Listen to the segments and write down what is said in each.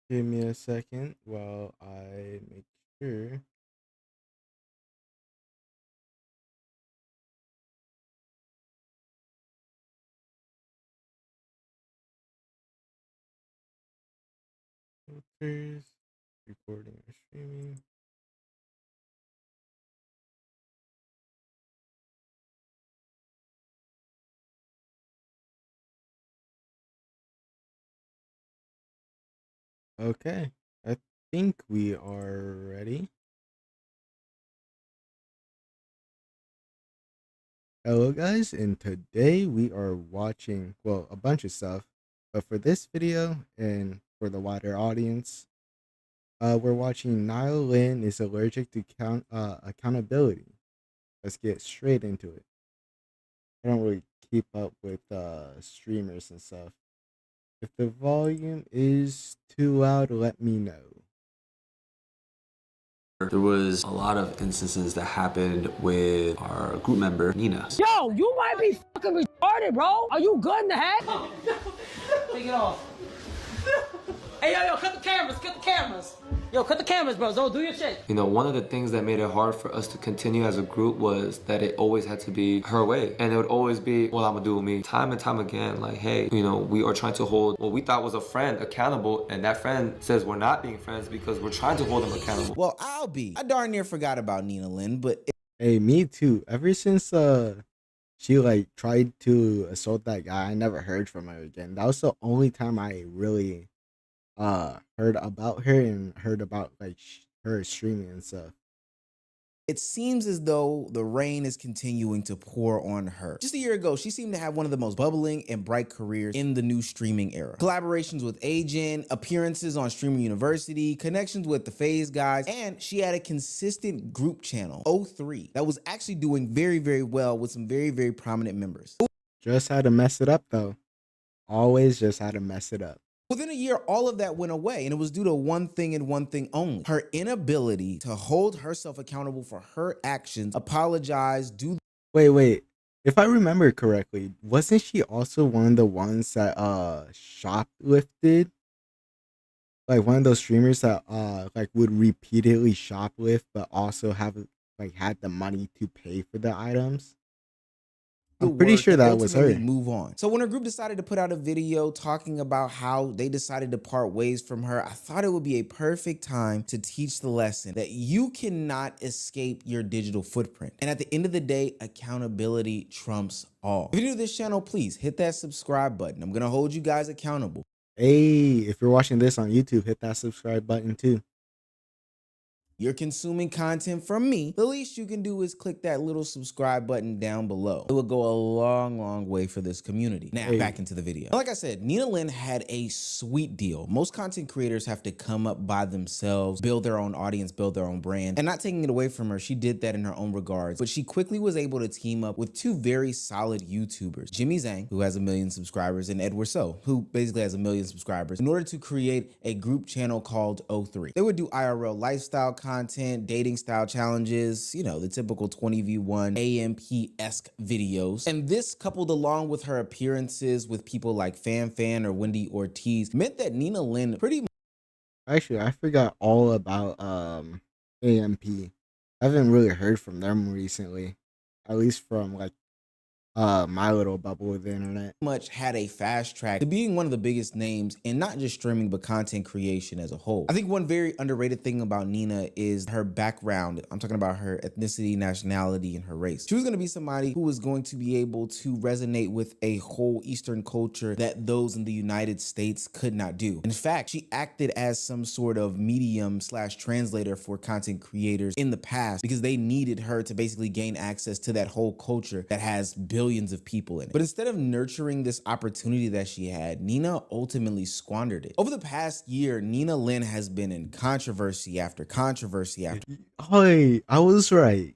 Give me a second while I make sure. Filters, recording or streaming. Okay, I think we are ready. Hello guys, and today we are watching, well, a bunch of stuff, but for this video and for the wider audience, we're watching Niall Lynn is allergic to accountability. Let's get straight into it. I don't really keep up with streamers and stuff. If the volume is too loud, let me know. There was a lot of instances that happened with our group member, Nina. Yo, you might be fucking retarded, bro. Are you good in the head? Take it off. Hey, yo, cut the cameras. Yo, cut the cameras, bro. Don't do your shit. You know, one of the things that made it hard for us to continue as a group was that it always had to be her way. And it would always be, well, I'm gonna do with me. Time and time again, like, hey, you know, we are trying to hold what we thought was a friend accountable, and that friend says we're not being friends because we're trying to hold them accountable. Well, I darn near forgot about Nina Lynn, but Hey, me too. Ever since she like tried to assault that guy, I never heard from her again. That was the only time I really heard about her and heard about like her streaming and stuff. it seems as though the rain is continuing to pour on her. Just a year ago, she seemed to have one of the most bubbling and bright careers in the new streaming era. Collaborations with Agent, appearances on Streamer University, connections with the FaZe guys, and she had a consistent group channel, O3, that was actually doing very, very well with some very, very prominent members. Just had to mess it up though. Always just had to mess it up. Within a year, all of that went away, and it was due to one thing and one thing only: her inability to hold herself accountable for her actions, apologize, do. Wait. If I remember correctly, wasn't she also one of the ones that shoplifted? Like one of those streamers that like would repeatedly shoplift but also have like had the money to pay for the items? I'm pretty sure that was her. Move on. So when her group decided to put out a video talking about how they decided to part ways from her, I thought it would be a perfect time to teach the lesson that you cannot escape your digital footprint. And at the end of the day, accountability trumps all. If you're new to this channel, please hit that subscribe button. I'm gonna hold you guys accountable. Hey, if you're watching this on YouTube, hit that subscribe button too. You're consuming content from me, the least you can do is click that little subscribe button down below. It will go a long, long way for this community. Now, back into the video. Like I said, Nina Lynn had a sweet deal. Most content creators have to come up by themselves, build their own audience, build their own brand. And not taking it away from her, she did that in her own regards. But she quickly was able to team up with two very solid YouTubers, Jimmy Zhang, who has 1 million subscribers, and Edward So, who basically has 1 million subscribers, in order to create a group channel called O3. They would do IRL lifestyle content, dating style challenges, you know, the typical 20v1 AMP-esque videos. And this, coupled along with her appearances with people like Fan or Wendy Ortiz, meant that Nina Lynn pretty much... Actually, I forgot all about AMP. I haven't really heard from them recently. At least from like my little bubble of the internet. Much had a fast track to being one of the biggest names in not just streaming but content creation as a whole. I think one very underrated thing about Nina is her background. I'm talking about her ethnicity, nationality, and her race. She was going to be somebody who was going to be able to resonate with a whole Eastern culture that those in the United States could not do. In fact, she acted as some sort of medium / translator for content creators in the past because they needed her to basically gain access to that whole culture that has billions of people in it. But instead of nurturing this opportunity that she had, Nina ultimately squandered it. Over the past year, Nina Lynn has been in controversy after controversy after. Hey, I was right.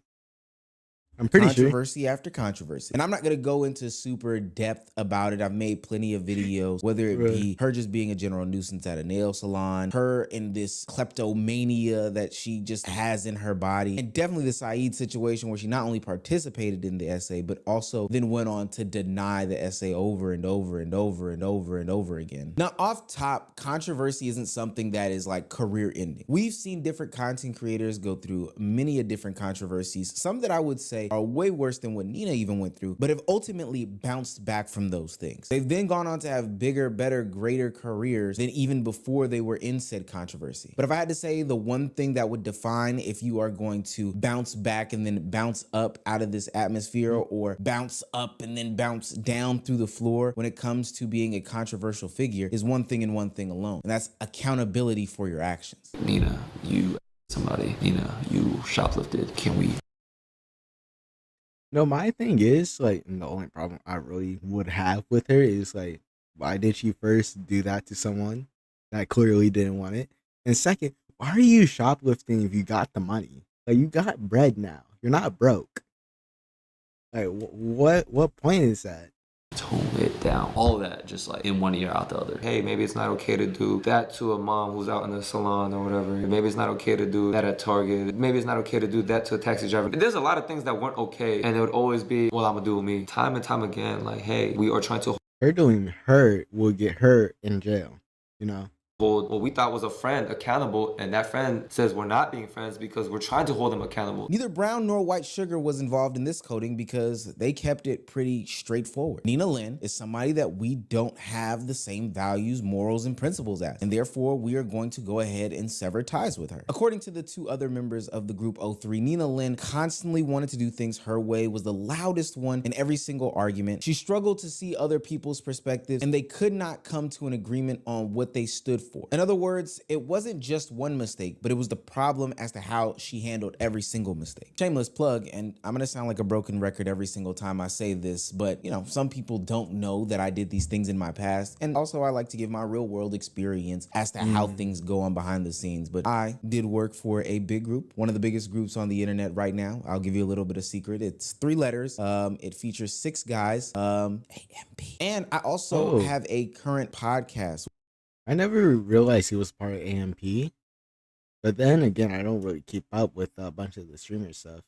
I'm pretty sure. Controversy after controversy. And I'm not going to go into super depth about it. I've made plenty of videos, whether it be her just being a general nuisance at a nail salon, her in this kleptomania that she just has in her body, and definitely the Saeed situation where she not only participated in the essay, but also then went on to deny the essay over and over and over and over and over again. Now, off top, controversy isn't something that is like career ending. We've seen different content creators go through many different controversies, some that I would say are way worse than what Nina even went through, but have ultimately bounced back from those things. They've then gone on to have bigger, better, greater careers than even before they were in said controversy. But if I had to say the one thing that would define if you are going to bounce back and then bounce up out of this atmosphere, or bounce up and then bounce down through the floor when it comes to being a controversial figure, is one thing and one thing alone, and that's accountability for your actions. Nina, you somebody. Nina, you shoplifted. Can we? No, my thing is like, and the only problem I really would have with her is like, why did she first do that to someone that clearly didn't want it? And second, why are you shoplifting if you got the money? Like, you got bread now. You're not broke. Like, what point is that? Tone it down. All of that just like in one ear out the other. Hey, maybe it's not okay to do that to a mom who's out in the salon or whatever. Maybe it's not okay to do that at Target. Maybe it's not okay to do that to a taxi driver. There's a lot of things that weren't okay, and it would always be, well, I'm gonna do me. Time and time again, like, hey, we are trying to Her doing her will get her in jail, you know? hold what we thought was a friend accountable, and that friend says we're not being friends because we're trying to hold them accountable. Neither brown nor white sugar was involved in this coding because they kept it pretty straightforward. Nina Lynn is somebody that we don't have the same values, morals, and principles as, and therefore we are going to go ahead and sever ties with her. According to the two other members of the group O3, Nina Lynn constantly wanted to do things her way, was the loudest one in every single argument. She struggled to see other people's perspectives, and they could not come to an agreement on what they stood for. In other words, it wasn't just one mistake, but it was the problem as to how she handled every single mistake. Shameless plug, and I'm gonna sound like a broken record every single time I say this, but you know, some people don't know that I did these things in my past, and also I like to give my real world experience as to how things go on behind the scenes. But I did work for a big group, one of the biggest groups on the internet right now. I'll give you a little bit of secret. It's 3 letters. It features 6 guys, AMP. And I also have a current podcast. I never realized he was part of AMP, but then again, I don't really keep up with a bunch of the streamer stuff.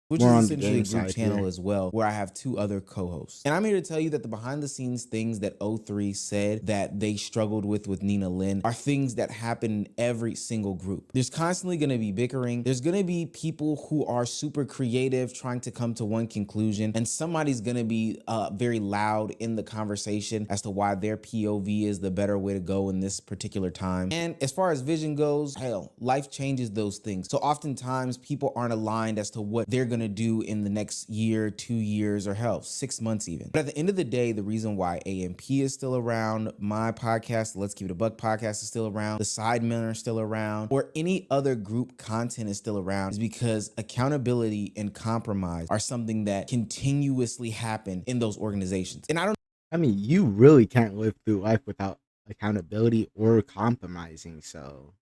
Which More is on the essentially a game group side channel here. as well, where I have 2 other co-hosts. And I'm here to tell you that the behind the scenes things that O3 said that they struggled with Nina Lynn are things that happen in every single group. There's constantly gonna be bickering. There's gonna be people who are super creative trying to come to one conclusion, and somebody's gonna be very loud in the conversation as to why their POV is the better way to go in this particular time. And as far as vision goes, hell, life changes those things. So oftentimes people aren't aligned as to what they're gonna do in the next year, 2 years, or hell, 6 months even. But at the end of the day, the reason why AMP is still around, my podcast, Let's Keep It a Buck podcast is still around, the Sidemen are still around, or any other group content is still around is because accountability and compromise are something that continuously happen in those organizations. And I mean, you really can't live through life without accountability or compromising. So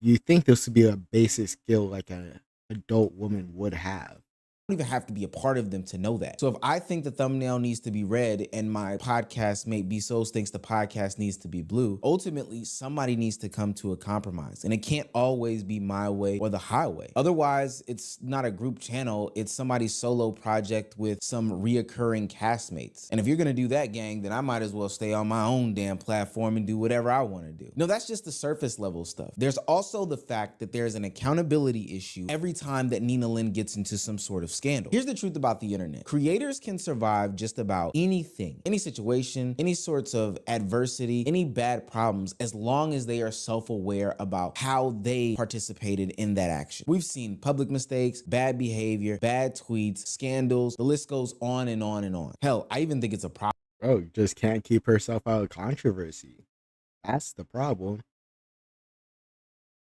you think this would be a basic skill like an adult woman would have. don't even have to be a part of them to know that. So if I think the thumbnail needs to be red and my podcast mate Bezos thinks the podcast needs to be blue, ultimately somebody needs to come to a compromise. And it can't always be my way or the highway. Otherwise, it's not a group channel, it's somebody's solo project with some reoccurring castmates. And if you're gonna do that, gang, then I might as well stay on my own damn platform and do whatever I wanna do. No, that's just the surface level stuff. There's also the fact that there's an accountability issue every time that Nina Lynn gets into some sort of scandal. Here's the truth about the internet. Creators can survive just about anything, any situation, any sorts of adversity, any bad problems, as long as they are self-aware about how they participated in that action. We've seen public mistakes, bad behavior, bad tweets, scandals, the list goes on and on and on. Hell, I even think it's a problem. Bro, just can't keep herself out of controversy. That's the problem.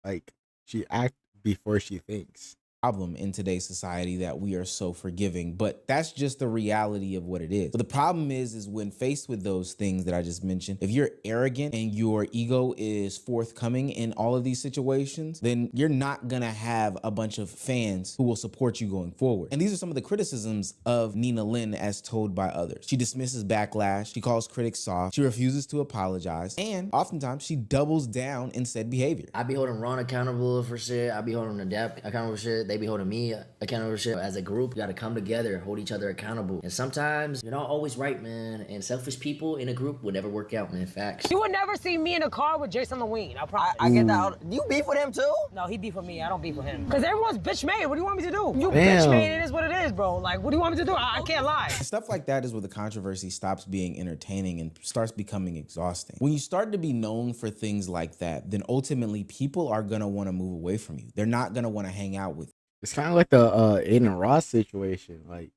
Like, she acts before she thinks. problem in today's society that we are so forgiving, but that's just the reality of what it is. But the problem is when faced with those things that I just mentioned, if you're arrogant and your ego is forthcoming in all of these situations, then you're not gonna have a bunch of fans who will support you going forward. And these are some of the criticisms of Nina Lynn as told by others. She dismisses backlash, she calls critics soft, she refuses to apologize, and oftentimes she doubles down in said behavior. I be holding Ron accountable for shit. I be holding Adapt accountable for shit. They be holding me accountable for shit. As a group, we gotta come together, hold each other accountable. And sometimes you're not always right, man. And selfish people in a group would never work out, man. Facts. You would never see me in a car with Jason Lewine. I promise. I get that. You beef with him too? No, he beef with me. I don't beef with him. Because everyone's bitch made. What do you want me to do? You Damn. bitch made. It is what it is, bro. Like, what do you want me to do? I can't lie. Stuff like that is where the controversy stops being entertaining and starts becoming exhausting. When you start to be known for things like that, then ultimately people are gonna want to move away from you. They're not gonna want to hang out with you. It's kind of like the Aiden Ross situation. Like,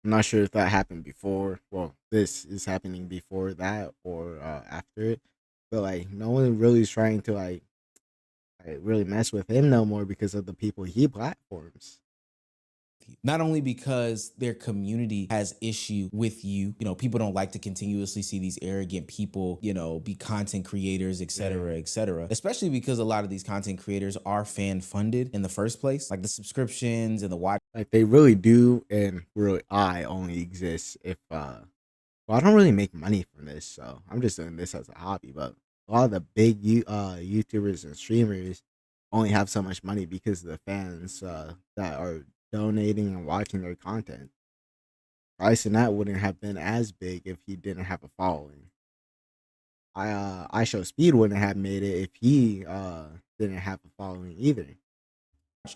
I'm not sure if that happened before. Well, this is happening before that or after it. But like, no one really is trying to like really mess with him no more because of the people he platforms. Not only because their community has issue with you, people don't like to continuously see these arrogant people, be content creators, et cetera, especially because a lot of these content creators are fan funded in the first place, like the subscriptions and the watch. Like they really do, and really I only exist if well, I don't really make money from this, so I'm just doing this as a hobby. But a lot of the big YouTubers and streamers only have so much money because of the fans that are donating and watching their content. Bryson that wouldn't have been as big if he didn't have a following. I Show Speed wouldn't have made it if he didn't have a following either.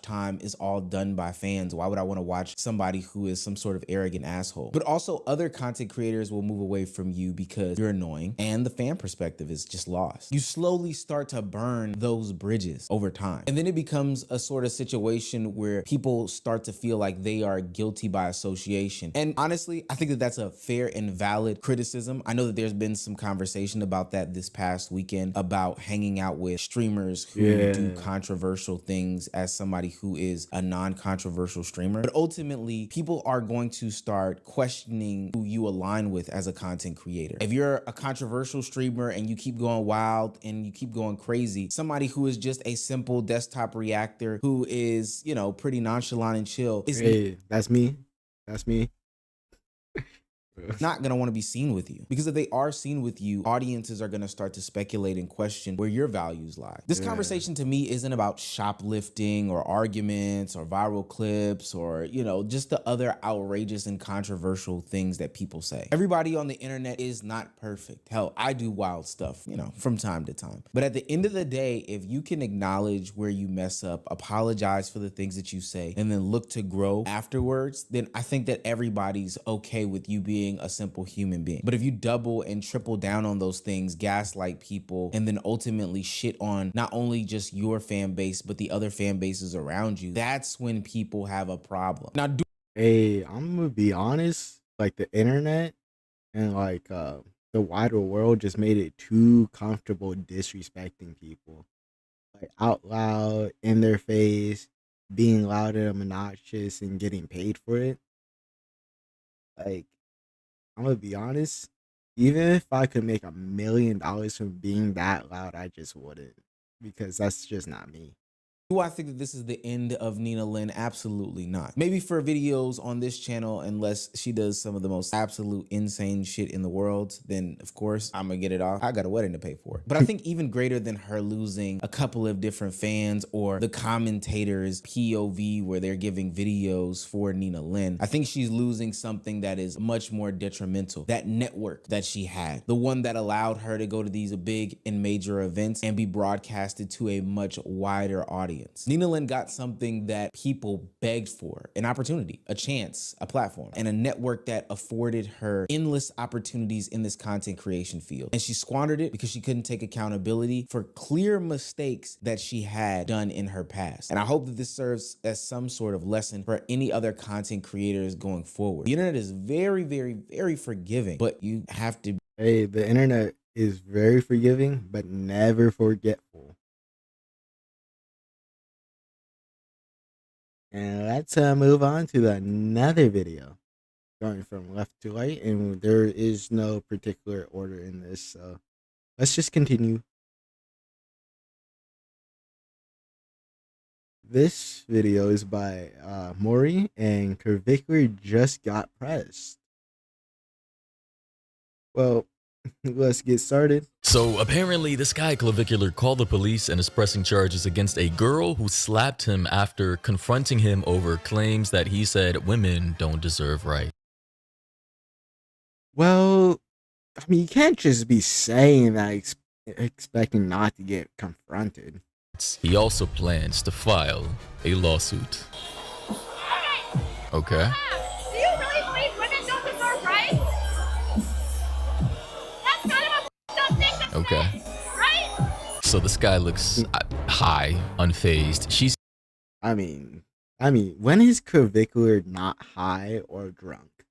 Time is all done by fans. Why would I want to watch somebody who is some sort of arrogant asshole? But also other content creators will move away from you because you're annoying and the fan perspective is just lost. You slowly start to burn those bridges over time. And then it becomes a sort of situation where people start to feel like they are guilty by association. And honestly, I think that that's a fair and valid criticism. I know that there's been some conversation about that this past weekend about hanging out with streamers who do controversial things as somebody who is a non-controversial streamer. But ultimately, people are going to start questioning who you align with as a content creator. If you're a controversial streamer and you keep going wild and you keep going crazy, somebody who is just a simple desktop reactor who is, pretty nonchalant and chill is that's me. That's me. not going to want to be seen with you, because if they are seen with you, audiences are going to start to speculate and question where your values lie. This conversation to me isn't about shoplifting or arguments or viral clips or, just the other outrageous and controversial things that people say. Everybody on the internet is not perfect. Hell, I do wild stuff, from time to time. But at the end of the day, if you can acknowledge where you mess up, apologize for the things that you say, and then look to grow afterwards, then I think that everybody's okay with you being a simple human being. But if you double and triple down on those things, gaslight people, and then ultimately shit on not only just your fan base, but the other fan bases around you, that's when people have a problem. Now, Hey, I'm gonna be honest, like the internet and like the wider world just made it too comfortable disrespecting people. Like out loud, in their face, being loud and obnoxious and getting paid for it. Like, I'm gonna be honest, even if I could make $1 million from being that loud, I just wouldn't, because that's just not me. do I think that this is the end of Nina Lynn? Absolutely not. Maybe for videos on this channel, unless she does some of the most absolute insane shit in the world, then of course I'm gonna get it off. I got a wedding to pay for. But I think even greater than her losing a couple of different fans or the commentators POV where they're giving videos for Nina Lynn, I think she's losing something that is much more detrimental. That network that she had, the one that allowed her to go to these big and major events and be broadcasted to a much wider audience. Nina Lynn got something that people begged for, an opportunity, a chance, a platform, and a network that afforded her endless opportunities in this content creation field. And she squandered it because she couldn't take accountability for clear mistakes that she had done in her past. And I hope that this serves as some sort of lesson for any other content creators going forward. The internet is very, very, very forgiving, but you have to. Hey, the internet is very forgiving, but never forgetful. And let's move on to another video, going from left to right, and there is no particular order in this, so let's just continue. This video is by Maury, and clavicular just got pressed. Well, let's get started. So apparently this guy Clavicular called the police and is pressing charges against a girl who slapped him after confronting him over claims that he said women don't deserve rights. Well, I mean, you can't just be saying that expecting not to get confronted. He also plans to file a lawsuit. Okay. Do you really believe women don't deserve rights? That's kind of a dumb thing to Okay. say, right? So this guy looks high, unfazed. She's I mean, when is clavicular not high or drunk?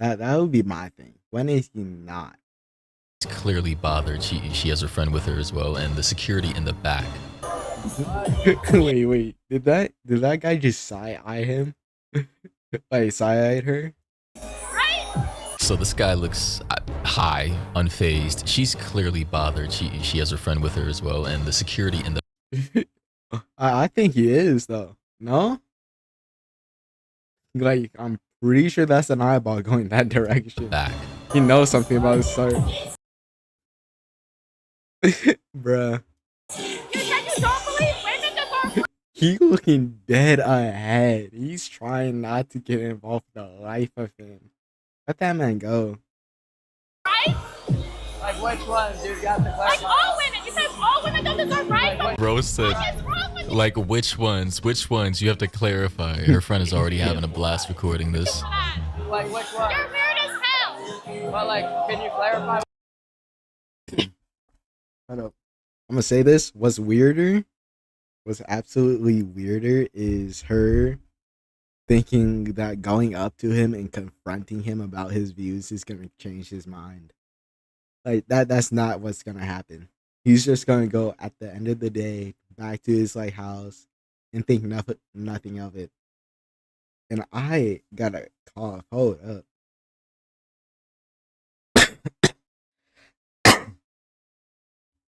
That would be my thing. When is he not? clearly bothered. She has her friend with her as well, and the security in the back. Wait. Did that guy just side-eye him? Like side-eyed her? So this guy looks high, unfazed. She's clearly bothered. She has her friend with her as well, and the security in the I think he is though. No? Like, I'm pretty sure that's an eyeball going that direction. back. He knows something about his start. Bruh. You said you don't believe women deserve He looking dead ahead. He's trying not to get involved in the life of him. Let that man go. rights? Like which ones, dude? You have to Like clarify. all women. You said all women don't deserve rights? But Bro said, what is wrong with you? like, which ones? Which ones? You have to clarify. Her friend is already having a blast recording this. Like which one? You're weird as hell. But like, can you clarify? Hold up. I'm gonna say this. What's absolutely weirder is her thinking that going up to him and confronting him about his views is gonna change his mind. Like that's not what's gonna happen. He's just gonna go at the end of the day back to his like house and think nothing of it. And I gotta cough. Hold up.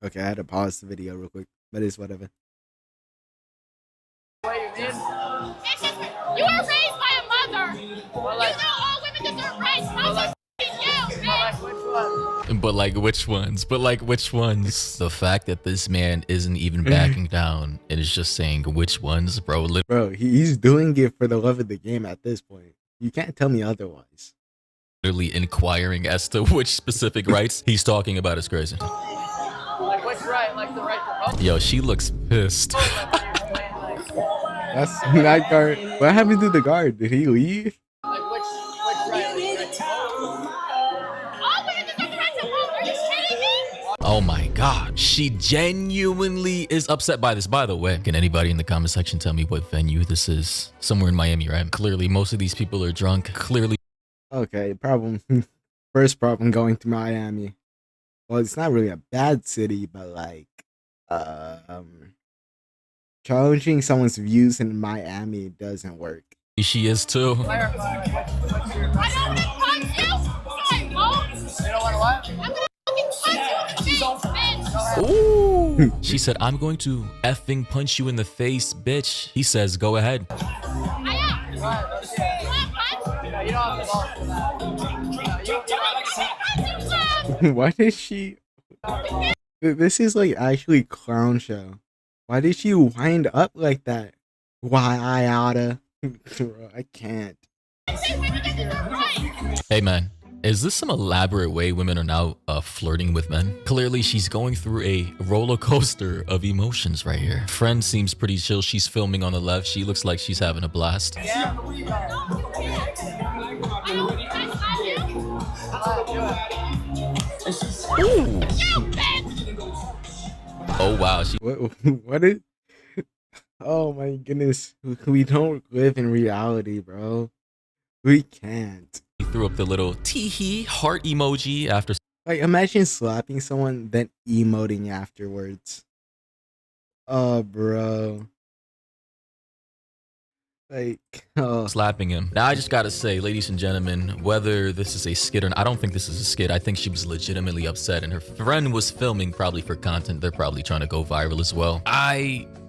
Okay, I had to pause the video real quick, but it's whatever. What you mean? It's just, you were raised by a mother. But like, You know all women deserve rights. Most you, man. which one? But like which ones? But like which ones? The fact that this man isn't even backing down and is just saying which ones, bro. Bro, he's doing it for the love of the game at this point. You can't tell me otherwise. Literally inquiring as to which specific rights he's talking about is crazy. Like which right? Like the right to vote? Yo, she looks pissed. That's not guard. What happened to the guard? Did he leave? Like which right? Like the right to vote? All women deserve the right to vote. Are you kidding me? Oh my god, she genuinely is upset by this. By the way, can anybody in the comment section tell me what venue this is? Somewhere in Miami, right? Clearly most of these people are drunk. Clearly Okay, problem. First problem going to Miami. Well, it's not really a bad city, but like, challenging someone's views in Miami doesn't work. she is too. Clarify. What's your? I don't want to punch you. No, I won't. You don't want to what? I'm gonna fucking punch you in the face, bitch. Ooh. She said, I'm going to effing punch you in the face, bitch. He says, go ahead. I am. Right, let's see it. You want to punch? No, you don't have to vote for that. No, you Why did she? This is like actually clown show. Why did she wind up like that? Why I oughta? Bro, I can't. Hey man, is this some elaborate way women are now flirting with men? Clearly she's going through a roller coaster of emotions right here. Friend seems pretty chill. She's filming on the left. She looks like she's having a blast. Ooh. Oh wow, she What is? Oh my goodness, we don't live in reality, bro. We can't. threw up the little tee-hee heart emoji after. Like, imagine slapping someone, then emoting afterwards. Oh, bro. Like, oh, slapping him. Now I just gotta say, ladies and gentlemen, whether this is a skit or not, I don't think this is a skit. I think she was legitimately upset and her friend was filming probably for content. They're probably trying to go viral as well.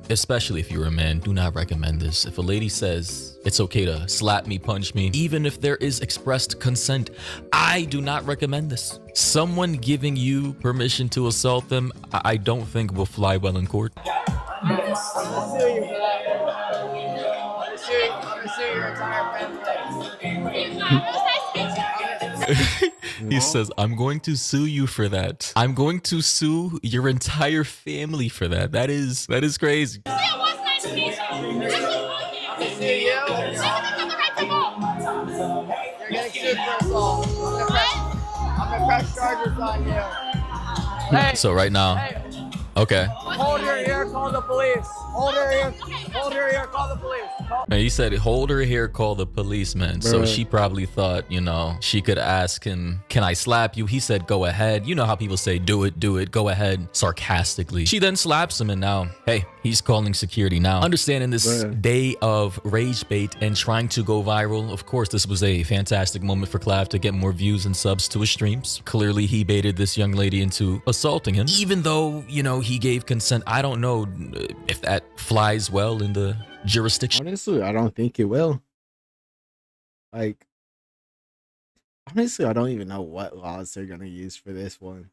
Especially if you're a man, do not recommend this. If a lady says it's okay to slap me, punch me, even if there is expressed consent, I do not recommend this. Someone giving you permission to assault them, I don't think will fly well in court. I'm gonna sue you for that. I'm gonna sue your entire family. He says, I'm going to sue you for that. I'm going to sue your entire family for that. That is crazy. It was nice to meet you. I'm gonna sue you. Women have the right to vote. You're getting sued for assault. I'm gonna press charges on you. Hey, So right now, hey, okay. hold your ear, call the police. Hold your ear, call the police. And he said, hold her here, call the policeman. So Bruh. she probably thought, you know, she could ask him, can I slap you? He said, go ahead. You know how people say, do it, go ahead, sarcastically. She then slaps him and now, hey, he's calling security now. Understanding this Bruh. day of rage bait and trying to go viral, of course, this was a fantastic moment for Clav to get more views and subs to his streams. Clearly, he baited this young lady into assaulting him. Even though, you know, he gave consent, I don't know if that flies well in the jurisdiction honestly, I don't think it will. Like, honestly, I don't even know what laws they're gonna use for this one.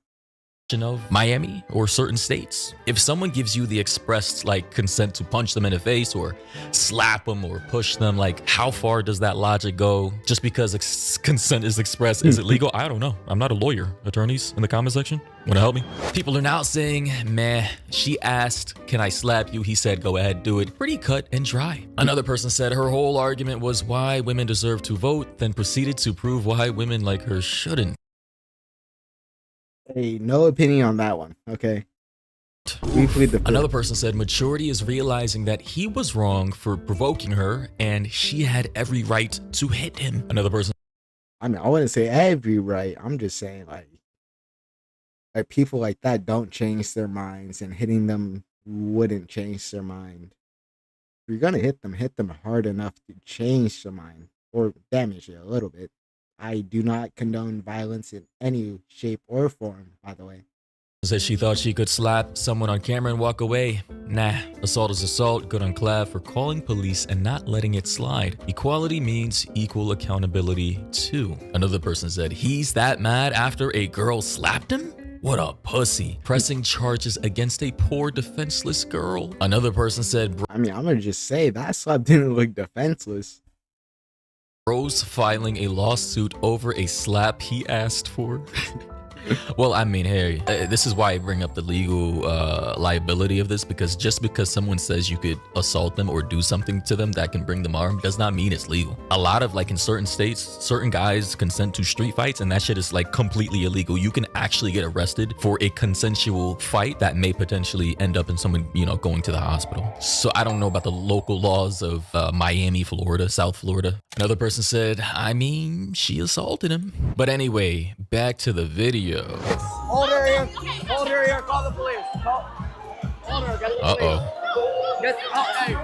of Miami or certain states. If someone gives you the expressed like consent to punch them in the face or slap them or push them, like how far does that logic go? Just because consent is expressed, is it legal? I don't know. I'm not a lawyer. Attorneys in the comment section, wanna help me? People are now saying, meh, she asked, can I slap you? He said, go ahead, do it. Pretty cut and dry. Another person said her whole argument was why women deserve to vote, then proceeded to prove why women like her shouldn't. Hey, no opinion on that one. Okay. We plead the fifth. Another person said maturity is realizing that he was wrong for provoking her and she had every right to hit him. Another person. I mean, I wouldn't say every right. I'm just saying like people like that don't change their minds, and hitting them wouldn't change their mind. If you're gonna hit them hard enough to change their mind or damage it a little bit. I do not condone violence in any shape or form, by the way. Said she thought she could slap someone on camera and walk away. Nah, assault is assault. Good on Clav for calling police and not letting it slide. Equality means equal accountability too. Another person said he's that mad after a girl slapped him? What a pussy. Pressing charges against a poor defenseless girl. Another person said I mean, I'm gonna just say that slap didn't look defenseless. Rose filing a lawsuit over a slap he asked for. Well, I mean, hey, this is why I bring up the legal liability of this, because just because someone says you could assault them or do something to them that can bring them harm does not mean it's legal. A lot of, like, in certain states, certain guys consent to street fights and that shit is like completely illegal. You can actually get arrested for a consensual fight that may potentially end up in someone, you know, going to the hospital. So I don't know about the local laws of Miami, Florida, South Florida. Another person said, I mean, she assaulted him. But anyway, back to the video. Hold her ear, call the police. Hold her, get the police. Hey.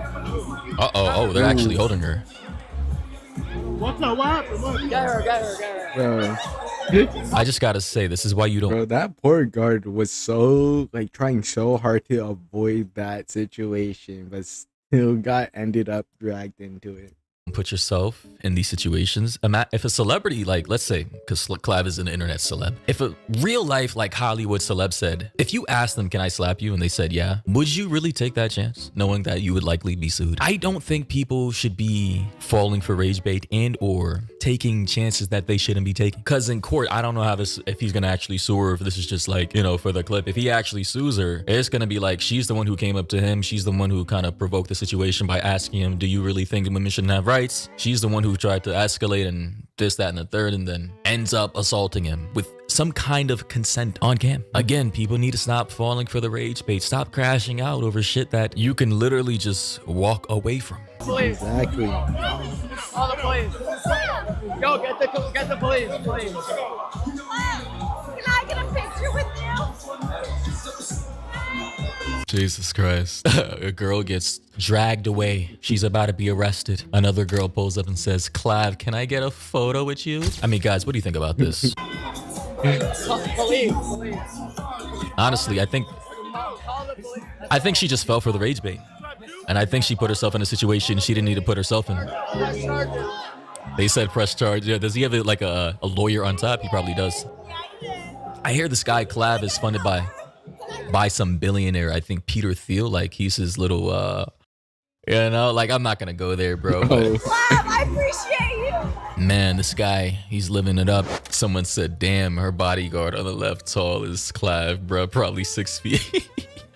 Oh, they're actually holding her. What's up, what happened? Get her. Bro, I just gotta say, this is why you don't bro, that poor guard was so, like, trying so hard to avoid that situation, but still ended up dragged into it. put yourself in these situations. If a celebrity, like, let's say, because Clav is an internet celeb, if a real life, like, Hollywood celeb said, if you asked them, can I slap you? And they said, yeah, would you really take that chance, knowing that you would likely be sued? I don't think people should be falling for rage bait and or taking chances that they shouldn't be taking. Because in court, I don't know how this, if he's going to actually sue her, or if this is just like, you know, for the clip. If he actually sues her, it's going to be like, she's the one who came up to him. She's the one who kind of provoked the situation by asking him, do you really think women shouldn't have rights? She's the one who tried to escalate and this, that, and the third, and then ends up assaulting him with some kind of consent on cam. Again, people need to stop falling for the rage bait. Stop crashing out over shit that you can literally just walk away from. Police. Exactly. Call the police. Yo, get the police, please. Can I get a picture with you? Jesus Christ. A girl gets dragged away. She's about to be arrested. Another girl pulls up and says, Clav, can I get a photo with you? I mean, guys, what do you think about this? Police. Honestly, I think she just fell for the rage bait. And I think she put herself in a situation she didn't need to put herself in. They said press charge. Yeah, does he have like a lawyer on top? He probably does. I hear this guy Clav is funded by some billionaire. I think Peter Thiel. Like he's his little like I'm not gonna go there, bro. But Clav, I appreciate you. man, this guy, he's living it up. Someone said, damn, her bodyguard on the left tall is Clav, bro, probably 6 feet.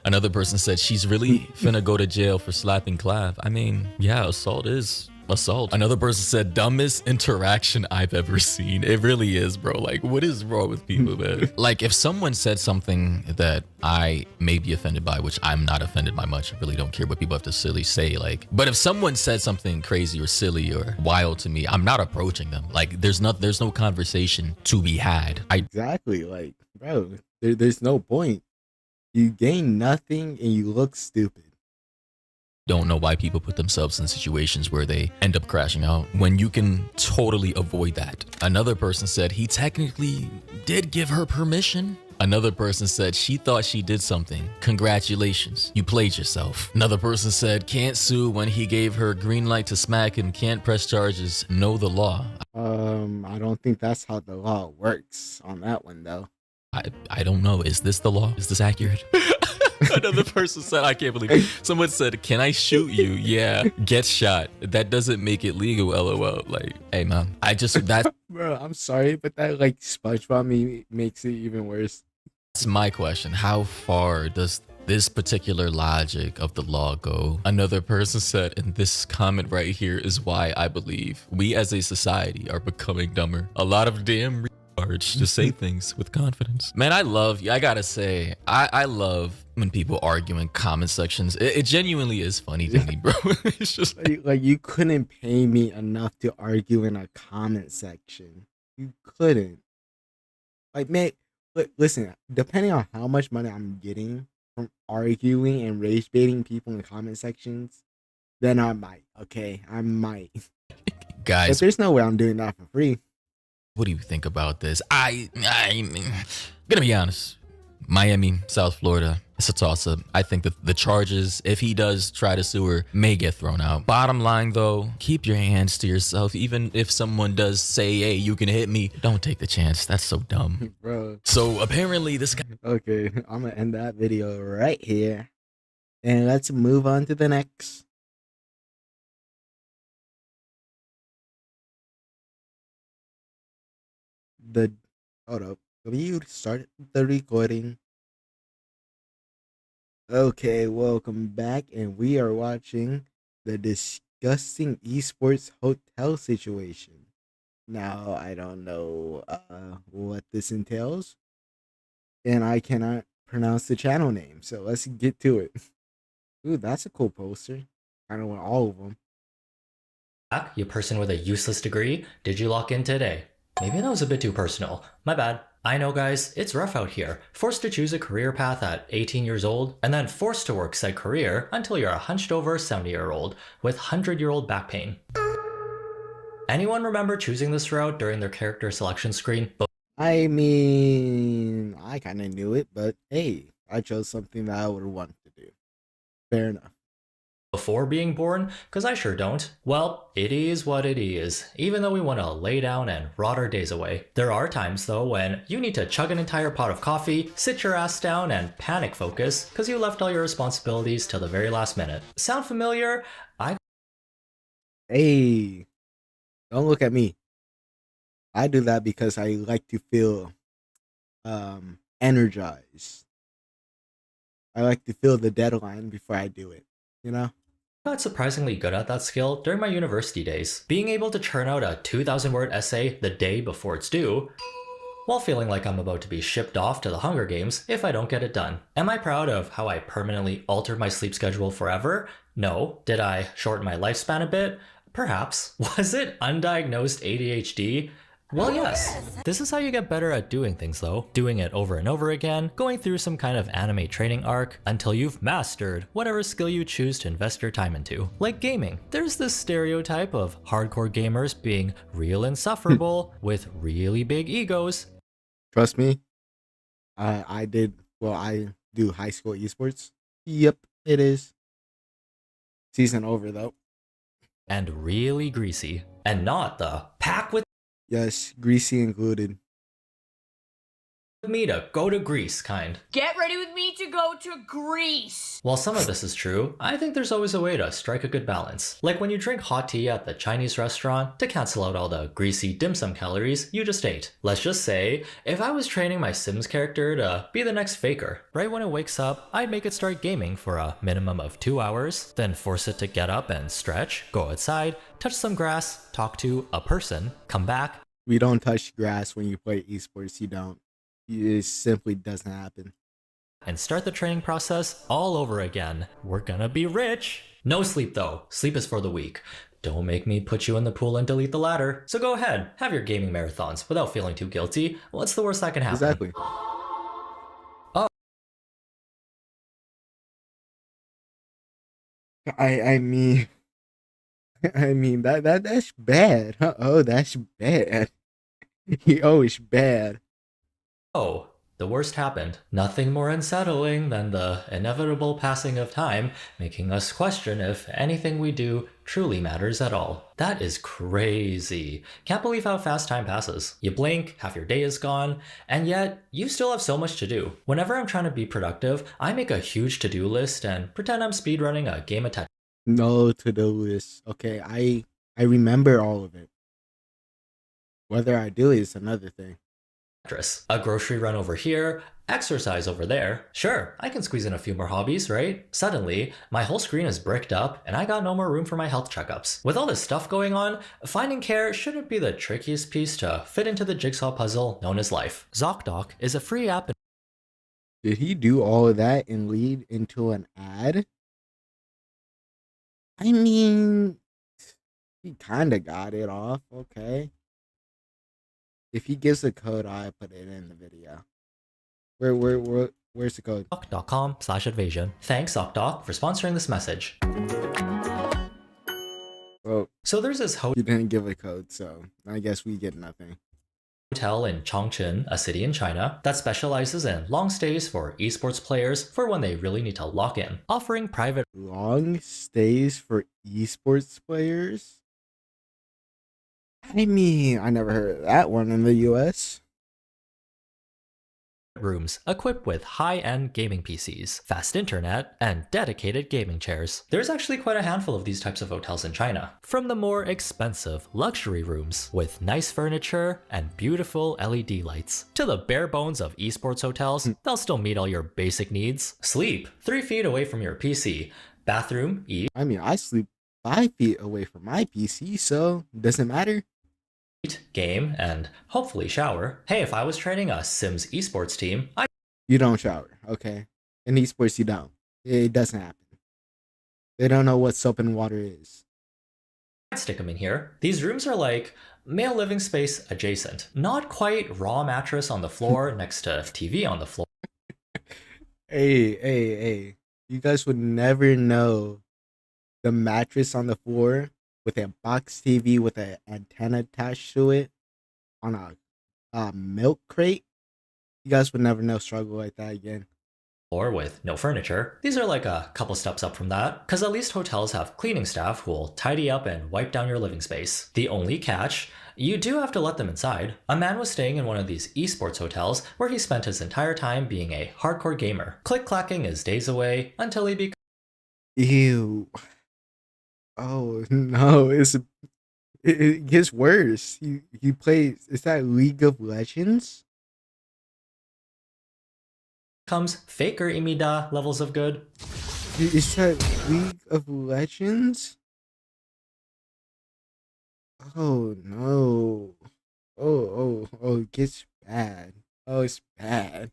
Another person said she's really finna go to jail for slapping Clav. I mean, yeah, assault is assault. Another person said dumbest interaction I've ever seen. It really is, bro. Like, what is wrong with people, man? Like, if someone said something that I may be offended by, which I'm not offended by much, I really don't care what people have to silly say. Like, but if someone said something crazy or silly or wild to me, I'm not approaching them. Like, there's no conversation to be had. Exactly. Like, bro, there's no point. You gain nothing and you look stupid. Don't know why people put themselves in situations where they end up crashing out when you can totally avoid that. Another person said he technically did give her permission. Another person said she thought she did something. Congratulations, you played yourself. Another person said can't sue when he gave her green light to smack him, can't press charges, know the law. I don't think that's how the law works on that one though. I don't know. Is this the law? Is this accurate? Another person said, I can't believe it. Someone said, can I shoot you? Yeah, get shot. That doesn't make it legal, LOL. Like, hey, man, that. Bro, I'm sorry, but that like SpongeBob makes it even worse. That's my question. How far does this particular logic of the law go? Another person said, and this comment right here is why I believe we as a society are becoming dumber. A lot of damn to say things with confidence. Man, I gotta say, I love when people argue in comment sections. It genuinely is funny to me, bro. It's just like you couldn't pay me enough to argue in a comment section. You couldn't. Like, man, listen, depending on how much money I'm getting from arguing and rage baiting people in comment sections, then I might. Okay, I might. Guys, but there's no way I'm doing that for free. What do you think about this? I'm gonna be honest. Miami, South Florida, it's a toss-up. I think that the charges, if he does try to sue her, may get thrown out. Bottom line, though, keep your hands to yourself. Even if someone does say, hey, you can hit me, don't take the chance. That's so dumb. Bro. So apparently this guy... Okay, I'm gonna end that video right here. And let's move on to the next. Hold up. Have you started the recording? Okay, welcome back, and we are watching the disgusting esports hotel situation. Now, I don't know what this entails, and I cannot pronounce the channel name, so let's get to it. Ooh, that's a cool poster. I don't want all of them. You person with a useless degree, did you lock in today? Maybe that was a bit too personal. My bad. I know, guys, it's rough out here. Forced to choose a career path at 18 years old, and then forced to work said career until you're a hunched over 70-year-old with 100-year-old back pain. Anyone remember choosing this route during their character selection screen? I mean, I kind of knew it, but hey, I chose something that I would want to do. Fair enough. Before being born? Because I sure don't. Well, it is what it is, even though we want to lay down and rot our days away. There are times though when you need to chug an entire pot of coffee, sit your ass down and panic focus because you left all your responsibilities till the very last minute. Sound familiar? Hey, don't look at me. I do that because I like to feel energized. I like to feel the deadline before I do it, you know? Got surprisingly good at that skill during my university days. Being able to churn out a 2,000-word essay the day before it's due, while feeling like I'm about to be shipped off to the Hunger Games if I don't get it done. Am I proud of how I permanently altered my sleep schedule forever? No. Did I shorten my lifespan a bit? Perhaps. Was it undiagnosed ADHD? Well, yes. This is how you get better at doing things though. Doing it over and over again, going through some kind of anime training arc until you've mastered whatever skill you choose to invest your time into. Like gaming. There's this stereotype of hardcore gamers being real insufferable with really big egos. Trust me, I do high school esports. Yep, it is. Season over though. And really greasy. And not the pack with Yes, greasy included. me to go to Greece kind. Get ready with me to go to Greece. While some of this is true, I think there's always a way to strike a good balance. Like when you drink hot tea at the Chinese restaurant to cancel out all the greasy dim sum calories you just ate. Let's just say, if I was training my Sims character to be the next Faker, right when it wakes up, I'd make it start gaming for a minimum of 2 hours, then force it to get up and stretch, go outside, touch some grass, talk to a person, come back. We don't touch grass when you play esports. You don't. It simply doesn't happen. And start the training process all over again. We're gonna be rich. No sleep though. Sleep is for the weak. Don't make me put you in the pool and delete the ladder. So go ahead, have your gaming marathons without feeling too guilty. What's the worst that can happen? Exactly. Oh. I mean that's bad. Oh, that's bad. Oh, it's bad. Oh, the worst happened. Nothing more unsettling than the inevitable passing of time, making us question if anything we do truly matters at all. That is crazy. Can't believe how fast time passes. You blink, half your day is gone, and yet you still have so much to do. Whenever I'm trying to be productive, I make a huge to-do list and pretend I'm speedrunning a game of Tetris. No to-do list. Okay, I remember all of it. Whether I do is another thing. A grocery run over here, exercise over there. Sure, I can squeeze in a few more hobbies, right? Suddenly, my whole screen is bricked up and I got no more room for my health checkups. With all this stuff going on, finding care shouldn't be the trickiest piece to fit into the jigsaw puzzle known as life. ZocDoc is a free app. Did he do all of that and lead into an ad? I mean, he kind of got it off. Okay. If he gives a code, I put it in the video. Where's the code? ZocDoc.com/advasion. Thanks, ZocDoc, for sponsoring this message. Well, so there's this you didn't give a code, so I guess we get nothing. Hotel in Chongqing, a city in China, that specializes in long stays for esports players for when they really need to lock in, offering private long stays for esports players? I mean, I never heard of that one in the US. Rooms equipped with high-end gaming PCs, fast internet, and dedicated gaming chairs. There's actually quite a handful of these types of hotels in China. From the more expensive luxury rooms with nice furniture and beautiful LED lights, to the bare bones of esports hotels, they'll still meet all your basic needs. Sleep 3 feet away from your PC. Bathroom, I mean, I sleep 5 feet away from my PC, so doesn't matter. Game, and hopefully shower. Hey, if I was training a Sims esports team, You don't shower, okay? In esports, you don't. It doesn't happen. They don't know what soap and water is. I'd stick them in here. These rooms are like male living space adjacent. Not quite raw mattress on the floor next to TV on the floor. Hey. You guys would never know the mattress on the floor with a box TV with an antenna attached to it on a milk crate. You guys would never know struggle like that again. Or with no furniture. These are like a couple steps up from that, because at least hotels have cleaning staff who will tidy up and wipe down your living space. The only catch, you do have to let them inside. A man was staying in one of these esports hotels where he spent his entire time being a hardcore gamer, click-clacking his days away until he became... Ew. Oh no, it gets worse. He plays, is that League of Legends? Comes faker imida levels of good. Is that League of Legends? Oh no. Oh, it gets bad. Oh, it's bad.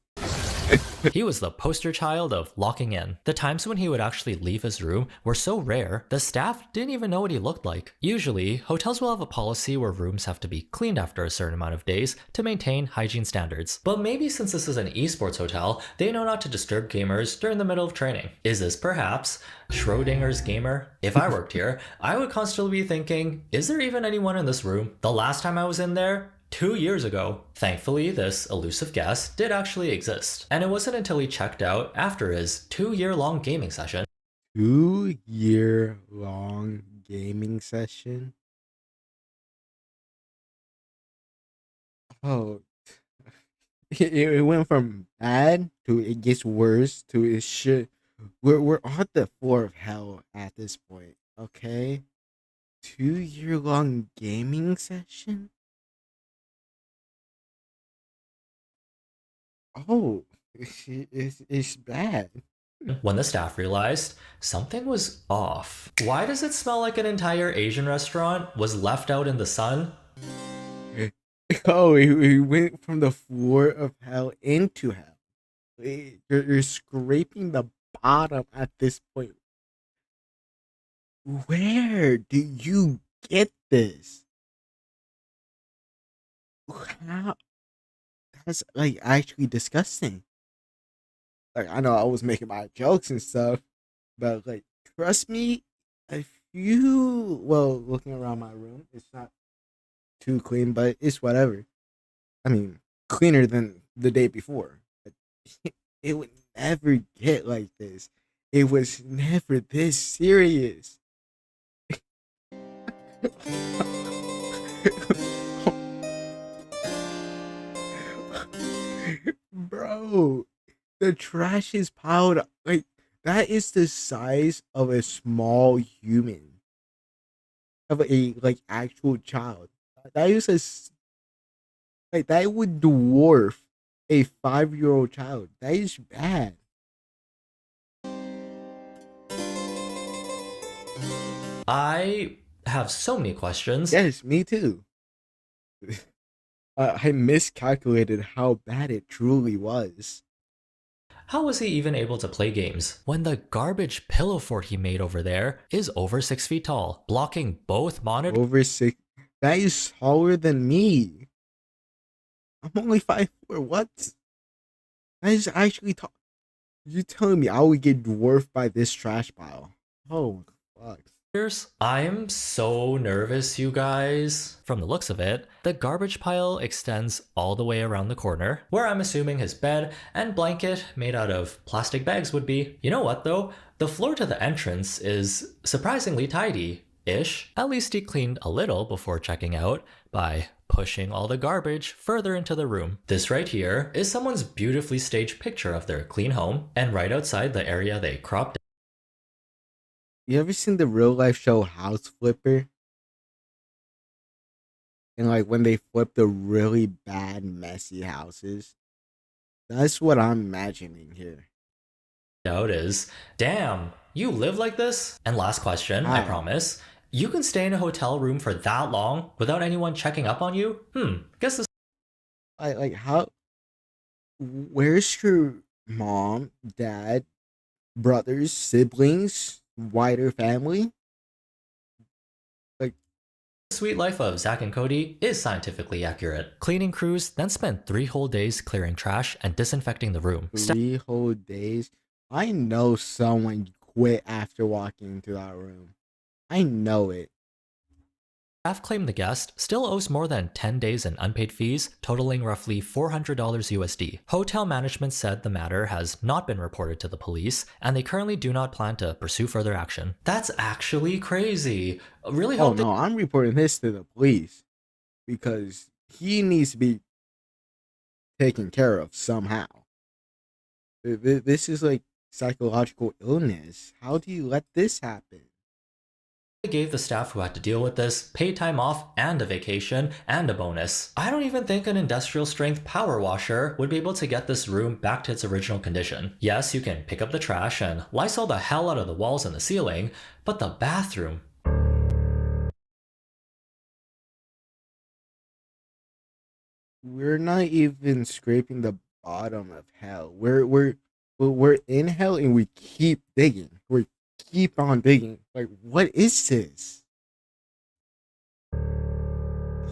He was the poster child of locking in. The times when he would actually leave his room were so rare, the staff didn't even know what he looked like. Usually, hotels will have a policy where rooms have to be cleaned after a certain amount of days to maintain hygiene standards. But maybe since this is an esports hotel, they know not to disturb gamers during the middle of training. Is this perhaps Schrodinger's gamer? If I worked here, I would constantly be thinking, is there even anyone in this room? The last time I was in there, 2 years ago. Thankfully, this elusive guest did actually exist, and it wasn't until he checked out after his 2-year-long gaming session. 2-year-long gaming session? Oh, it went from bad to it gets worse to it should. We're on the floor of hell at this point, okay? 2-year-long gaming session? Oh, it's bad. When the staff realized something was off. Why does it smell like an entire Asian restaurant was left out in the sun? Oh, he went from the floor of hell into hell. You're scraping the bottom at this point. Where do you get this? How? That's like actually disgusting. Like, I know I was making my jokes and stuff, but like, trust me, looking around my room, it's not too clean, but it's whatever. I mean, cleaner than the day before. But it would never get like this. It was never this serious. Bro, the trash is piled up. Like, that is the size of a small human, of a like actual child. That is like that would dwarf a 5-year-old child. That is bad. I have so many questions. Yes, me too. I miscalculated how bad it truly was. How was he even able to play games when the garbage pillow fort he made over there is over 6 feet tall, blocking both monitors? Over 6. That is taller than me. I'm only 5'4". What? That is actually tall. You telling me I would get dwarfed by this trash pile? Oh, fuck. I'm so nervous, you guys. From the looks of it, the garbage pile extends all the way around the corner, where I'm assuming his bed and blanket made out of plastic bags would be. You know what though? The floor to the entrance is surprisingly tidy-ish. At least he cleaned a little before checking out by pushing all the garbage further into the room. This right here is someone's beautifully staged picture of their clean home, and right outside the area they cropped. You ever seen the real life show House Flipper? And like when they flip the really bad, messy houses? That's what I'm imagining here. Out is, damn, you live like this? And last question, I promise. You can stay in a hotel room for that long without anyone checking up on you? Guess this. Like how? Where's your mom, dad, brothers, siblings, wider family? Like, the sweet life of Zach and Cody is scientifically accurate. Cleaning crews then spent 3 whole days clearing trash and disinfecting the room. 3 whole days? I know someone quit after walking into that room. I know it. Staff claimed the guest still owes more than 10 days in unpaid fees, totaling roughly $400 USD. Hotel management said the matter has not been reported to the police, and they currently do not plan to pursue further action. That's actually crazy. Really hope no, I'm reporting this to the police because he needs to be taken care of somehow. This is like psychological illness. How do you let this happen? They gave the staff who had to deal with this paid time off and a vacation and a bonus. I don't even think an industrial strength power washer would be able to get this room back to its original condition. Yes, you can pick up the trash and Lysol the hell out of the walls and the ceiling, but the bathroom. We're not even scraping the bottom of hell. We're in hell and we keep digging. We keep on digging. Like, what is this?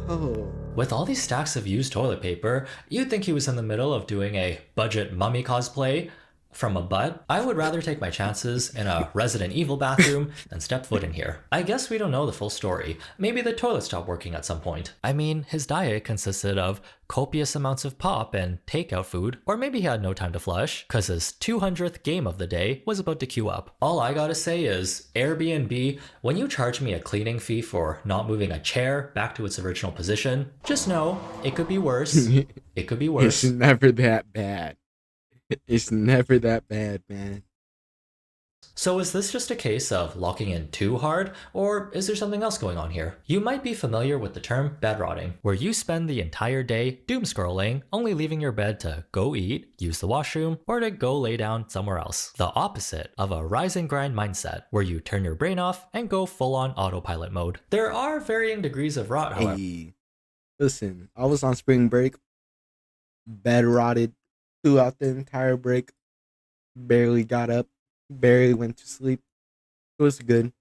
Oh. With all these stacks of used toilet paper, you'd think he was in the middle of doing a budget mummy cosplay from a butt. I would rather take my chances in a Resident Evil bathroom than step foot in here. I guess we don't know the full story. Maybe the toilet stopped working at some point. I mean, his diet consisted of copious amounts of pop and takeout food, or maybe he had no time to flush, cause his 200th game of the day was about to queue up. All I gotta say is, Airbnb, when you charge me a cleaning fee for not moving a chair back to its original position, just know, it could be worse. It could be worse. It's never that bad. It's never that bad, man. So is this just a case of locking in too hard, or is there something else going on here? You might be familiar with the term bed rotting, where you spend the entire day doom scrolling, only leaving your bed to go eat, use the washroom, or to go lay down somewhere else. The opposite of a rise and grind mindset, where you turn your brain off and go full on autopilot mode. There are varying degrees of rot, however. Hey, listen, I was on spring break, bed rotted throughout the entire break, barely got up, barely went to sleep. It was good.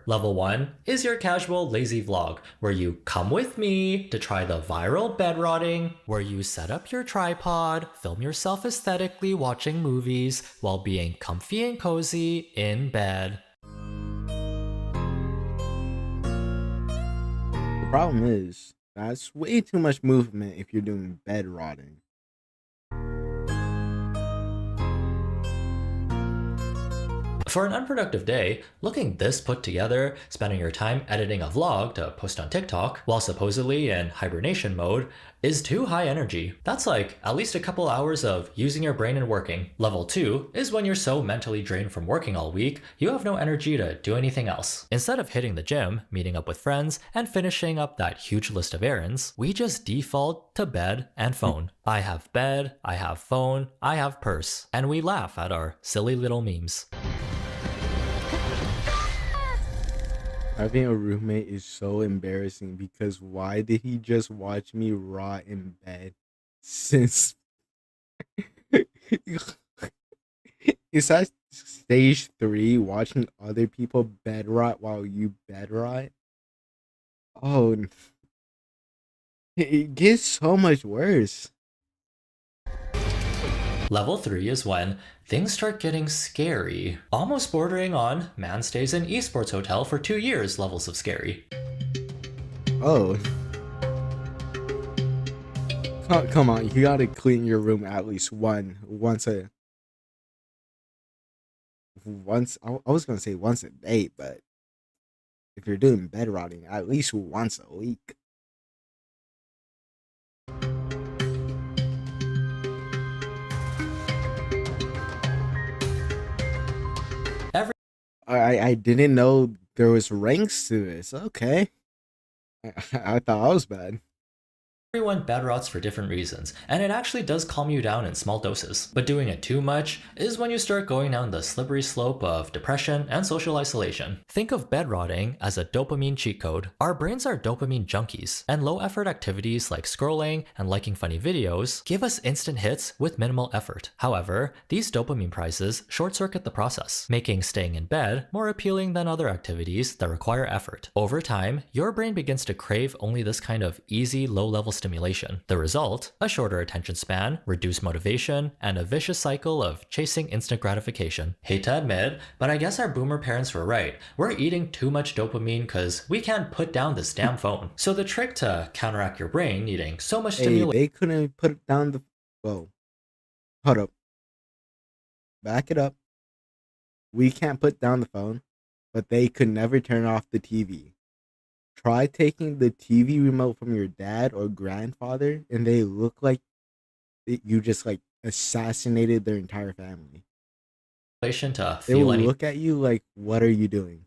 Level 1 is your casual lazy vlog, where you come with me to try the viral bed rotting, where you set up your tripod, film yourself aesthetically watching movies while being comfy and cozy in bed. The problem is, that's way too much movement if you're doing bed rotting. For an unproductive day, looking this put together, spending your time editing a vlog to post on TikTok while supposedly in hibernation mode, is too high energy. That's like at least a couple hours of using your brain and working. Level 2 is when you're so mentally drained from working all week, you have no energy to do anything else. Instead of hitting the gym, meeting up with friends, and finishing up that huge list of errands, we just default to bed and phone. I have bed, I have phone, I have purse, and we laugh at our silly little memes. Having a roommate is so embarrassing because why did he just watch me rot in bed since is that stage 3, watching other people bed rot while you bed rot? Oh, it gets so much worse. Level 3 is when things start getting scary, almost bordering on man stays in esports hotel for 2 years levels of scary. Oh. Come on, you gotta clean your room at least once I was gonna say once a day, but if you're doing bed rotting, at least once a week. I didn't know there was ranks to this. Okay. I thought I was bad. Everyone bed rots for different reasons, and it actually does calm you down in small doses. But doing it too much is when you start going down the slippery slope of depression and social isolation. Think of bed rotting as a dopamine cheat code. Our brains are dopamine junkies, and low effort activities like scrolling and liking funny videos give us instant hits with minimal effort. However, these dopamine prizes short circuit the process, making staying in bed more appealing than other activities that require effort. Over time, your brain begins to crave only this kind of easy, low-level stimulation. The result, a shorter attention span, reduced motivation, and a vicious cycle of chasing instant gratification. Hate to admit, but I guess our boomer parents were right. We're eating too much dopamine because we can't put down this damn phone. So the trick to counteract your brain needing so much stimulation— they couldn't put down the... Whoa. Hold up. Back it up. We can't put down the phone, but they could never turn off the TV. Try taking the TV remote from your dad or grandfather, and they look like you just like assassinated their entire family. to They feel will look at you like, what are you doing?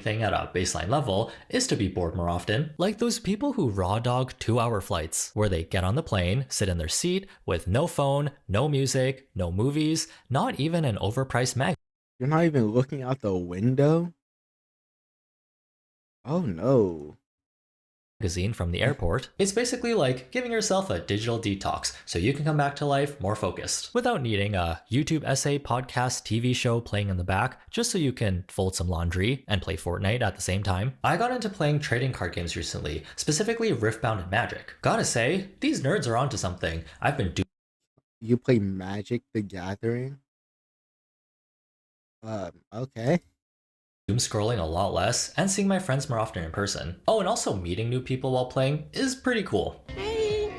anything at a baseline level is to be bored more often. Like those people who raw dog 2-hour flights, where they get on the plane, sit in their seat with no phone, no music, no movies, not even an overpriced magazine. You're not even looking out the window? Oh no. magazine from the airport. It's basically like giving yourself a digital detox so you can come back to life more focused without needing a YouTube essay, podcast, TV show playing in the back just so you can fold some laundry and play Fortnite at the same time. I got into playing trading card games recently, specifically Riftbound and Magic. Gotta say, these nerds are onto something. I've been You play Magic the Gathering? Okay. doom scrolling a lot less and seeing my friends more often in person. Oh, and also meeting new people while playing is pretty cool. Hey.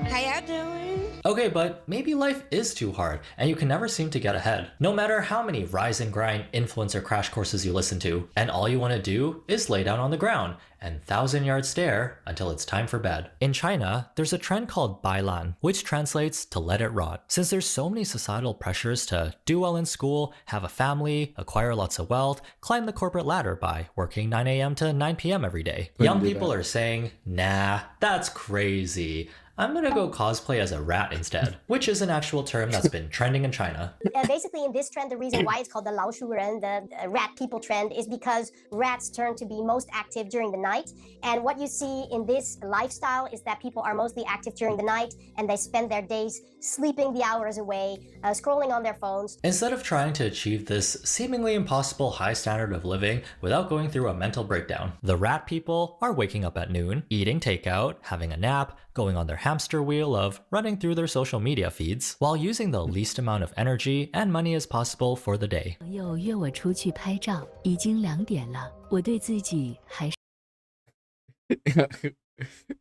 How y'all doing? Okay, but maybe life is too hard and you can never seem to get ahead. No matter how many rise and grind influencer crash courses you listen to, and all you want to do is lay down on the ground and 1,000-yard stare until it's time for bed. In China, there's a trend called bailan, which translates to let it rot. Since there's so many societal pressures to do well in school, have a family, acquire lots of wealth, climb the corporate ladder by working 9 a.m. to 9 p.m. every day. Young people are saying, nah, that's crazy. I'm gonna go cosplay as a rat instead, which is an actual term that's been trending in China. Basically, in this trend, the reason why it's called the 老鼠人, the rat people trend, is because rats turn to be most active during the night. And what you see in this lifestyle is that people are mostly active during the night and they spend their days sleeping the hours away, scrolling on their phones. Instead of trying to achieve this seemingly impossible high standard of living without going through a mental breakdown, the rat people are waking up at noon, eating takeout, having a nap, going on their hamster wheel of running through their social media feeds, while using the least amount of energy and money as possible for the day. 朋友约我出去拍照，已经2点了，我对自己还是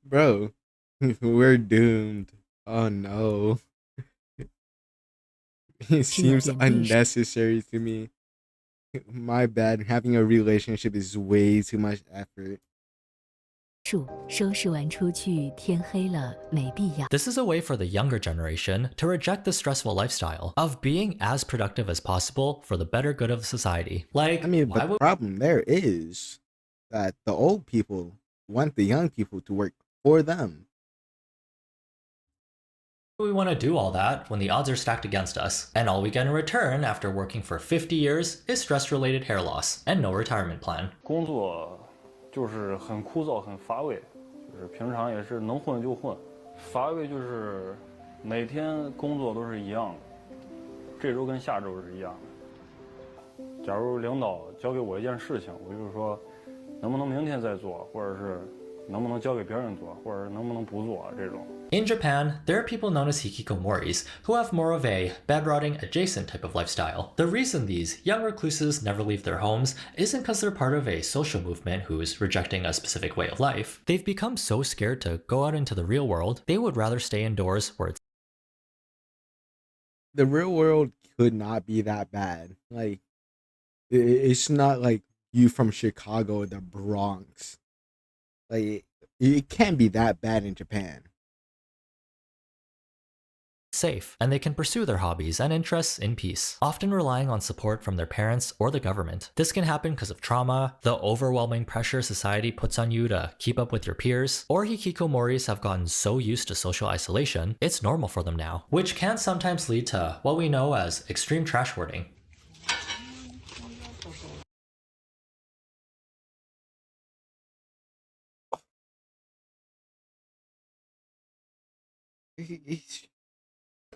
Bro, we're doomed. Oh no. It seems unnecessary to me. My bad. Having a relationship is way too much effort. 收拾完出去，天黑了，没必要。 This is a way for the younger generation to reject the stressful lifestyle of being as productive as possible for the better good of society. Like, I mean, why the would problem there is that the old people want the young people to work for them. we want to do all that when the odds are stacked against us, and all we get in return after working for 50 years is stress-related hair loss and no retirement plan? 工作就是很枯燥、很乏味，就是平常也是能混就混。乏味就是每天工作都是一样的，这周跟下周是一样的。假如领导交给我一件事情，我就是说，能不能明天再做，或者是能不能交给别人做，或者能不能不做这种。 In Japan, there are people known as hikikomoris who have more of a bed-rotting adjacent type of lifestyle. The reason these young recluses never leave their homes isn't because they're part of a social movement who's rejecting a specific way of life. They've become so scared to go out into the real world, they would rather stay indoors where it's... The real world could not be that bad. Like, it's not like you from Chicago or the Bronx. Like, it can't be that bad in Japan. safe, and they can pursue their hobbies and interests in peace, often relying on support from their parents or the government. This can happen because of trauma, the overwhelming pressure society puts on you to keep up with your peers, or hikikomoris have gotten so used to social isolation, it's normal for them now, which can sometimes lead to what we know as extreme trash hoarding.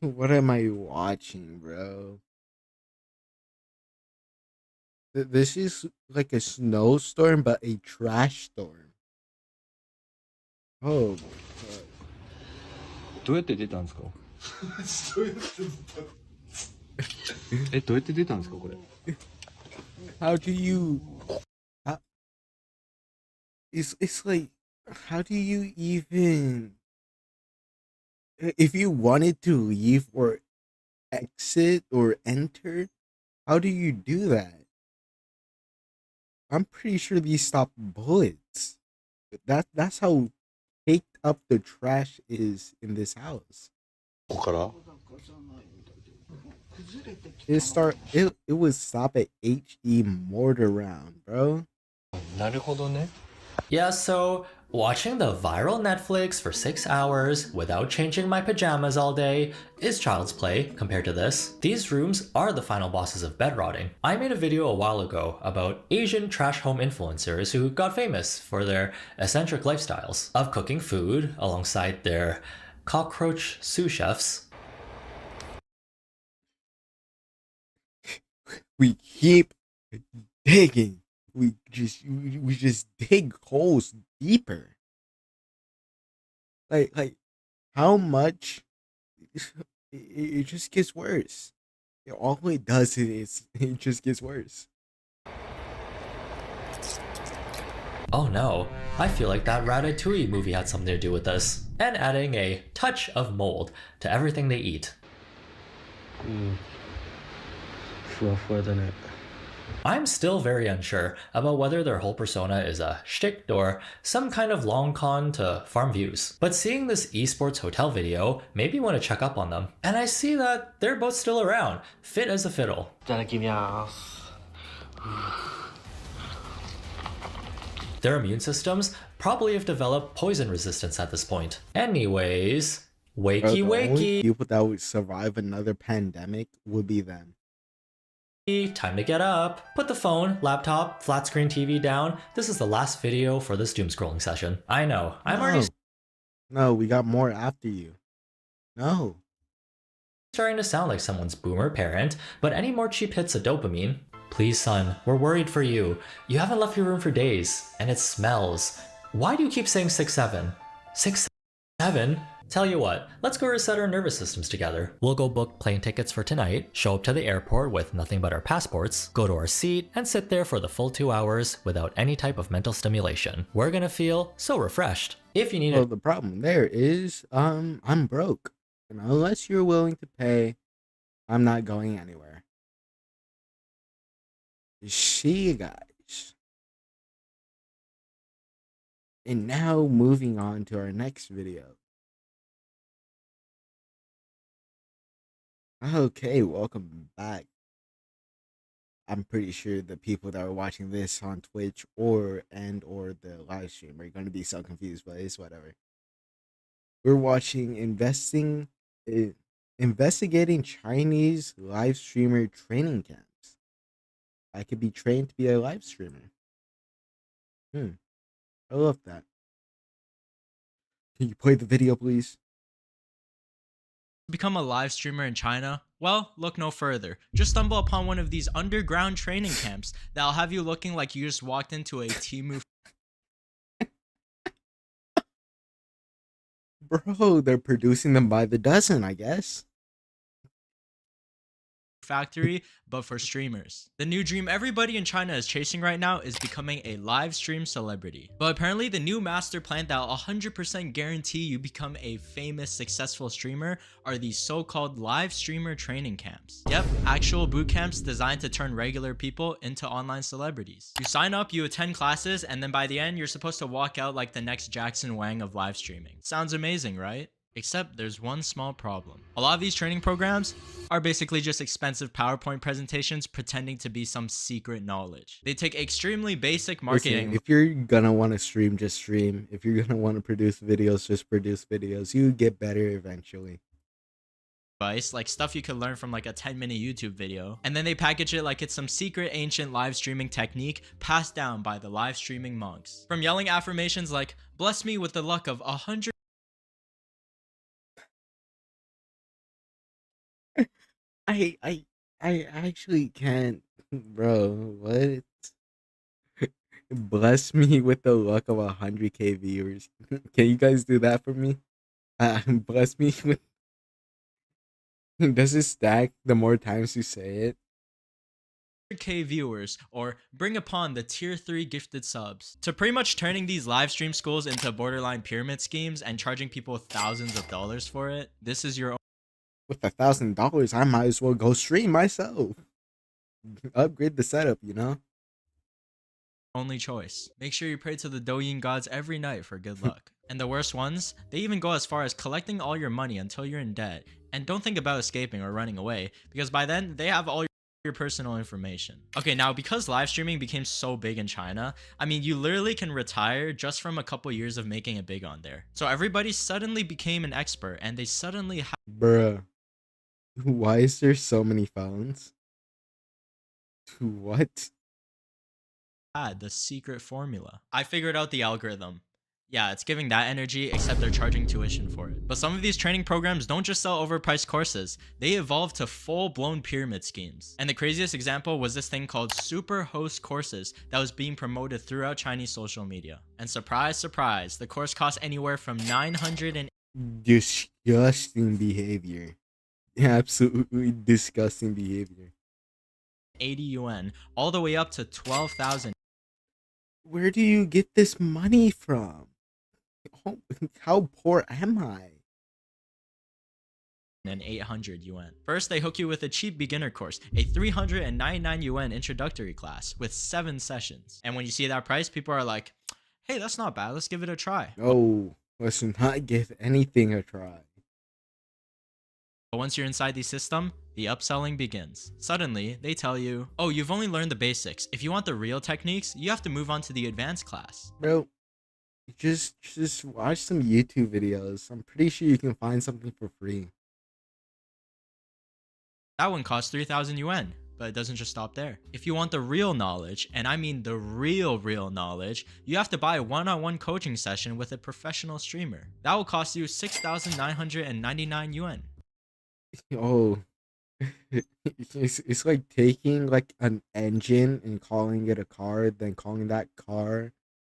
What am I watching, bro? This is like a snowstorm, but a trash storm. Oh, God. どうやって出たんですかえ、どうやって出たんですかこれ How do you... It's like, how do you even... If you wanted to leave or exit or enter, how do you do that? I'm pretty sure these stop bullets. That's how caked up the trash is in this house. It would stop at HE mortar round, bro. なるほどね. Yeah, so Watching the viral Netflix for 6 hours without changing my pajamas all day is child's play compared to this. These rooms are the final bosses of bed rotting. I made a video a while ago about Asian trash home influencers who got famous for their eccentric lifestyles of cooking food alongside their cockroach sous chefs. We keep digging. We just dig holes deeper. Like how much it just gets worse. All it does is it just gets worse. Oh no, I feel like that Ratatouille movie had something to do with this, and adding a touch of mold to everything they eat. I'm still very unsure about whether their whole persona is a shtick or some kind of long con to farm views. But seeing this esports hotel video made me want to check up on them. And I see that they're both still around, fit as a fiddle. Their immune systems probably have developed poison resistance at this point. Anyways, wakey The only wakey. people that would survive another pandemic would be them. Time to get up. Put the phone, laptop, flat screen TV down. This is the last video for this doom scrolling session. I know, I'm already No, we got more after you. No. starting to sound like someone's boomer parent, but any more cheap hits of dopamine? Please son, we're worried for you. You haven't left your room for days, and it smells. Why do you keep saying 6-7? 6-7? Tell you what, let's go reset our nervous systems together. We'll go book plane tickets for tonight, show up to the airport with nothing but our passports, go to our seat, and sit there for the full 2 hours without any type of mental stimulation. We're gonna feel so refreshed. If you need Well, the problem there is, I'm broke. And unless you're willing to pay, I'm not going anywhere. See, guys. And now moving on to our next video. Okay, welcome back. I'm pretty sure the people that are watching this on Twitch or the live stream are going to be so confused, but it's whatever. We're watching investigating Chinese live streamer training camps. I could be trained to be a live streamer. I love that. Can you play the video, please? Become a live streamer in China? Well, look no further. Just stumble upon one of these underground training camps that'll have you looking like you just walked into a Temu Bro, they're producing them by the dozen, I guess. factory, but for streamers. The new dream everybody in China is chasing right now is becoming a live stream celebrity. But apparently the new master plan that will 100% guarantee you become a famous, successful streamer are these so-called live streamer training camps. Yep, actual boot camps designed to turn regular people into online celebrities. You sign up, you attend classes, and then by the end, you're supposed to walk out like the next Jackson Wang of live streaming. Sounds amazing, right? Except there's one small problem. A lot of these training programs are basically just expensive PowerPoint presentations pretending to be some secret knowledge. They take extremely basic marketing. Listen, if you're gonna want to stream, just stream. If you're gonna want to produce videos, just produce videos. You get better eventually. Advice, like stuff you could learn from like a 10-minute YouTube video, and then they package it like it's some secret ancient live streaming technique passed down by the live streaming monks. From yelling affirmations like, "Bless me with the luck of 100." I actually can't, bro. What? Bless me with the luck of 100K viewers. Can you guys do that for me? Bless me with. Does it stack the more times you say it? 100K viewers, or bring upon the tier 3 gifted subs. To pretty much turning these live stream schools into borderline pyramid schemes and charging people thousands of dollars for it, this is your With $1,000, I might as well go stream myself. Upgrade the setup, you know? only choice. Make sure you pray to the Douyin gods every night for good luck. And the worst ones, they even go as far as collecting all your money until you're in debt. And don't think about escaping or running away, because by then, they have all your your personal information. Okay, now because live streaming became so big in China, I mean, you literally can retire just from a couple years of making it big on there. So everybody suddenly became an expert and they suddenly Bruh, why is there so many phones? What? had the secret formula. I figured out the algorithm. Yeah, it's giving that energy, except they're charging tuition for it. But some of these training programs don't just sell overpriced courses, they evolve to full-blown pyramid schemes. And the craziest example was this thing called Super Host Courses that was being promoted throughout Chinese social media. And surprise, surprise, the course cost anywhere from 900 and Disgusting behavior. Absolutely disgusting behavior. 80 yuan, all the way up to 12,000. Where do you get this money from? Oh, how poor am I? And 800 yuan. First, they hook you with a cheap beginner course, a 399 yuan introductory class with 7 sessions. And when you see that price, people are like, hey, that's not bad, let's give it a try. Oh, let's not give anything a try. But once you're inside the system, the upselling begins. Suddenly, they tell you, oh, you've only learned the basics. If you want the real techniques, you have to move on to the advanced class. Bro, just watch some YouTube videos. I'm pretty sure you can find something for free. That one costs 3,000 yuan, but it doesn't just stop there. If you want the real knowledge, and I mean the real knowledge, you have to buy a one-on-one coaching session with a professional streamer. That will cost you 6,999 yuan. Oh, it's like taking like an engine and calling it a car, then calling that car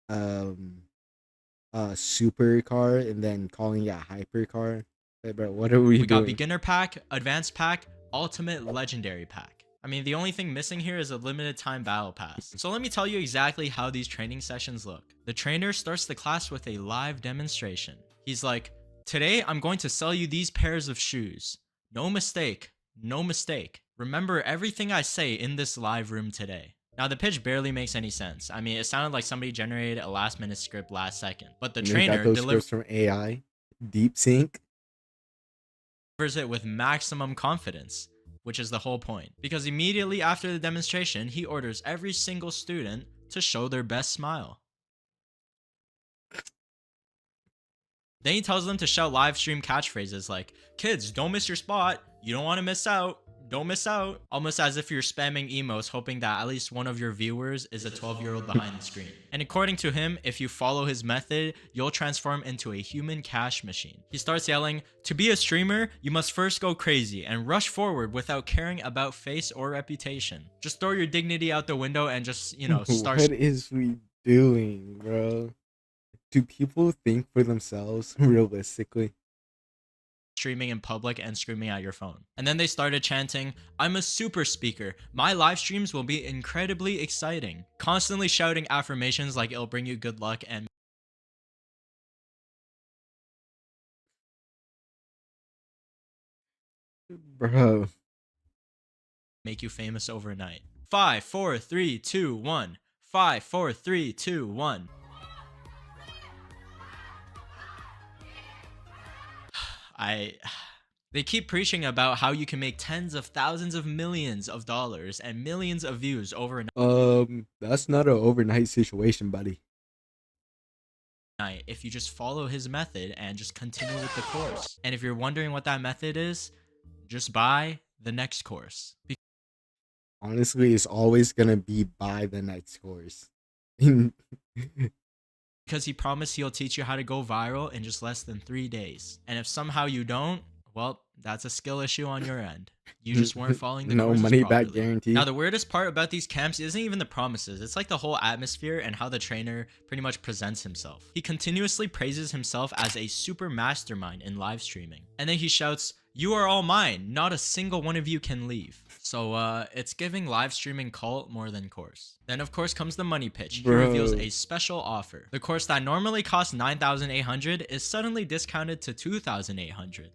a super car, and then calling it a hyper car. Hey, bro, what are we doing? Got beginner pack, advanced pack, ultimate legendary pack. I mean, the only thing missing here is a limited time battle pass. So let me tell you exactly how these training sessions look. The trainer starts the class with a live demonstration. He's like, today I'm going to sell you these pairs of shoes. No mistake, no mistake. Remember everything I say in this live room today. Now the pitch barely makes any sense. I mean, it sounded like somebody generated a last minute script last second. But the trainer delivers from AI, deep sync. Delivers it with maximum confidence, which is the whole point. Because immediately after the demonstration, he orders every single student to show their best smile. Then he tells them to shout live stream catchphrases like, kids, don't miss your spot. You don't want to miss out. Don't miss out. Almost as if you're spamming emotes hoping that at least one of your viewers is a 12-year-old behind the screen. And according to him, if you follow his method, you'll transform into a human cash machine. He starts yelling, to be a streamer, you must first go crazy and rush forward without caring about face or reputation. Just throw your dignity out the window and just, you know, start. What is we doing, bro? Do people think for themselves realistically? Streaming in public and screaming at your phone. And then they started chanting, I'm a super speaker. My live streams will be incredibly exciting. Constantly shouting affirmations like it'll bring you good luck and Bro, make you famous overnight. 5, 4, 3, 2, 1. 5, 4, 3, 2, 1. They keep preaching about how you can make tens of thousands of millions of dollars and millions of views overnight. That's not an overnight situation, buddy. If you just follow his method and just continue with the course. And if you're wondering what that method is, just buy the next course. Honestly, it's always gonna be buy the next course. Because he promised he'll teach you how to go viral in just less than 3 days. And if somehow you don't, well, that's a skill issue on your end. You just weren't following the courses money properly. back guarantee. Now, the weirdest part about these camps isn't even the promises. It's like the whole atmosphere and how the trainer pretty much presents himself. He continuously praises himself as a super mastermind in live streaming. And then he shouts, you are all mine. Not a single one of you can leave. So, it's giving live streaming cult more than course. Then, of course, comes the money pitch. He reveals a special offer. The course that normally costs 9,800 is suddenly discounted to 2,800.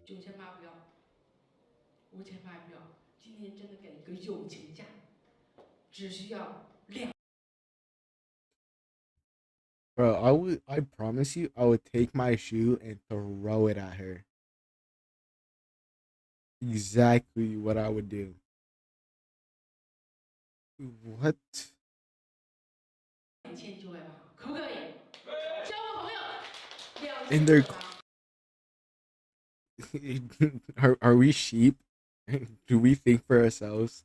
Bro, I promise you, I would take my shoe and throw it at her. Exactly what I would do. What? And they're are we sheep? Do we think for ourselves?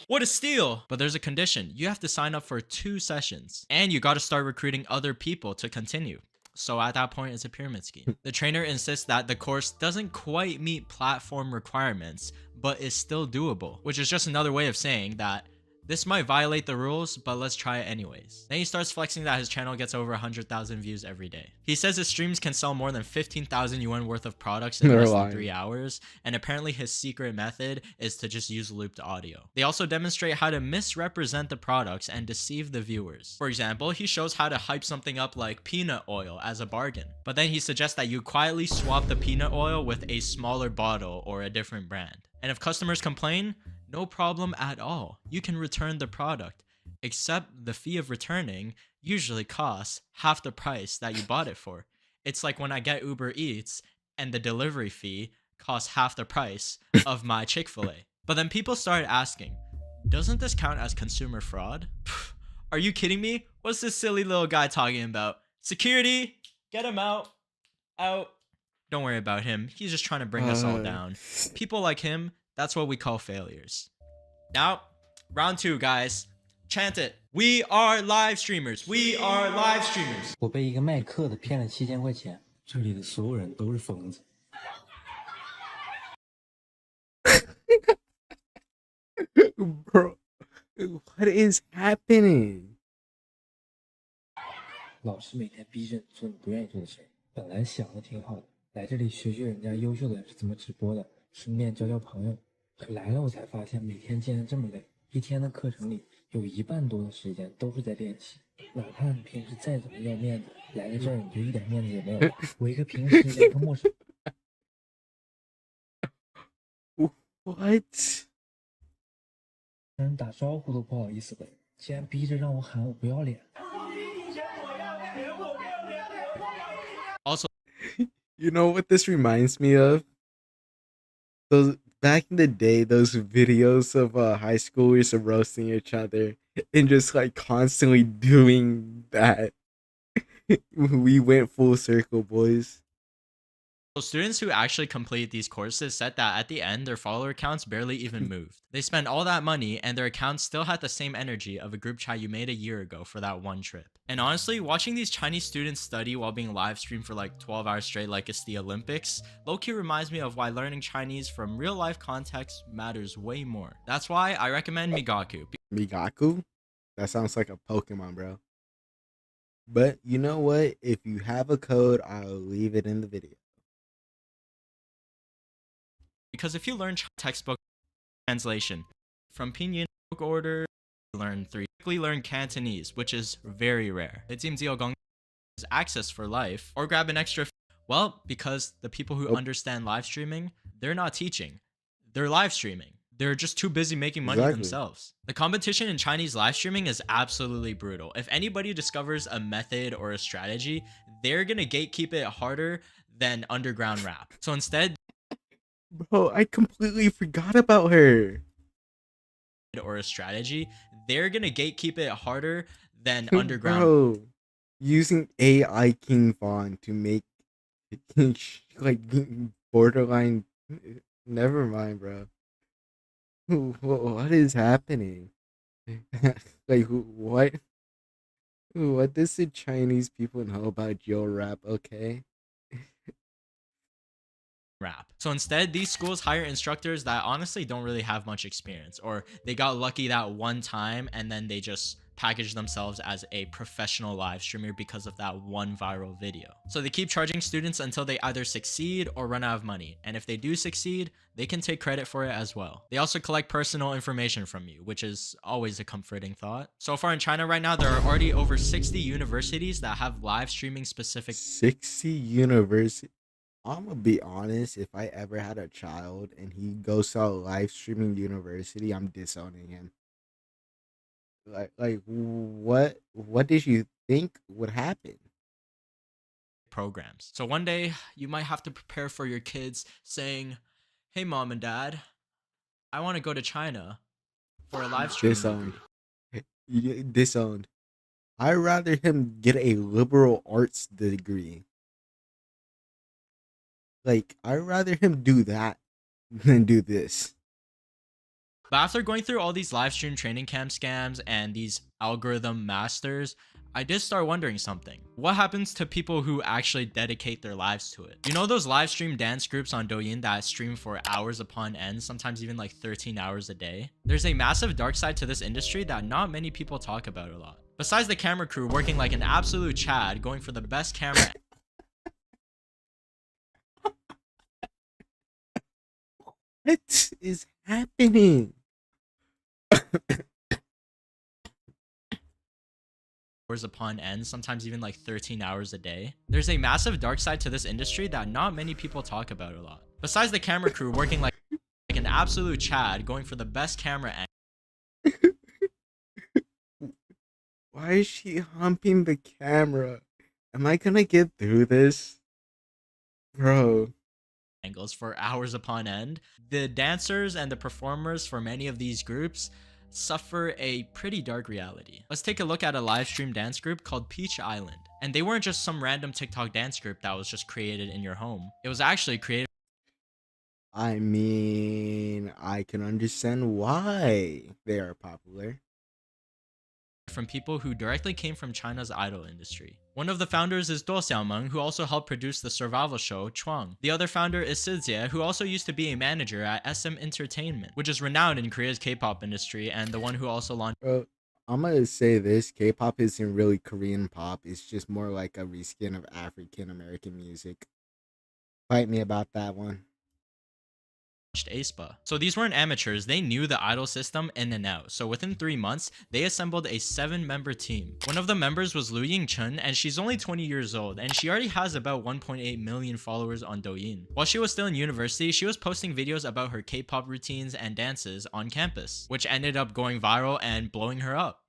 What a steal! But there's a condition. You have to sign up for 2 sessions. And you gotta start recruiting other people to continue. So at that point, it's a pyramid scheme. The trainer insists that the course doesn't quite meet platform requirements, but is still doable, which is just another way of saying that this might violate the rules, but let's try it anyways. Then he starts flexing that his channel gets over 100,000 views every day. He says his streams can sell more than 15,000 yuan worth of products in less than 3 hours, and apparently his secret method is to just use looped audio. They also demonstrate how to misrepresent the products and deceive the viewers. For example, he shows how to hype something up like peanut oil as a bargain, but then he suggests that you quietly swap the peanut oil with a smaller bottle or a different brand. And if customers complain, no problem at all. You can return the product, except the fee of returning usually costs half the price that you bought it for. It's like when I get Uber Eats and the delivery fee costs half the price of my Chick-fil-A. But then people started asking, doesn't this count as consumer fraud? Are you kidding me? What's this silly little guy talking about? Security, get him out. Out. Don't worry about him. He's just trying to bring us all down. People like him, that's what we call failures. Now, round 2, guys. Chant it. We are live streamers. We are live streamers. 我被一个卖课的骗了7000块钱，这里的所有人都是疯子。Bro, what is happening? 老师每天逼着你做你不愿意做的事，本来想的挺好的，来这里学学人家优秀的人是怎么直播的，顺便交交朋友。可来了我才发现，每天竟然这么累，一天的课程里有1半多的时间都是在练习。哪怕你平时再怎么要面子，来了这儿你就一点面子也没有。我一个平时连个陌生。What？ 人打招呼都不好意思的，竟然逼着让我喊我不要脸。Also, you know what this reminds me of? Those back in the day, those videos of high schoolers roasting each other and just like constantly doing that. We went full circle, boys. so students who actually complete these courses said that at the end, their follower counts barely even moved. They spent all that money and their accounts still had the same energy of a group chat you made a year ago for that one trip. And honestly, watching these Chinese students study while being live streamed for like 12 hours straight like it's the Olympics, low-key reminds me of why learning Chinese from real-life context matters way more. That's why I recommend Migaku. Migaku? That sounds like a Pokemon, bro. But you know what? If you have a code, I'll leave it in the video. Because if you learn textbook translation from pinyin book order, learn 3. Quickly learn Cantonese, which is very rare. It seems is access for life, or grab an extra. Well, because the people who understand live streaming, they're not teaching, they're live streaming. They're just too busy making money themselves. The competition in Chinese live streaming is absolutely brutal. If anybody discovers a method or a strategy, they're gonna gatekeep it harder than underground rap. So instead, bro, I completely forgot about her. Or a strategy, they're gonna gatekeep it harder than underground. Bro, using AI King Von to make like borderline. Never mind, bro. What is happening? Like what? What does the Chinese people know about Joe rap? Okay. Rap. So instead, these schools hire instructors that honestly don't really have much experience, or they got lucky that one time and then they just package themselves as a professional live streamer because of that one viral video. So they keep charging students until they either succeed or run out of money. And if they do succeed, they can take credit for it as well. They also collect personal information from you, which is always a comforting thought. So far in China right now, there are already over 60 universities that have live streaming specific. 60 universities. I'm gonna be honest, if I ever had a child and he goes to a live streaming university, I'm disowning him. Like what did you think would happen? Programs. So one day you might have to prepare for your kids saying, "Hey mom and dad, I want to go to China, for a live stream. Disowned. Disowned. I'd rather him get a liberal arts degree. Like, I'd rather him do that than do this. But after going through all these live stream training camp scams and these algorithm masters, I did start wondering something. What happens to people who actually dedicate their lives to it? You know those live stream dance groups on Douyin that stream for hours upon end, sometimes even like 13 hours a day? There's a massive dark side to this industry that not many people talk about a lot. Besides the camera crew working like an absolute Chad, going for the best camera. What is happening? Hours upon end, sometimes even like 13 hours a day. There's a massive dark side to this industry that not many people talk about a lot. Besides the camera crew working like an absolute Chad, going for the best camera angle. Why is she humping the camera? Am I gonna get through this? Bro. Angles for hours upon end. The dancers and the performers for many of these groups suffer a pretty dark reality. Let's take a look at a live stream dance group called Peach Island. And they weren't just some random TikTok dance group that was just created in your home. It was actually created. I mean, I can understand why they are popular. From people who directly came from China's idol industry. One of the founders is Do Xiaomeng, who also helped produce the survival show Chuang. The other founder is Sizia, who also used to be a manager at SM Entertainment, which is renowned in Korea's K-pop industry and the one who also launched. I'm gonna say this, K-pop isn't really Korean pop, it's just more like a reskin of African American music. Fight me about that one. aespa. So these weren't amateurs, they knew the idol system in and out. So within 3 months, they assembled a 7-member team. One of the members was Lu Yingchen, and she's only 20 years old, and she already has about 1.8 million followers on Douyin. While she was still in university, she was posting videos about her K-pop routines and dances on campus, which ended up going viral and blowing her up.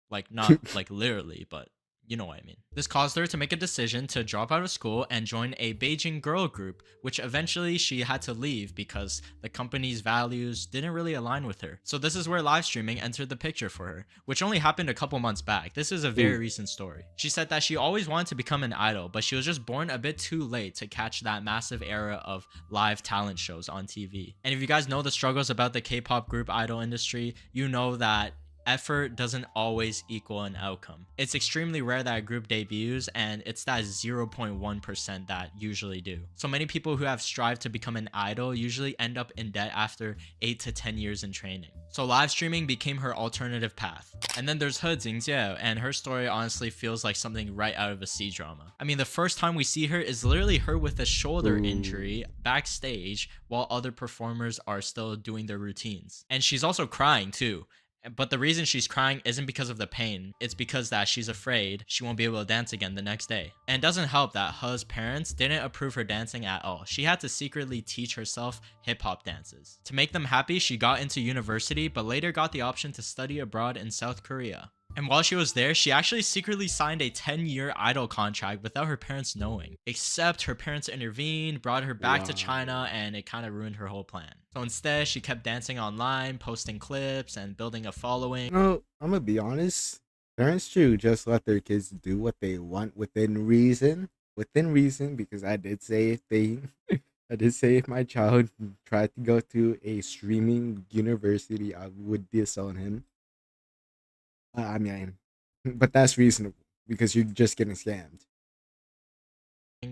Like, not like literally, but you know what I mean. This caused her to make a decision to drop out of school and join a Beijing girl group, which eventually she had to leave because the company's values didn't really align with her. So this is where live streaming entered the picture for her, which only happened a couple months back. This is a very recent story. She said that she always wanted to become an idol, but she was just born a bit too late to catch that massive era of live talent shows on TV. And if you guys know the struggles about the K-pop group idol industry, you know that effort doesn't always equal an outcome. It's extremely rare that a group debuts, and it's that 0.1% that usually do. So many people who have strived to become an idol usually end up in debt after 8 to 10 years in training. So live streaming became her alternative path. And then there's He Jingjiao, and her story honestly feels like something right out of a C-drama. I mean, the first time we see her is literally her with a shoulder injury backstage while other performers are still doing their routines. And she's also crying too. But the reason she's crying isn't because of the pain, it's because that she's afraid she won't be able to dance again the next day. And it doesn't help that He's parents didn't approve her dancing at all. She had to secretly teach herself hip-hop dances. To make them happy, she got into university, but later got the option to study abroad in South Korea. And while she was there, she actually secretly signed a 10-year idol contract without her parents knowing. Except her parents intervened, brought her back to China, and it kind of ruined her whole plan. So instead, she kept dancing online, posting clips, and building a following. No, I'm gonna be honest. Parents should just let their kids do what they want within reason. Within reason, because I did say if my child tried to go to a streaming university, I would disown him. I mean, but that's reasonable because you're just getting scammed.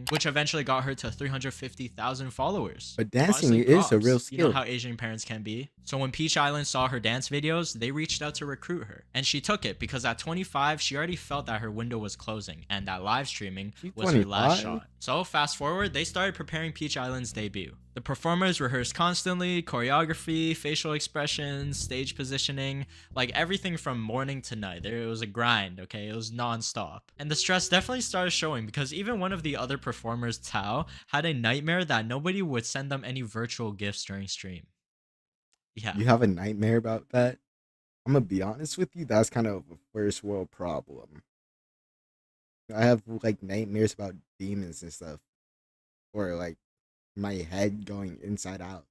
Which eventually got her to 350,000 followers. But dancing is a real skill. You know how Asian parents can be. So when Peach Island saw her dance videos, they reached out to recruit her. And she took it because at 25, she already felt that her window was closing and that live streaming was her last shot. So fast forward, they started preparing Peach Island's debut. The performers rehearsed constantly, choreography, facial expressions, stage positioning, like everything from morning to night. It was a grind, okay? It was non-stop. And the stress definitely started showing because even one of the other performers, Tao, had a nightmare that nobody would send them any virtual gifts during stream. Yeah. You have a nightmare about that? I'm gonna be honest with you, that's kind of a first world problem. I have like nightmares about demons and stuff. Or like my head going inside out.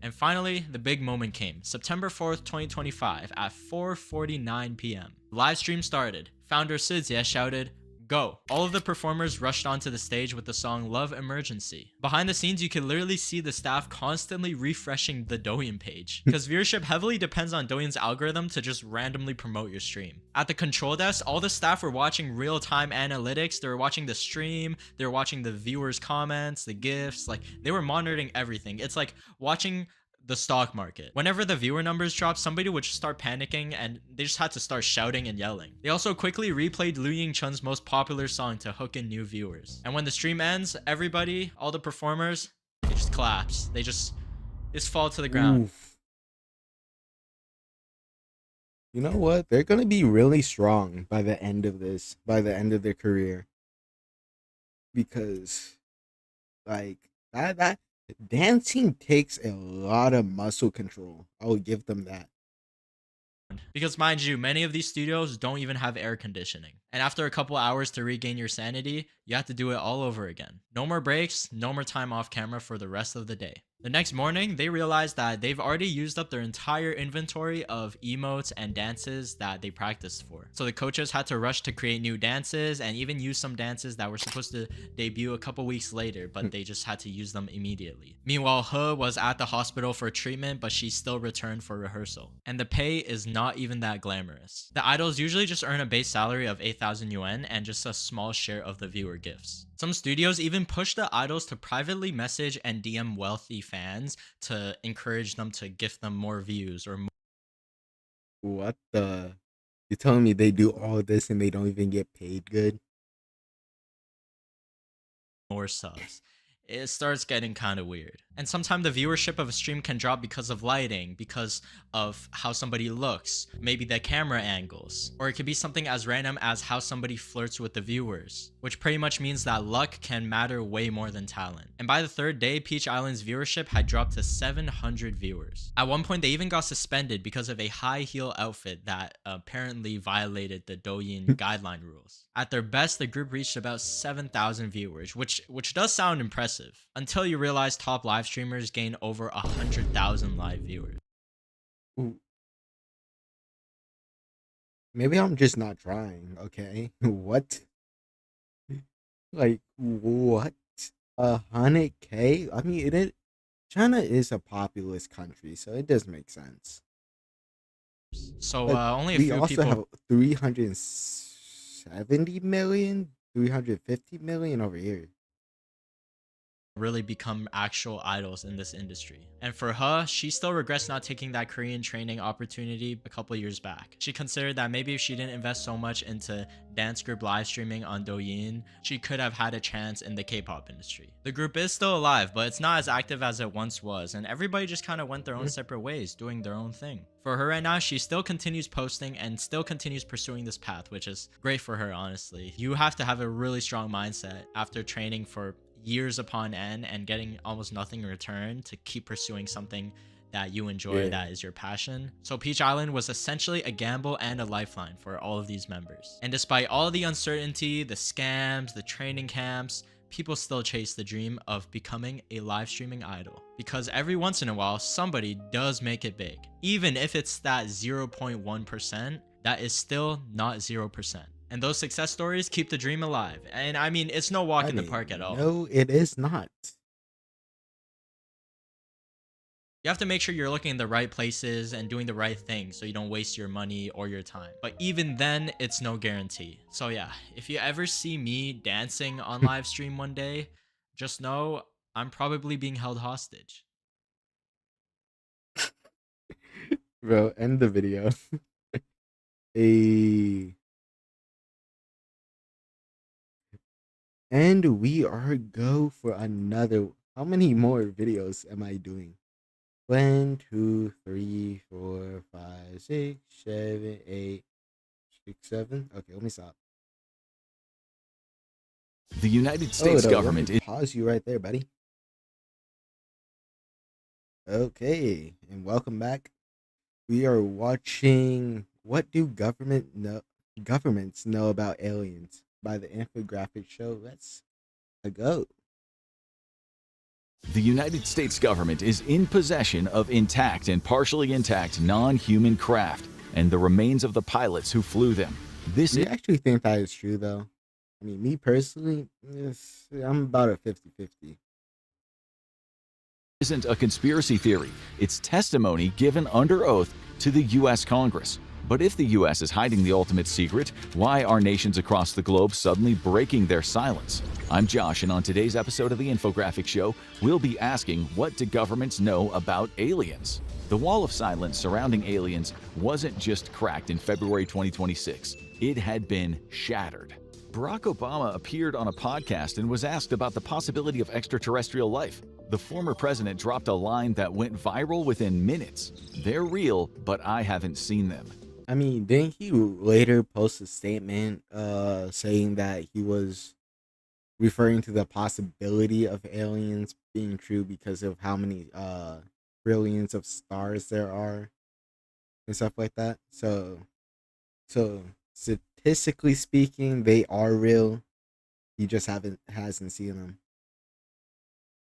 And finally, the big moment came. September 4th, 2025 at 4:49 p.m. The live stream started. Founder Sijie shouted, "Go." All of the performers rushed onto the stage with the song Love Emergency. Behind the scenes, you can literally see the staff constantly refreshing the Douyin page, because viewership heavily depends on Douyin's algorithm to just randomly promote your stream. At the control desk, all the staff were watching real-time analytics. They were watching the stream, they were watching the viewers' comments, the gifs, like they were monitoring everything. It's like watching the stock market. Whenever the viewer numbers dropped, somebody would just start panicking and they just had to start shouting and yelling. They also quickly replayed Liu Yingchun's most popular song to hook in new viewers. And when the stream ends, everybody, all the performers, they just collapse. They just fall to the ground. Oof. You know what? They're gonna be really strong by the end of this, by the end of their career. Because like that dancing takes a lot of muscle control. I will give them that. Because mind you, many of these studios don't even have air conditioning. And after a couple hours to regain your sanity, you have to do it all over again. No more breaks, no more time off camera for the rest of the day. The next morning, they realized that they've already used up their entire inventory of emotes and dances that they practiced for. So the coaches had to rush to create new dances and even use some dances that were supposed to debut a couple weeks later, but they just had to use them immediately. Meanwhile, He was at the hospital for treatment, but she still returned for rehearsal. And the pay is not even that glamorous. The idols usually just earn a base salary of 8,000 yuan and just a small share of the viewer gifts. Some studios even push the idols to privately message and DM wealthy fans to encourage them to gift them more views or more. What the? You're telling me they do all this and they don't even get paid good? More subs. It starts getting kind of weird. And sometimes the viewership of a stream can drop because of lighting, because of how somebody looks, maybe the camera angles, or it could be something as random as how somebody flirts with the viewers, which pretty much means that luck can matter way more than talent. And by the third day, Peach Island's viewership had dropped to 700 viewers. At one point, they even got suspended because of a high heel outfit that apparently violated the Douyin guideline rules. At their best, the group reached about 7,000 viewers, which does sound impressive, until you realize top live streamers gain over 100,000 live viewers. Ooh. Maybe I'm just not trying, okay? What? Like, what? 100K? I mean, China is a populous country, so it does make sense. So But only a we few also people have 370 million, 350 million over here. really become actual idols in this industry. And for He, she still regrets not taking that Korean training opportunity a couple years back. She considered that maybe if she didn't invest so much into dance group live streaming on Douyin, she could have had a chance in the K-pop industry. The group is still alive, but it's not as active as it once was, and everybody just kind of went their own separate ways, doing their own thing. For her right now, she still continues posting and still continues pursuing this path, which is great for her, honestly. You have to have a really strong mindset after training for years upon end and getting almost nothing in return to keep pursuing something that you enjoy, that is your passion. So Peach Island was essentially a gamble and a lifeline for all of these members. And despite all the uncertainty, the scams, the training camps, people still chase the dream of becoming a live streaming idol, because every once in a while somebody does make it big. Even if it's that 0.1%, that is still not 0%. And those success stories keep the dream alive. And I mean, it's no walk in the park at all. No, it is not. You have to make sure you're looking in the right places and doing the right thing so you don't waste your money or your time. But even then, it's no guarantee. So yeah, if you ever see me dancing on live stream one day, just know I'm probably being held hostage. Bro, end the video. And we are go for another. How many more videos am I doing? 1, 2, 3, 4, 5, 6, 7, 8, 6, 7. Okay, let me stop. The United States government Let me pause you right there, buddy. Okay, and welcome back. We are watching What Do Governments Know About Aliens by the Infographics Show. Let's go. The United States government is in possession of intact and partially intact non-human craft and the remains of the pilots who flew them. This Do you actually think that is true, though? I mean, me personally, I'm about a 50-50. isn't a conspiracy theory. It's testimony given under oath to the U.S. Congress. But if the U.S. is hiding the ultimate secret, why are nations across the globe suddenly breaking their silence? I'm Josh, and on today's episode of the Infographics Show, we'll be asking, what do governments know about aliens? The wall of silence surrounding aliens wasn't just cracked in February 2026. It had been shattered. Barack Obama appeared on a podcast and was asked about the possibility of extraterrestrial life. The former president dropped a line that went viral within minutes. They're real, but I haven't seen them. I mean, didn't he later post a statement saying that he was referring to the possibility of aliens being true because of how many trillions of stars there are and stuff like that? So statistically speaking, they are real. He just hasn't seen them.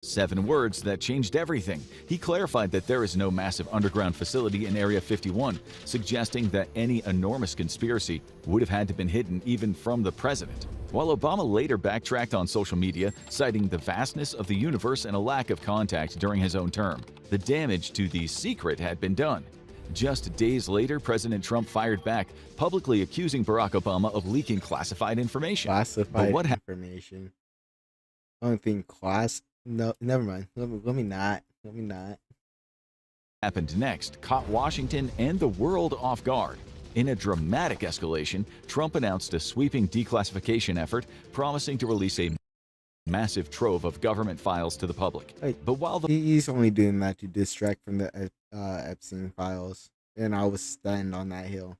7 words that changed everything. He clarified that there is no massive underground facility in Area 51, suggesting that any enormous conspiracy would have had to been hidden even from the president. While Obama later backtracked on social media, citing the vastness of the universe and a lack of contact during his own term, the damage to the secret had been done. Just days later, President Trump fired back, publicly accusing Barack Obama of leaking classified information. Classified information. I don't think No, never mind. Let me not. Happened next caught Washington and the world off guard. In a dramatic escalation, Trump announced a sweeping declassification effort, promising to release a massive trove of government files to the public. But while he's only doing that to distract from the Epstein files, and I was stand on that hill.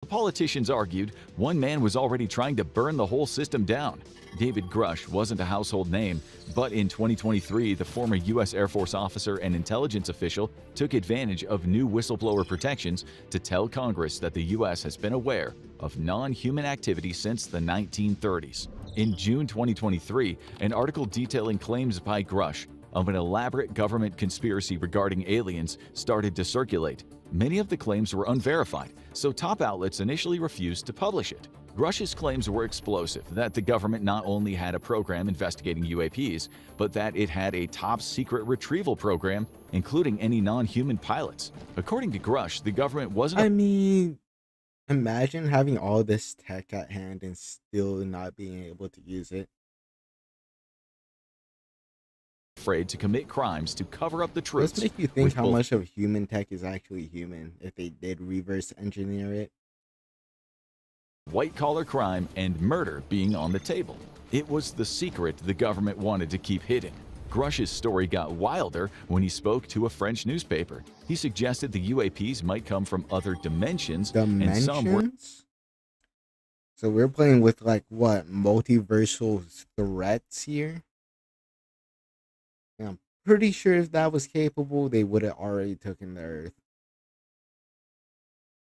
The politicians argued, one man was already trying to burn the whole system down. David Grush wasn't a household name, but in 2023, the former U.S. Air Force officer and intelligence official took advantage of new whistleblower protections to tell Congress that the U.S. has been aware of non-human activity since the 1930s. In June 2023, an article detailing claims by Grush of an elaborate government conspiracy regarding aliens started to circulate. Many of the claims were unverified, so top outlets initially refused to publish it. Grush's claims were explosive, that the government not only had a program investigating UAPs, but that it had a top-secret retrieval program, including any non-human pilots. According to Grush, the government wasn't... I mean, imagine having all this tech at hand and still not being able to use it. afraid to commit crimes to cover up the truth. Let's make you think how much of human tech is actually human if they did reverse engineer it. White-collar crime and murder being on the table. It was the secret the government wanted to keep hidden. Grush's story got wilder when he spoke to a French newspaper. He suggested the UAPs might come from other dimensions. And some were... So we're playing with, like, what, multiversal threats here? And I'm pretty sure if that was capable, they would have already taken the Earth.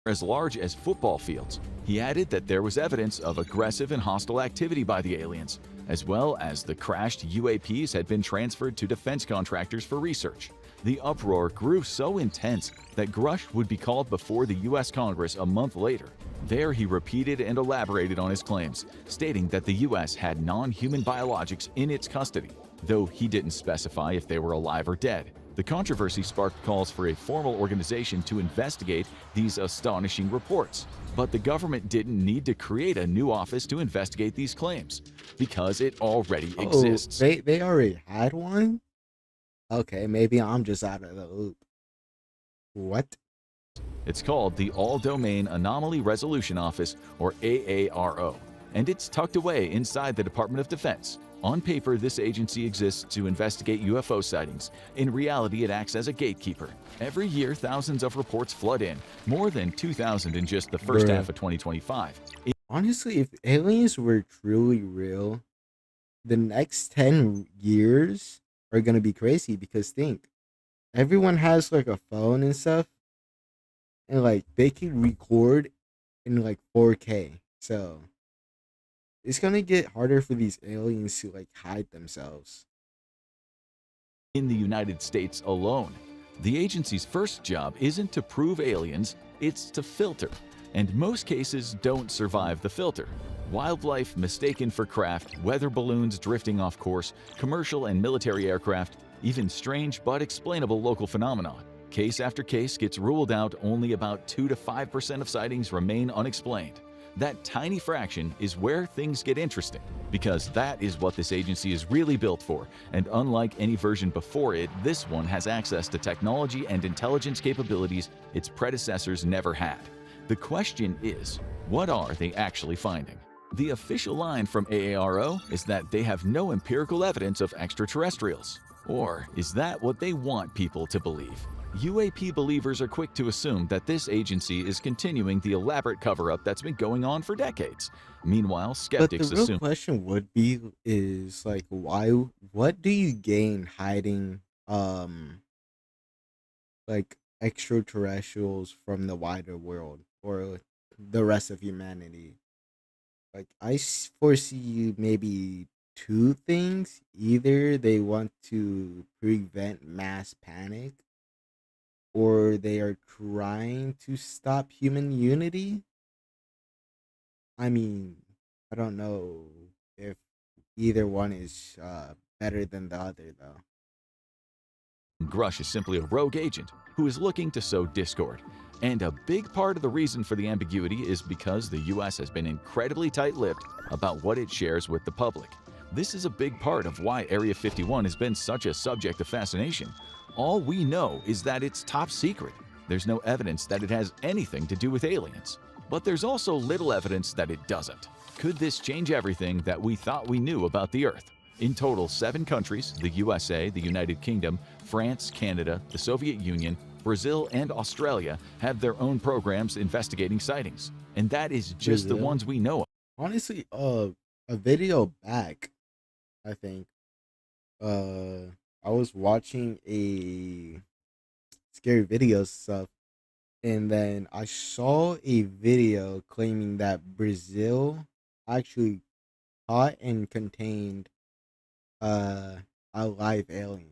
As large as football fields. He added that there was evidence of aggressive and hostile activity by the aliens, as well as the crashed UAPs had been transferred to defense contractors for research. The uproar grew so intense that Grush would be called before the U.S. Congress a month later. There he repeated and elaborated on his claims, stating that the U.S. had non-human biologics in its custody, though he didn't specify if they were alive or dead. The controversy sparked calls for a formal organization to investigate these astonishing reports. But the government didn't need to create a new office to investigate these claims, because it already exists. They already had one? Okay, maybe I'm just out of the loop. What? It's called the All-Domain Anomaly Resolution Office, or AARO, and it's tucked away inside the Department of Defense. On paper, this agency exists to investigate UFO sightings. In reality, it acts as a gatekeeper. Every year, thousands of reports flood in, more than 2,000 in just the first half of 2025. Honestly, if aliens were truly real, the next 10 years are going to be crazy, because think, everyone has like a phone and stuff, and like they can record in like 4K. So it's gonna get harder for these aliens to like hide themselves. in the United States alone. The agency's first job isn't to prove aliens, it's to filter. And most cases don't survive the filter. Wildlife mistaken for craft, weather balloons drifting off course, commercial and military aircraft, even strange but explainable local phenomena. Case after case gets ruled out, only about 2 to 5% of sightings remain unexplained. That tiny fraction is where things get interesting, because that is what this agency is really built for, and unlike any version before it, this one has access to technology and intelligence capabilities its predecessors never had. The question is, what are they actually finding? The official line from AARO is that they have no empirical evidence of extraterrestrials. Or is that what they want people to believe? UAP believers are quick to assume that this agency is continuing the elaborate cover-up that's been going on for decades. Meanwhile, skeptics But the real assume question would be is like what do you gain hiding like extraterrestrials from the wider world or the rest of humanity? Like foresee maybe two things. Either they want to prevent mass panic, or they are trying to stop human unity. I mean, I don't know if either one is better than the other, though. Grush is simply a rogue agent who is looking to sow discord. And a big part of the reason for the ambiguity is because the US has been incredibly tight-lipped about what it shares with the public. This is a big part of why Area 51 has been such a subject of fascination. All we know is that it's top secret. There's no evidence that it has anything to do with aliens. But there's also little evidence that it doesn't. Could this change everything that we thought we knew about the Earth? In total, 7 countries, the USA, the United Kingdom, France, Canada, the Soviet Union, Brazil, and Australia, have their own programs investigating sightings. And that is just the ones we know of. Honestly, a video back, I think, I was watching a scary video stuff, and then I saw a video claiming that Brazil actually caught and contained a live alien.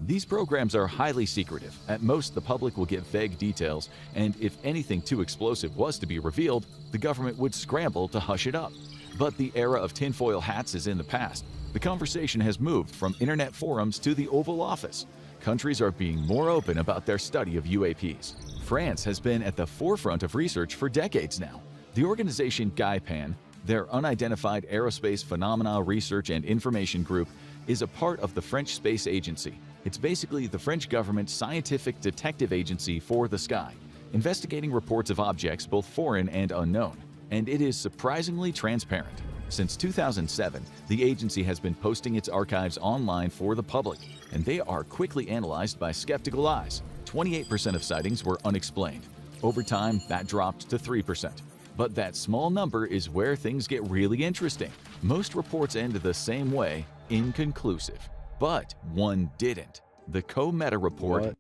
These programs are highly secretive. At most, the public will get vague details, and if anything too explosive was to be revealed, the government would scramble to hush it up. But the era of tinfoil hats is in the past. The conversation has moved from internet forums to the Oval Office. Countries are being more open about their study of UAPs. France has been at the forefront of research for decades now. The organization GAIPAN, their Unidentified Aerospace Phenomena Research and Information Group, is a part of the French Space Agency. It's basically the French government's scientific detective agency for the sky, investigating reports of objects both foreign and unknown. And it is surprisingly transparent. Since 2007, the agency has been posting its archives online for the public, and they are quickly analyzed by skeptical eyes. 28% of sightings were unexplained. Over time, that dropped to 3%. But that small number is where things get really interesting. Most reports end the same way, inconclusive. But one didn't. The Co-Meta report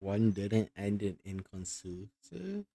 One didn't end in inconclusive?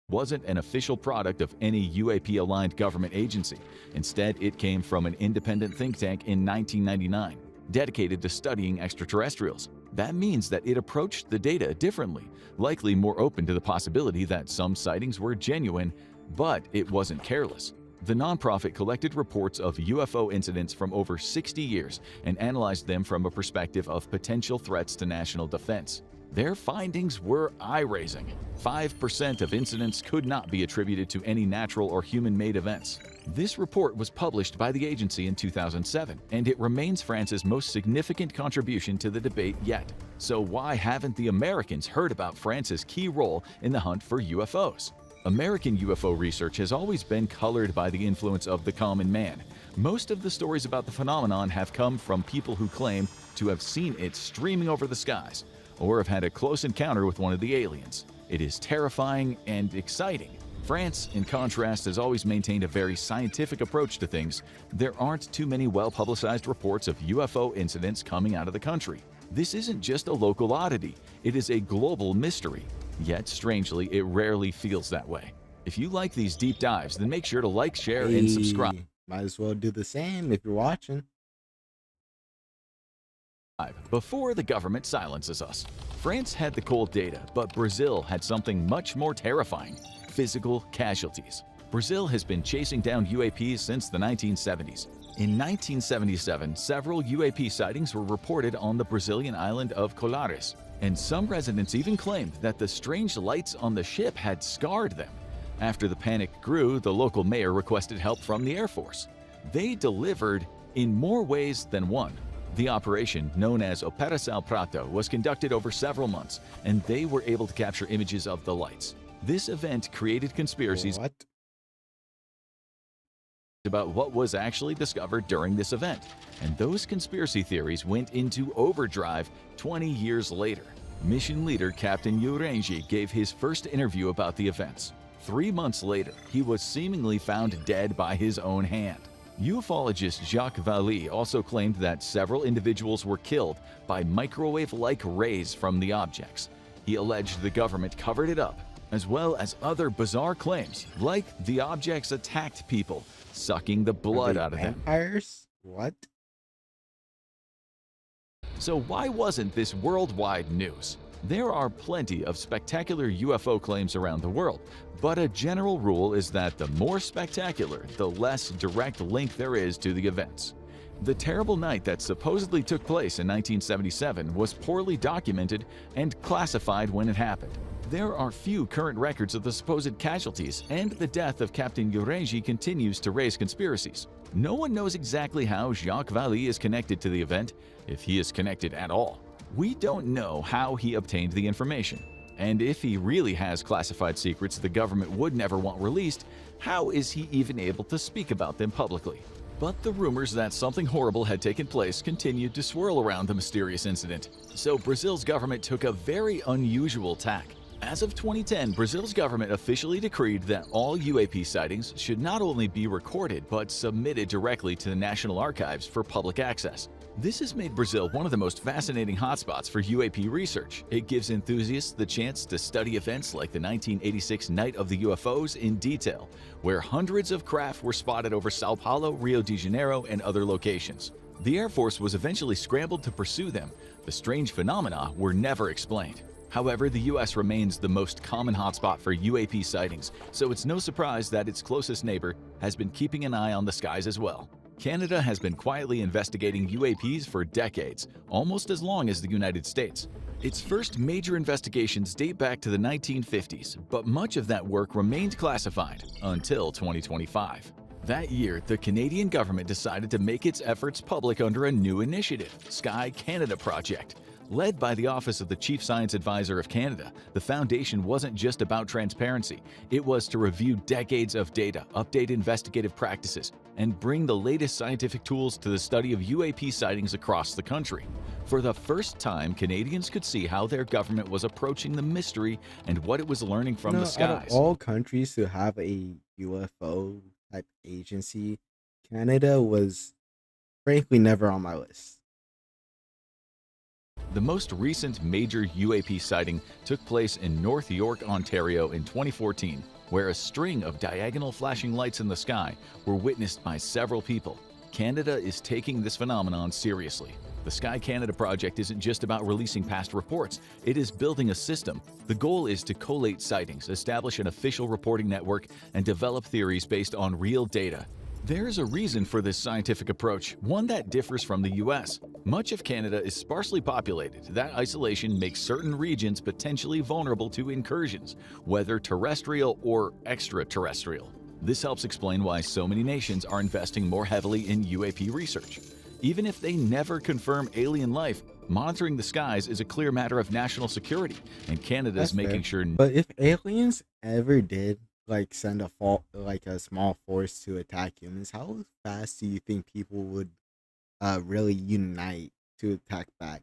wasn't an official product of any UAP-aligned government agency. Instead, it came from an independent think tank in 1999, dedicated to studying extraterrestrials. That means that it approached the data differently, likely more open to the possibility that some sightings were genuine, but it wasn't careless. The nonprofit collected reports of UFO incidents from over 60 years and analyzed them from a perspective of potential threats to national defense. Their findings were eye-raising. 5% of incidents could not be attributed to any natural or human-made events. This report was published by the agency in 2007, and it remains France's most significant contribution to the debate yet. So why haven't the Americans heard about France's key role in the hunt for UFOs? American UFO research has always been colored by the influence of the common man. Most of the stories about the phenomenon have come from people who claim to have seen it streaming over the skies, or have had a close encounter with one of the aliens. It is terrifying and exciting. France, in contrast, has always maintained a very scientific approach to things. There aren't too many well-publicized reports of UFO incidents coming out of the country. This isn't just a local oddity, it is a global mystery. Yet, strangely, it rarely feels that way. If you like these deep dives, then make sure to like, share, and subscribe. Might as well do the same if you're watching. before the government silences us. France had the cold data, but Brazil had something much more terrifying: physical casualties. Brazil has been chasing down UAPs since the 1970s. In 1977, several UAP sightings were reported on the Brazilian island of Colares, and some residents even claimed that the strange lights on the ship had scarred them. After the panic grew, the local mayor requested help from the Air Force. They delivered in more ways than one. The operation, known as Operação Prato, was conducted over several months, and they were able to capture images of the lights. This event created conspiracies about what was actually discovered during this event, and those conspiracy theories went into overdrive 20 years later. Mission leader Captain Urengi gave his first interview about the events. 3 months later, he was seemingly found dead by his own hand. Ufologist Jacques Vallée also claimed that several individuals were killed by microwave-like rays from the objects. He alleged the government covered it up, as well as other bizarre claims, like the objects attacked people, sucking the blood out of them. Vampires? What? So why wasn't this worldwide news? There are plenty of spectacular UFO claims around the world, but a general rule is that the more spectacular, the less direct link there is to the events. The terrible night that supposedly took place in 1977 was poorly documented and classified when it happened. There are few current records of the supposed casualties, and the death of Captain Urengi continues to raise conspiracies. No one knows exactly how Jacques Vallée is connected to the event, if he is connected at all. We don't know how he obtained the information. And if he really has classified secrets the government would never want released, how is he even able to speak about them publicly? But the rumors that something horrible had taken place continued to swirl around the mysterious incident. So Brazil's government took a very unusual tack. As of 2010, Brazil's government officially decreed that all UAP sightings should not only be recorded but submitted directly to the National Archives for public access. This has made Brazil one of the most fascinating hotspots for UAP research. It gives enthusiasts the chance to study events like the 1986 Night of the UFOs in detail, where hundreds of craft were spotted over Sao Paulo, Rio de Janeiro, and other locations. The Air Force was eventually scrambled to pursue them. The strange phenomena were never explained. However, the US remains the most common hotspot for UAP sightings, so it's no surprise that its closest neighbor has been keeping an eye on the skies as well. Canada has been quietly investigating UAPs for decades, almost as long as the United States. Its first major investigations date back to the 1950s, but much of that work remained classified until 2025. That year, the Canadian government decided to make its efforts public under a new initiative, Sky Canada Project. Led by the Office of the Chief Science Advisor of Canada, the foundation wasn't just about transparency. It was to review decades of data, update investigative practices, and bring the latest scientific tools to the study of UAP sightings across the country. For the first time, Canadians could see how their government was approaching the mystery and what it was learning from the skies. Out of all countries to have a UFO type agency, Canada was frankly never on my list. The most recent major UAP sighting took place in North York, Ontario in 2014, where a string of diagonal flashing lights in the sky were witnessed by several people. Canada is taking this phenomenon seriously. The Sky Canada project isn't just about releasing past reports, it is building a system. The goal is to collate sightings, establish an official reporting network, and develop theories based on real data. There's a reason for this scientific approach, one that differs from the US. Much of Canada is sparsely populated. That isolation makes certain regions potentially vulnerable to incursions, whether terrestrial or extraterrestrial. This helps explain why so many nations are investing more heavily in UAP research. Even if they never confirm alien life, monitoring the skies is a clear matter of national security, and Canada is making sure. But if aliens ever did send a small force to attack humans, how fast do you think people would really unite to attack back?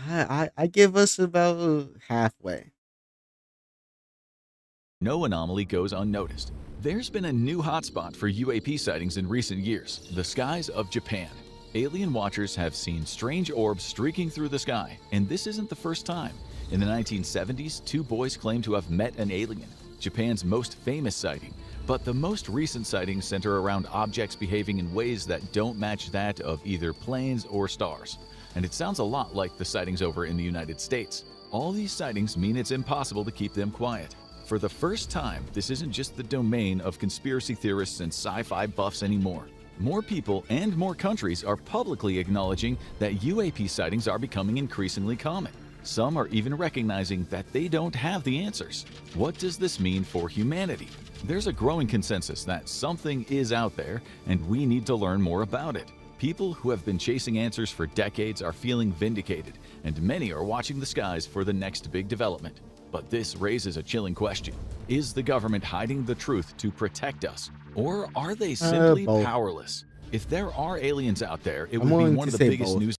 I give us about halfway. No anomaly goes unnoticed. There's been a new hotspot for UAP sightings in recent years, the skies of Japan. Alien watchers have seen strange orbs streaking through the sky, and this isn't the first time. In the 1970s, two boys claimed to have met an alien. Japan's most famous sighting, But the most recent sightings center around objects behaving in ways that don't match that of either planes or stars. And it sounds a lot like the sightings over in the United States. All these sightings mean it's impossible to keep them quiet. For the first time, this isn't just the domain of conspiracy theorists and sci-fi buffs anymore. More people and more countries are publicly acknowledging that UAP sightings are becoming increasingly common. Some are even recognizing that they don't have the answers. What does this mean for humanity? There's a growing consensus that something is out there and we need to learn more about it. People who have been chasing answers for decades are feeling vindicated, and many are watching the skies for the next big development. But this raises a chilling question. Is the government hiding the truth to protect us? Or are they simply powerless? If there are aliens out there, it would be one of the biggest news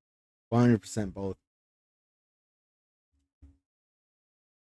100% both.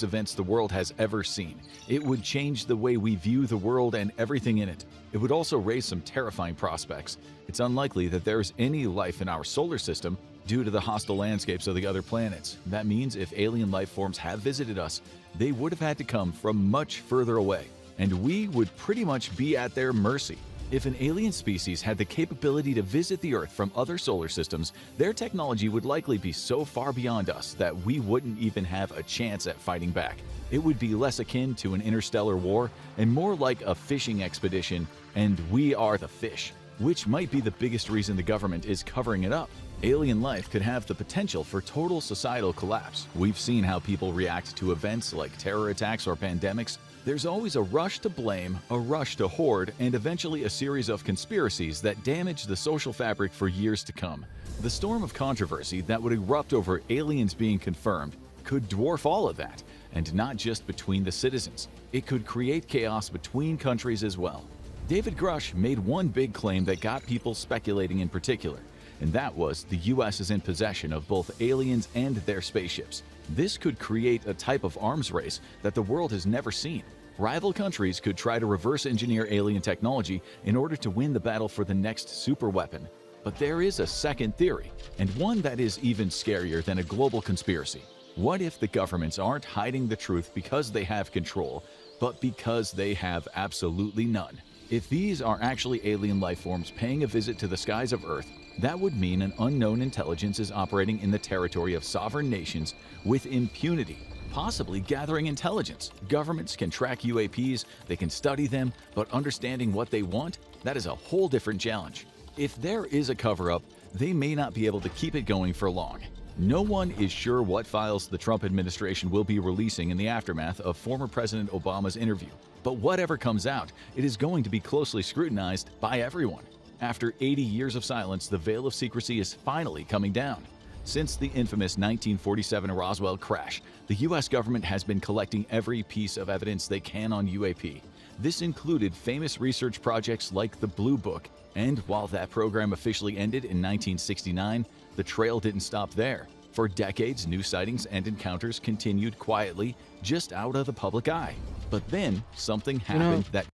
events the world has ever seen. It would change the way we view the world and everything in it. It would also raise some terrifying prospects. It's unlikely that there is any life in our solar system due to the hostile landscapes of the other planets. That means if alien life forms have visited us, they would have had to come from much further away, and we would pretty much be at their mercy. If an alien species had the capability to visit the Earth from other solar systems, their technology would likely be so far beyond us that we wouldn't even have a chance at fighting back. It would be less akin to an interstellar war and more like a fishing expedition, and we are the fish, which might be the biggest reason the government is covering it up. Alien life could have the potential for total societal collapse. We've seen how people react to events like terror attacks or pandemics. There's always a rush to blame, a rush to hoard, and eventually a series of conspiracies that damage the social fabric for years to come. The storm of controversy that would erupt over aliens being confirmed could dwarf all of that, and not just between the citizens. It could create chaos between countries as well. David Grush made one big claim that got people speculating in particular, and that was the US is in possession of both aliens and their spaceships. This could create a type of arms race that the world has never seen. Rival countries could try to reverse engineer alien technology in order to win the battle for the next superweapon. But there is a second theory, and one that is even scarier than a global conspiracy. What if the governments aren't hiding the truth because they have control, but because they have absolutely none? If these are actually alien life forms paying a visit to the skies of Earth, that would mean an unknown intelligence is operating in the territory of sovereign nations with impunity, possibly gathering intelligence. Governments can track UAPs, they can study them, but understanding what they want, that is a whole different challenge. If there is a cover-up, they may not be able to keep it going for long. No one is sure what files the Trump administration will be releasing in the aftermath of former President Obama's interview. But whatever comes out, it is going to be closely scrutinized by everyone. After 80 years of silence, the veil of secrecy is finally coming down. Since the infamous 1947 Roswell crash, the US government has been collecting every piece of evidence they can on UAP. This included famous research projects like the Blue Book, and while that program officially ended in 1969, the trail didn't stop there. For decades, new sightings and encounters continued quietly, just out of the public eye. But then, something happened that...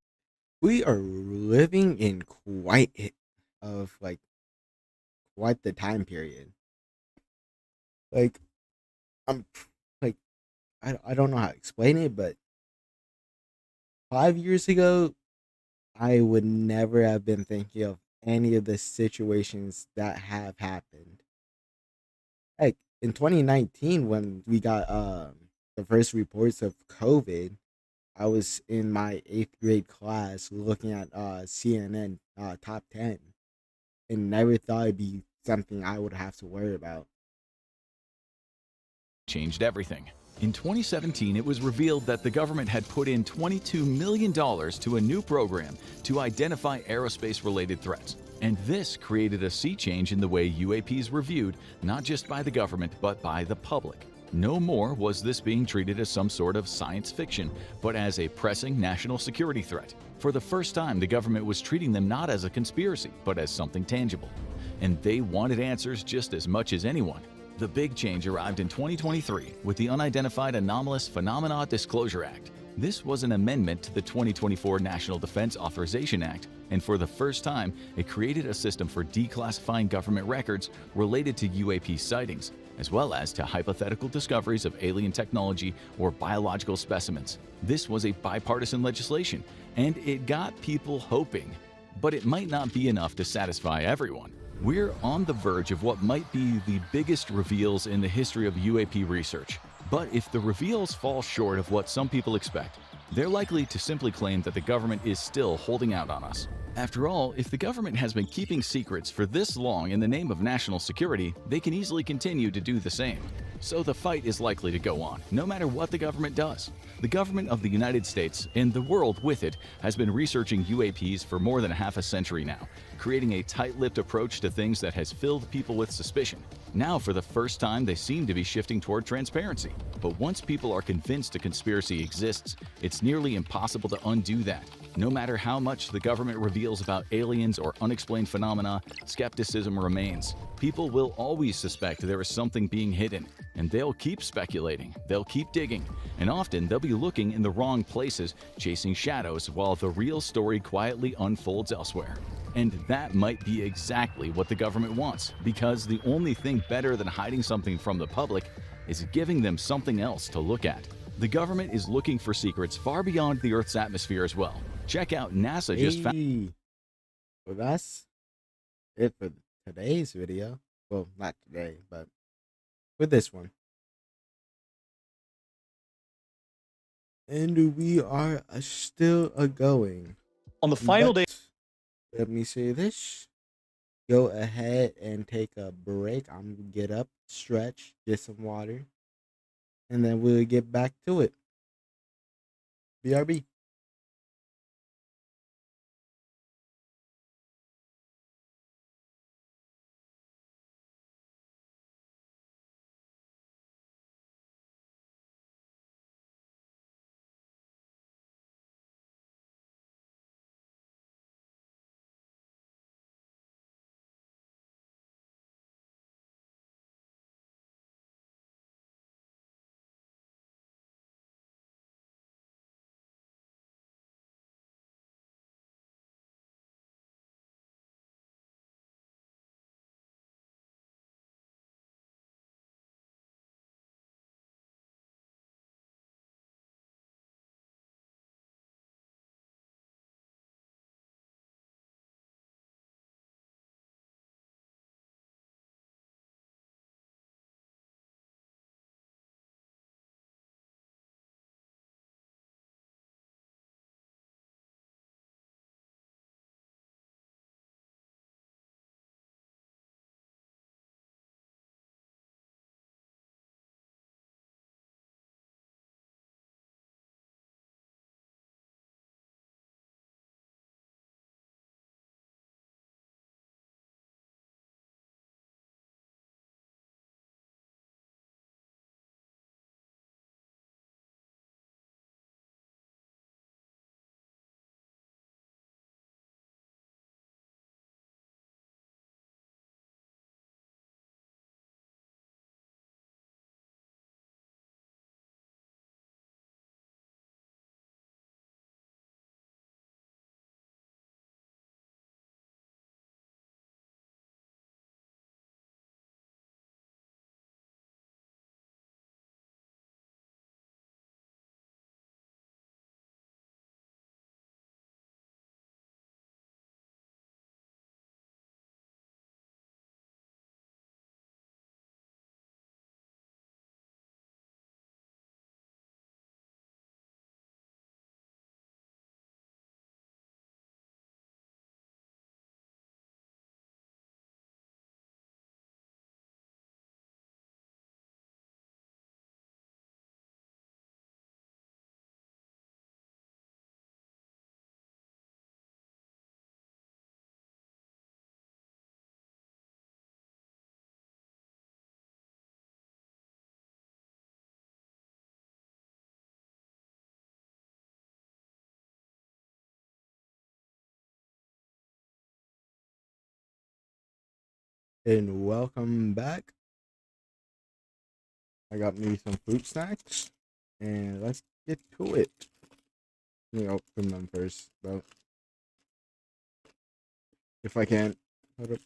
We are living in quite the time period. I don't know how to explain it, but 5 years ago, I would never have been thinking of any of the situations that have happened. Like in 2019, when we got the first reports of COVID, I was in my 8th grade class looking at CNN top 10, and never thought it'd be something I would have to worry about. Changed everything. In 2017, it was revealed that the government had put in $22 million to a new program to identify aerospace-related threats. And this created a sea change in the way UAPs were viewed, not just by the government, but by the public. No more was this being treated as some sort of science fiction, but as a pressing national security threat. For the first time, the government was treating them not as a conspiracy, but as something tangible. And they wanted answers just as much as anyone. The big change arrived in 2023 with the Unidentified Anomalous Phenomena Disclosure Act. This was an amendment to the 2024 National Defense Authorization Act, and for the first time, it created a system for declassifying government records related to UAP sightings. as well as to hypothetical discoveries of alien technology or biological specimens. This was a bipartisan legislation, and it got people hoping. But it might not be enough to satisfy everyone. We're on the verge of what might be the biggest reveals in the history of UAP research. But if the reveals fall short of what some people expect, they're likely to simply claim that the government is still holding out on us. After all, if the government has been keeping secrets for this long in the name of national security, they can easily continue to do the same. So the fight is likely to go on, no matter what the government does. The government of the United States, and the world with it, has been researching UAPs for more than half a century now, creating a tight-lipped approach to things that has filled people with suspicion. Now, for the first time, they seem to be shifting toward transparency. But once people are convinced a conspiracy exists, it's nearly impossible to undo that. No matter how much the government reveals about aliens or unexplained phenomena, skepticism remains. People will always suspect there is something being hidden, and they'll keep speculating, they'll keep digging, and often they'll be looking in the wrong places, chasing shadows while the real story quietly unfolds elsewhere. And that might be exactly what the government wants, because the only thing better than hiding something from the public is giving them something else to look at. The government is looking for secrets far beyond the Earth's atmosphere as well. Check out NASA just found. Well, that's it for today's video. Well, not today, but with this one. And we are still going. On the final day. Let me say this. Go ahead and take a break. I'm gonna get up, stretch, get some water, and then we'll get back to it. BRB. And welcome back. I got me some fruit snacks, and let's get to it. Let me open them first, though. If I can. Hold up.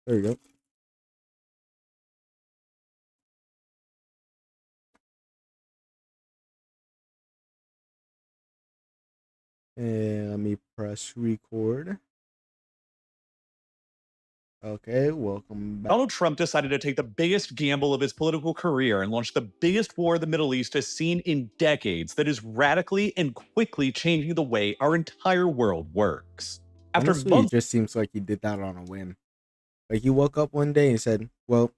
There we go. And let me press record. Okay, welcome back. Donald Trump decided to take the biggest gamble of his political career and launch the biggest war the Middle East has seen in decades that is radically and quickly changing the way our entire world works. After Honestly, months, it just seems like he did that on a whim. Like he woke up one day and said, well,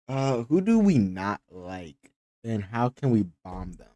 who do we not like? And how can we bomb them?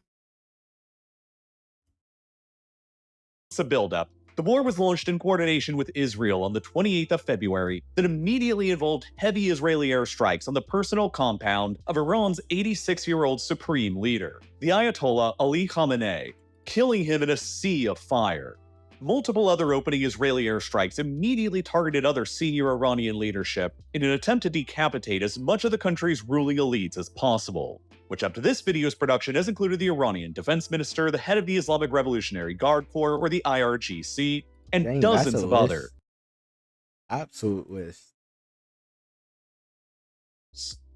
a buildup, the war was launched in coordination with Israel on the 28th of February that immediately involved heavy Israeli airstrikes on the personal compound of Iran's 86-year-old supreme leader, the Ayatollah Ali Khamenei, killing him in a sea of fire. Multiple other opening Israeli airstrikes immediately targeted other senior Iranian leadership in an attempt to decapitate as much of the country's ruling elites as possible, which up to this video's production has included the Iranian defense minister, the head of the Islamic Revolutionary Guard Corps, or the IRGC, and Dang, dozens that's a of list. other. Absolute list.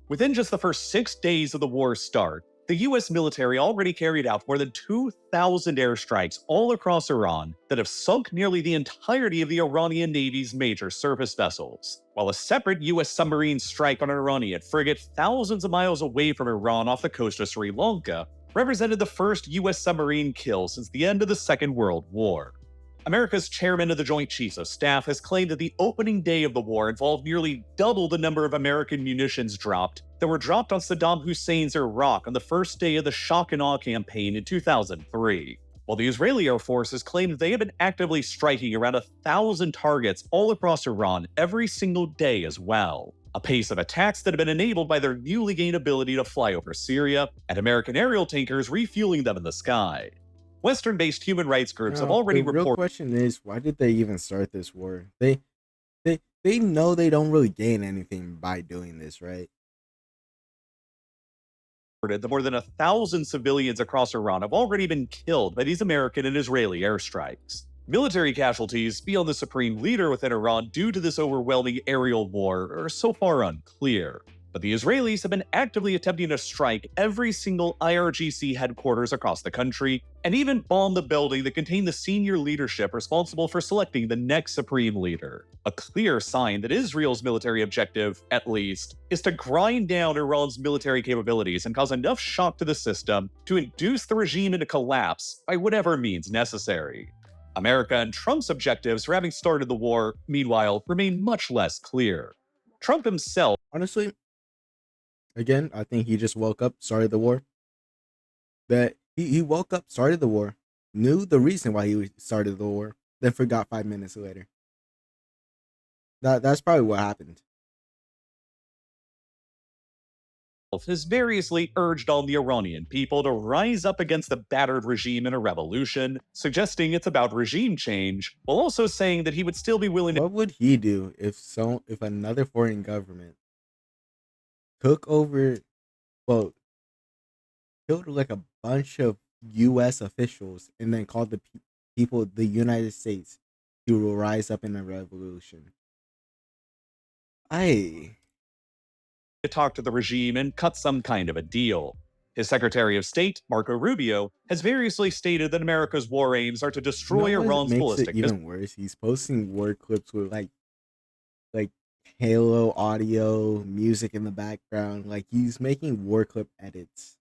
Within just the first 6 days of the war's start, the US military already carried out more than 2,000 airstrikes all across Iran that have sunk nearly the entirety of the Iranian Navy's major surface vessels, while a separate US submarine strike on an Iranian frigate thousands of miles away from Iran off the coast of Sri Lanka represented the first US submarine kill since the end of the Second World War. America's chairman of the Joint Chiefs of Staff has claimed that the opening day of the war involved nearly double the number of American munitions dropped that were dropped on Saddam Hussein's Iraq on the first day of the shock and awe campaign in 2003. While the Israeli Air Force has claimed that they have been actively striking around 1,000 targets all across Iran every single day as well, a pace of attacks that have been enabled by their newly gained ability to fly over Syria and American aerial tankers refueling them in the sky. Western-based human rights groups have already the real reported. question is, why did they even start this war? They know they don't really gain anything by doing this, right? That more than 1,000 civilians across Iran have already been killed by these American and Israeli airstrikes. Military casualties beyond the supreme leader within Iran due to this overwhelming aerial war are so far unclear. But the Israelis have been actively attempting to strike every single IRGC headquarters across the country, and even bomb the building that contained the senior leadership responsible for selecting the next supreme leader. A clear sign that Israel's military objective, at least, is to grind down Iran's military capabilities and cause enough shock to the system to induce the regime into collapse by whatever means necessary. America and Trump's objectives for having started the war, meanwhile, remain much less clear. Trump himself, honestly, again, I think he just woke up, started the war. That he woke up, started the war, knew the reason why he started the war, then forgot 5 minutes later. That's probably what happened. has variously urged on the Iranian people to rise up against the battered regime in a revolution, suggesting it's about regime change, while also saying that he would still be willing to. What would he do if another foreign government took over, well, killed like a bunch of U.S. officials and then called the people, the United States, to rise up in a revolution? To talk to the regime and cut some kind of a deal. His Secretary of State, Marco Rubio, has variously stated that America's war aims are to destroy Iran's ballistic missiles. Even worse, he's posting war clips with like Halo audio, music in the background. Like he's making war clip edits.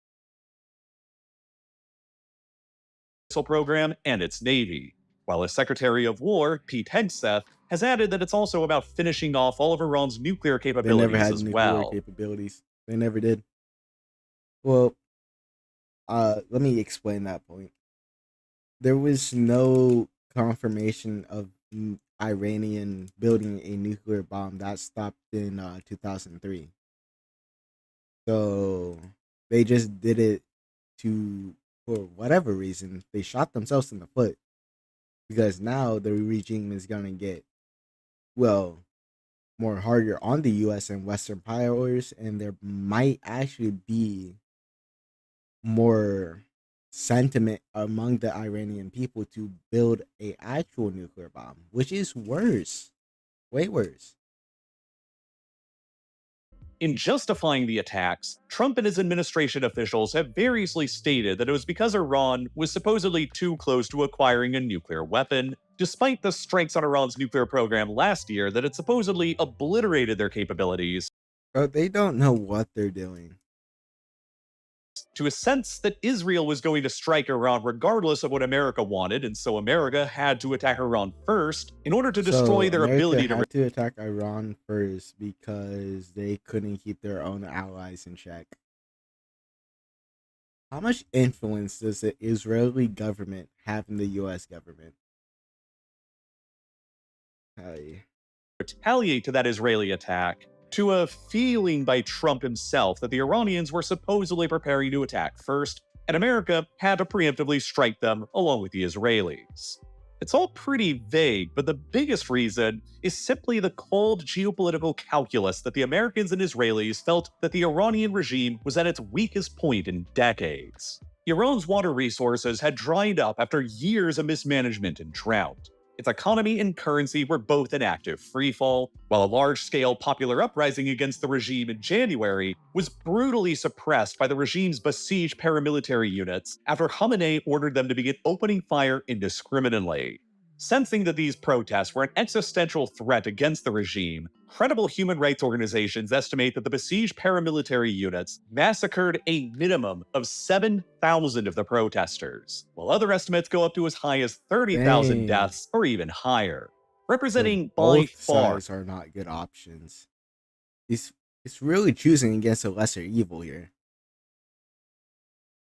Missile program and its Navy, while his Secretary of War, Pete Hegseth, has added that it's also about finishing off all of Iran's nuclear capabilities they never had as nuclear well. Capabilities. They never did. Well, let me explain that point. There was no confirmation of Iranian building a nuclear bomb. That stopped in 2003. So they just did it for whatever reason. They shot themselves in the foot because now the regime is gonna get, well, more harder on the U.S. and Western powers, and there might actually be more sentiment among the Iranian people to build a actual nuclear bomb, which is worse, way worse. In justifying the attacks, Trump and his administration officials have variously stated that it was because Iran was supposedly too close to acquiring a nuclear weapon, despite the strikes on Iran's nuclear program last year that had supposedly obliterated their capabilities. Bro, they don't know what they're doing. To a sense that Israel was going to strike Iran regardless of what America wanted, and so America had to attack Iran first in order to destroy their ability to... had to attack Iran first because they couldn't keep their own allies in check. How much influence does the Israeli government have in the U.S. government? Retaliate to that Israeli attack, to a feeling by Trump himself that the Iranians were supposedly preparing to attack first, and America had to preemptively strike them along with the Israelis. It's all pretty vague, but the biggest reason is simply the cold geopolitical calculus that the Americans and Israelis felt that the Iranian regime was at its weakest point in decades. Iran's water resources had dried up after years of mismanagement and drought. Its economy and currency were both in active freefall, while a large-scale popular uprising against the regime in January was brutally suppressed by the regime's besieged paramilitary units after Khamenei ordered them to begin opening fire indiscriminately. Sensing that these protests were an existential threat against the regime, credible human rights organizations estimate that the besieged paramilitary units massacred a minimum of 7,000 of the protesters, while other estimates go up to as high as 30,000 deaths or even higher, representing by far... Both sides are not good options. It's really choosing against a lesser evil here.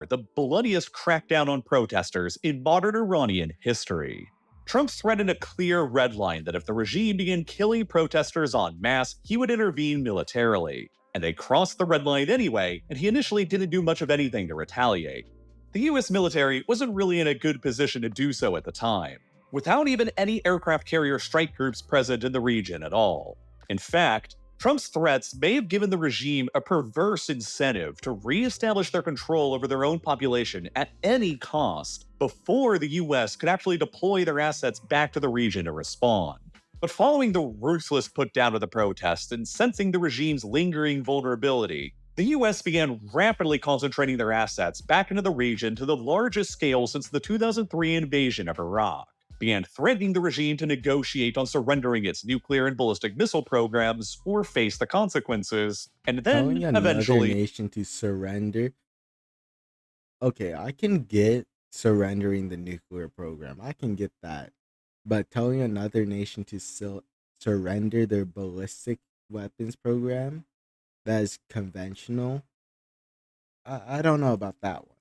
The bloodiest crackdown on protesters in modern Iranian history. Trump threatened a clear red line that if the regime began killing protesters en masse, he would intervene militarily. And they crossed the red line anyway, and he initially didn't do much of anything to retaliate. The US military wasn't really in a good position to do so at the time, without even any aircraft carrier strike groups present in the region at all. In fact, Trump's threats may have given the regime a perverse incentive to re-establish their control over their own population at any cost before the US could actually deploy their assets back to the region to respond. But following the ruthless put-down of the protests and sensing the regime's lingering vulnerability, the US began rapidly concentrating their assets back into the region to the largest scale since the 2003 invasion of Iraq, began threatening the regime to negotiate on surrendering its nuclear and ballistic missile programs or face the consequences, and then eventually... Another nation to surrender? Okay, I can get surrendering the nuclear program. I can get that. But telling another nation to surrender their ballistic weapons program that is conventional, I don't know about that one.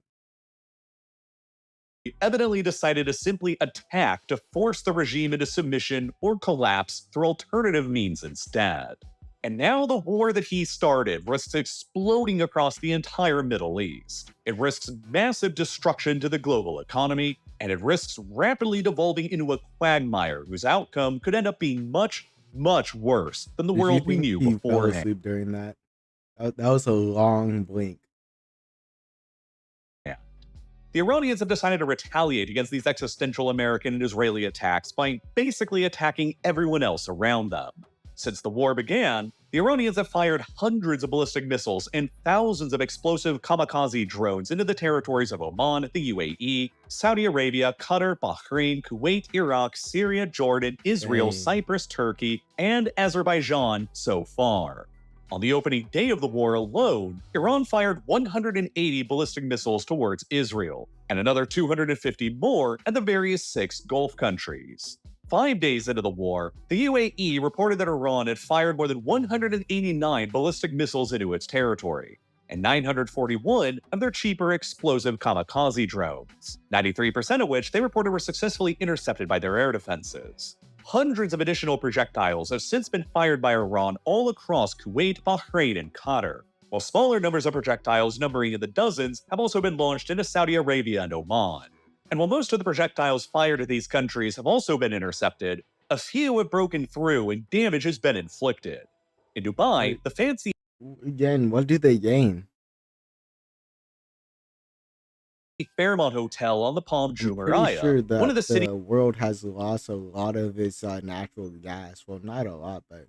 He evidently decided to simply attack to force the regime into submission or collapse through alternative means instead. And now the war that he started risks exploding across the entire Middle East. It risks massive destruction to the global economy, and it risks rapidly devolving into a quagmire whose outcome could end up being much, much worse than the world we knew beforehand. Fell asleep during that. That was a long blink. The Iranians have decided to retaliate against these existential American and Israeli attacks by basically attacking everyone else around them. Since the war began, the Iranians have fired hundreds of ballistic missiles and thousands of explosive kamikaze drones into the territories of Oman, the UAE, Saudi Arabia, Qatar, Bahrain, Kuwait, Iraq, Syria, Jordan, Israel, Cyprus, Turkey, and Azerbaijan so far. On the opening day of the war alone, Iran fired 180 ballistic missiles towards Israel, and another 250 more at the various 6 Gulf countries. 5 days into the war, the UAE reported that Iran had fired more than 189 ballistic missiles into its territory, and 941 of their cheaper explosive kamikaze drones, 93% of which they reported were successfully intercepted by their air defenses. Hundreds of additional projectiles have since been fired by Iran all across Kuwait, Bahrain, and Qatar, while smaller numbers of projectiles numbering in the dozens have also been launched into Saudi Arabia and Oman. And while most of the projectiles fired at these countries have also been intercepted, a few have broken through and damage has been inflicted. In Dubai, the fancy... Again, what do they gain? Fairmont Hotel on the Palm Pretty Jumeirah, sure that one of the city... world has lost a lot of its natural gas. Well, not a lot, but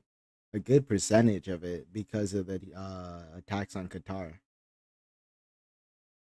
a good percentage of it because of the attacks on Qatar.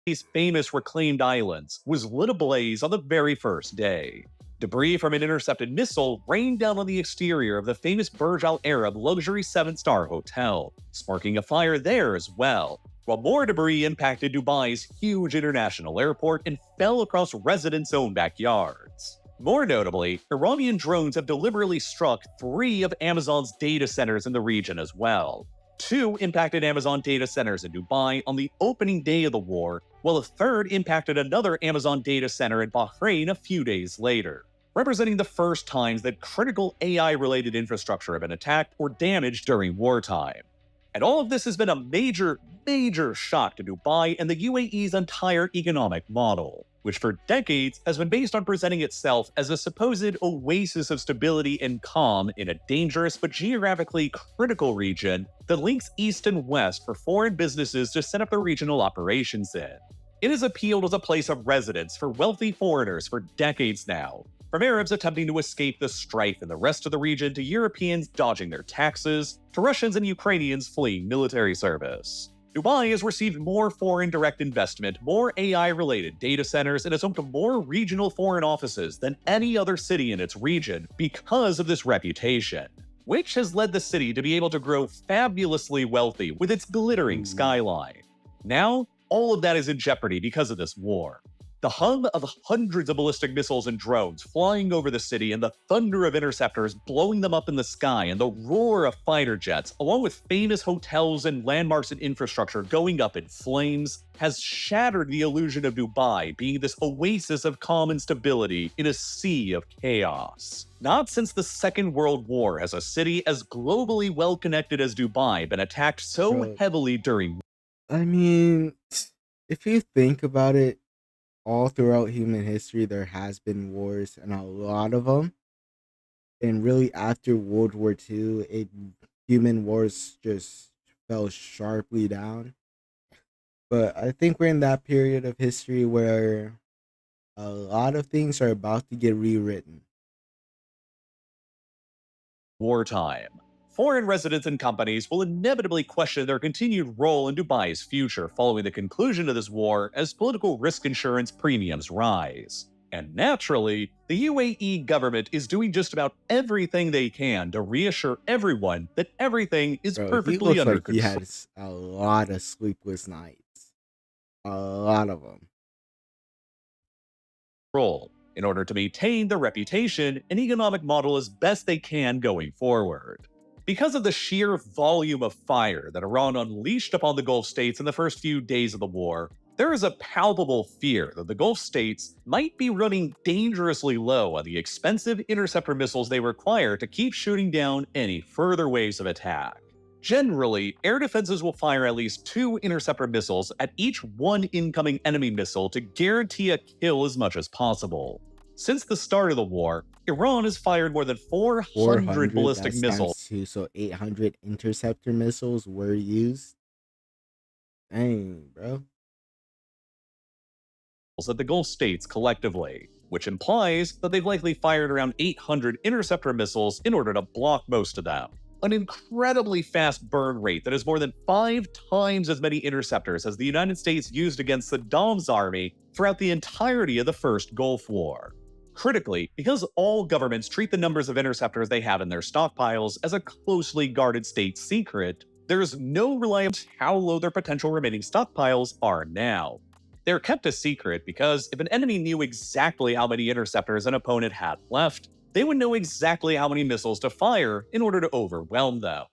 These famous reclaimed islands was lit ablaze on the very first day. Debris from an intercepted missile rained down on the exterior of the famous Burj Al Arab luxury 7-star hotel, sparking a fire there as well, while more debris impacted Dubai's huge international airport and fell across residents' own backyards. More notably, Iranian drones have deliberately struck 3 of Amazon's data centers in the region as well. 2 impacted Amazon data centers in Dubai on the opening day of the war, while a 3rd impacted another Amazon data center in Bahrain a few days later, representing the first times that critical AI-related infrastructure have been attacked or damaged during wartime. And all of this has been a major shock to Dubai and the UAE's entire economic model, which for decades has been based on presenting itself as a supposed oasis of stability and calm in a dangerous but geographically critical region that links east and west for foreign businesses to set up their regional operations in. It has appealed as a place of residence for wealthy foreigners for decades now, from Arabs attempting to escape the strife in the rest of the region to Europeans dodging their taxes, to Russians and Ukrainians fleeing military service. Dubai has received more foreign direct investment, more AI-related data centers, and has home to more regional foreign offices than any other city in its region because of this reputation, which has led the city to be able to grow fabulously wealthy with its glittering skyline. Now, all of that is in jeopardy because of this war. The hum of hundreds of ballistic missiles and drones flying over the city and the thunder of interceptors blowing them up in the sky and the roar of fighter jets, along with famous hotels and landmarks and infrastructure going up in flames, has shattered the illusion of Dubai being this oasis of calm and stability in a sea of chaos. Not since the Second World War has a city as globally well-connected as Dubai been attacked so heavily during. I mean, if you think about it, all throughout human history, there has been wars, and a lot of them. And really, after World War II, human wars just fell sharply down. But I think we're in that period of history where a lot of things are about to get rewritten. Wartime. Foreign residents and companies will inevitably question their continued role in Dubai's future following the conclusion of this war as political risk insurance premiums rise. And naturally, the UAE government is doing just about everything they can to reassure everyone that everything is perfectly under control. He had a lot of sleepless nights. A lot of them. In order to maintain their reputation and economic model as best they can going forward. Because of the sheer volume of fire that Iran unleashed upon the Gulf states in the first few days of the war, there is a palpable fear that the Gulf states might be running dangerously low on the expensive interceptor missiles they require to keep shooting down any further waves of attack. Generally, air defenses will fire at least 2 interceptor missiles at each one incoming enemy missile to guarantee a kill as much as possible. Since the start of the war, Iran has fired more than 400 ballistic missiles. So 800 interceptor missiles were used. Dang, bro. At the Gulf states collectively, which implies that they've likely fired around 800 interceptor missiles in order to block most of them. An incredibly fast burn rate that is more than 5 times as many interceptors as the United States used against Saddam's army throughout the entirety of the First Gulf War. Critically, because all governments treat the numbers of interceptors they have in their stockpiles as a closely guarded state secret, there is no reliance on how low their potential remaining stockpiles are now. They're kept a secret because if an enemy knew exactly how many interceptors an opponent had left, they would know exactly how many missiles to fire in order to overwhelm them.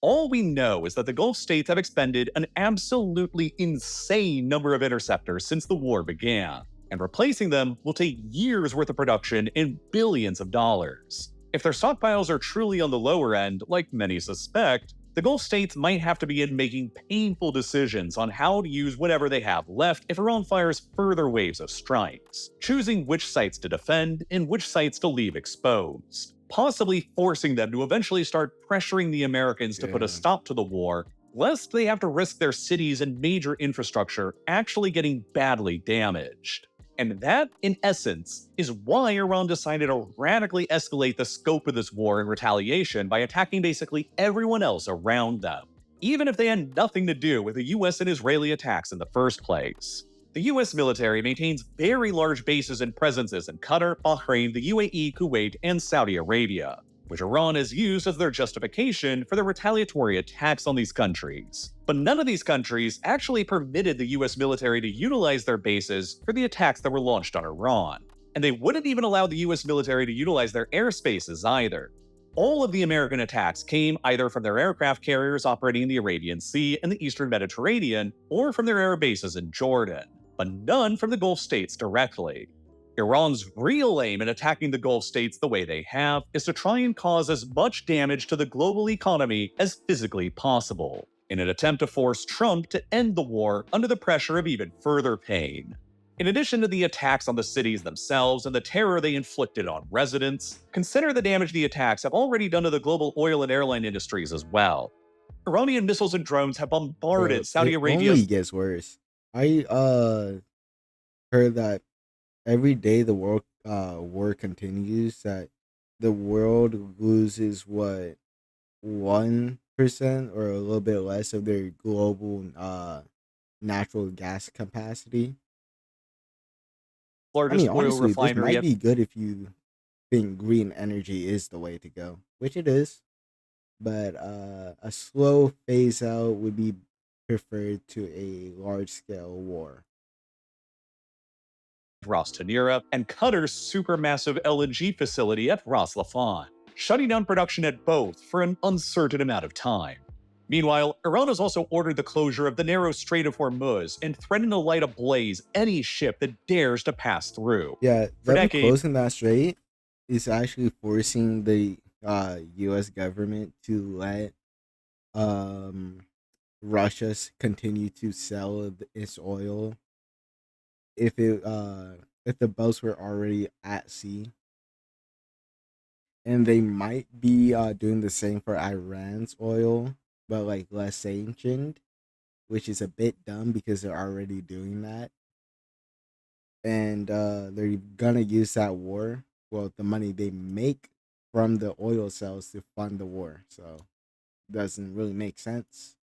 All we know is that the Gulf states have expended an absolutely insane number of interceptors since the war began, and replacing them will take years worth of production and billions of dollars. If their stockpiles are truly on the lower end, like many suspect, the Gulf states might have to begin making painful decisions on how to use whatever they have left if Iran fires further waves of strikes, choosing which sites to defend and which sites to leave exposed, possibly forcing them to eventually start pressuring the Americans to put a stop to the war, lest they have to risk their cities and major infrastructure actually getting badly damaged. And that, in essence, is why Iran decided to radically escalate the scope of this war in retaliation by attacking basically everyone else around them, even if they had nothing to do with the US and Israeli attacks in the first place. The US military maintains very large bases and presences in Qatar, Bahrain, the UAE, Kuwait, and Saudi Arabia, which Iran has used as their justification for the retaliatory attacks on these countries. But none of these countries actually permitted the US military to utilize their bases for the attacks that were launched on Iran. And they wouldn't even allow the US military to utilize their airspaces either. All of the American attacks came either from their aircraft carriers operating in the Arabian Sea and the Eastern Mediterranean, or from their air bases in Jordan, but none from the Gulf states directly. Iran's real aim in attacking the Gulf states the way they have is to try and cause as much damage to the global economy as physically possible, in an attempt to force Trump to end the war under the pressure of even further pain. In addition to the attacks on the cities themselves and the terror they inflicted on residents, consider the damage the attacks have already done to the global oil and airline industries as well. Iranian missiles and drones have bombarded Saudi Arabia. It only gets worse. I heard that every day the world war continues, that the world loses 1% or a little bit less of their global natural gas capacity. Largest oil honestly, this refinery. might be good if you think green energy is the way to go, which it is. But a slow phase out would be preferred to a large scale war. Ras Tanira, and Qatar's supermassive LNG facility at Ras Laffan, shutting down production at both for an uncertain amount of time. Meanwhile, Iran has also ordered the closure of the narrow Strait of Hormuz and threatened to light ablaze any ship that dares to pass through. Yeah, For them decades, closing that strait is actually forcing the U.S. government to let Russia continue to sell its oil if the boats were already at sea. And they might be doing the same for Iran's oil, but like less sanctioned, which is a bit dumb because they're already doing that. And they're gonna use that war, well, the money they make from the oil sales to fund the war. So doesn't really make sense.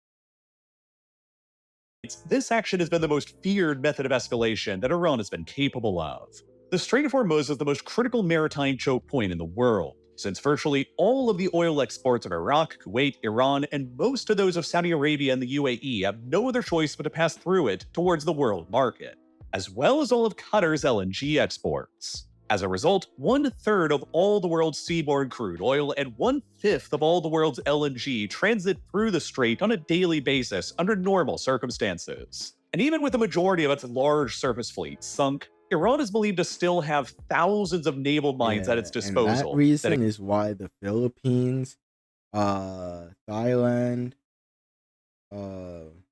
this action has been the most feared method of escalation that Iran has been capable of. The Strait of Hormuz is the most critical maritime choke point in the world, since virtually all of the oil exports of Iraq, Kuwait, Iran, and most of those of Saudi Arabia and the UAE have no other choice but to pass through it towards the world market, as well as all of Qatar's LNG exports. As a result, 1/3 of all the world's seaborne crude oil and 1/5 of all the world's LNG transit through the strait on a daily basis under normal circumstances. And even with the majority of its large surface fleet sunk, Iran is believed to still have thousands of naval mines at its disposal. And that reason is why the Philippines, Thailand,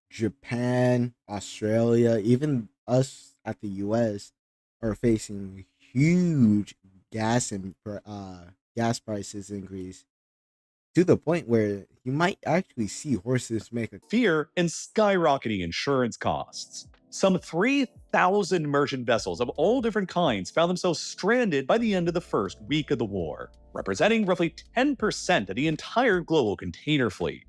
Japan, Australia, even us at the US are facing huge gas prices increase to the point where you might actually see horses make a fear and skyrocketing insurance costs. Some 3,000 merchant vessels of all different kinds found themselves stranded by the end of the first week of the war, representing roughly 10% of the entire global container fleet.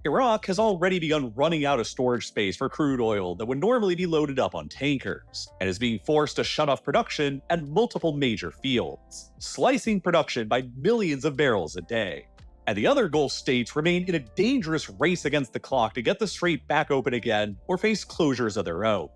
Iraq has already begun running out of storage space for crude oil that would normally be loaded up on tankers, and is being forced to shut off production at multiple major fields, slicing production by millions of barrels a day. And the other Gulf states remain in a dangerous race against the clock to get the strait back open again or face closures of their own.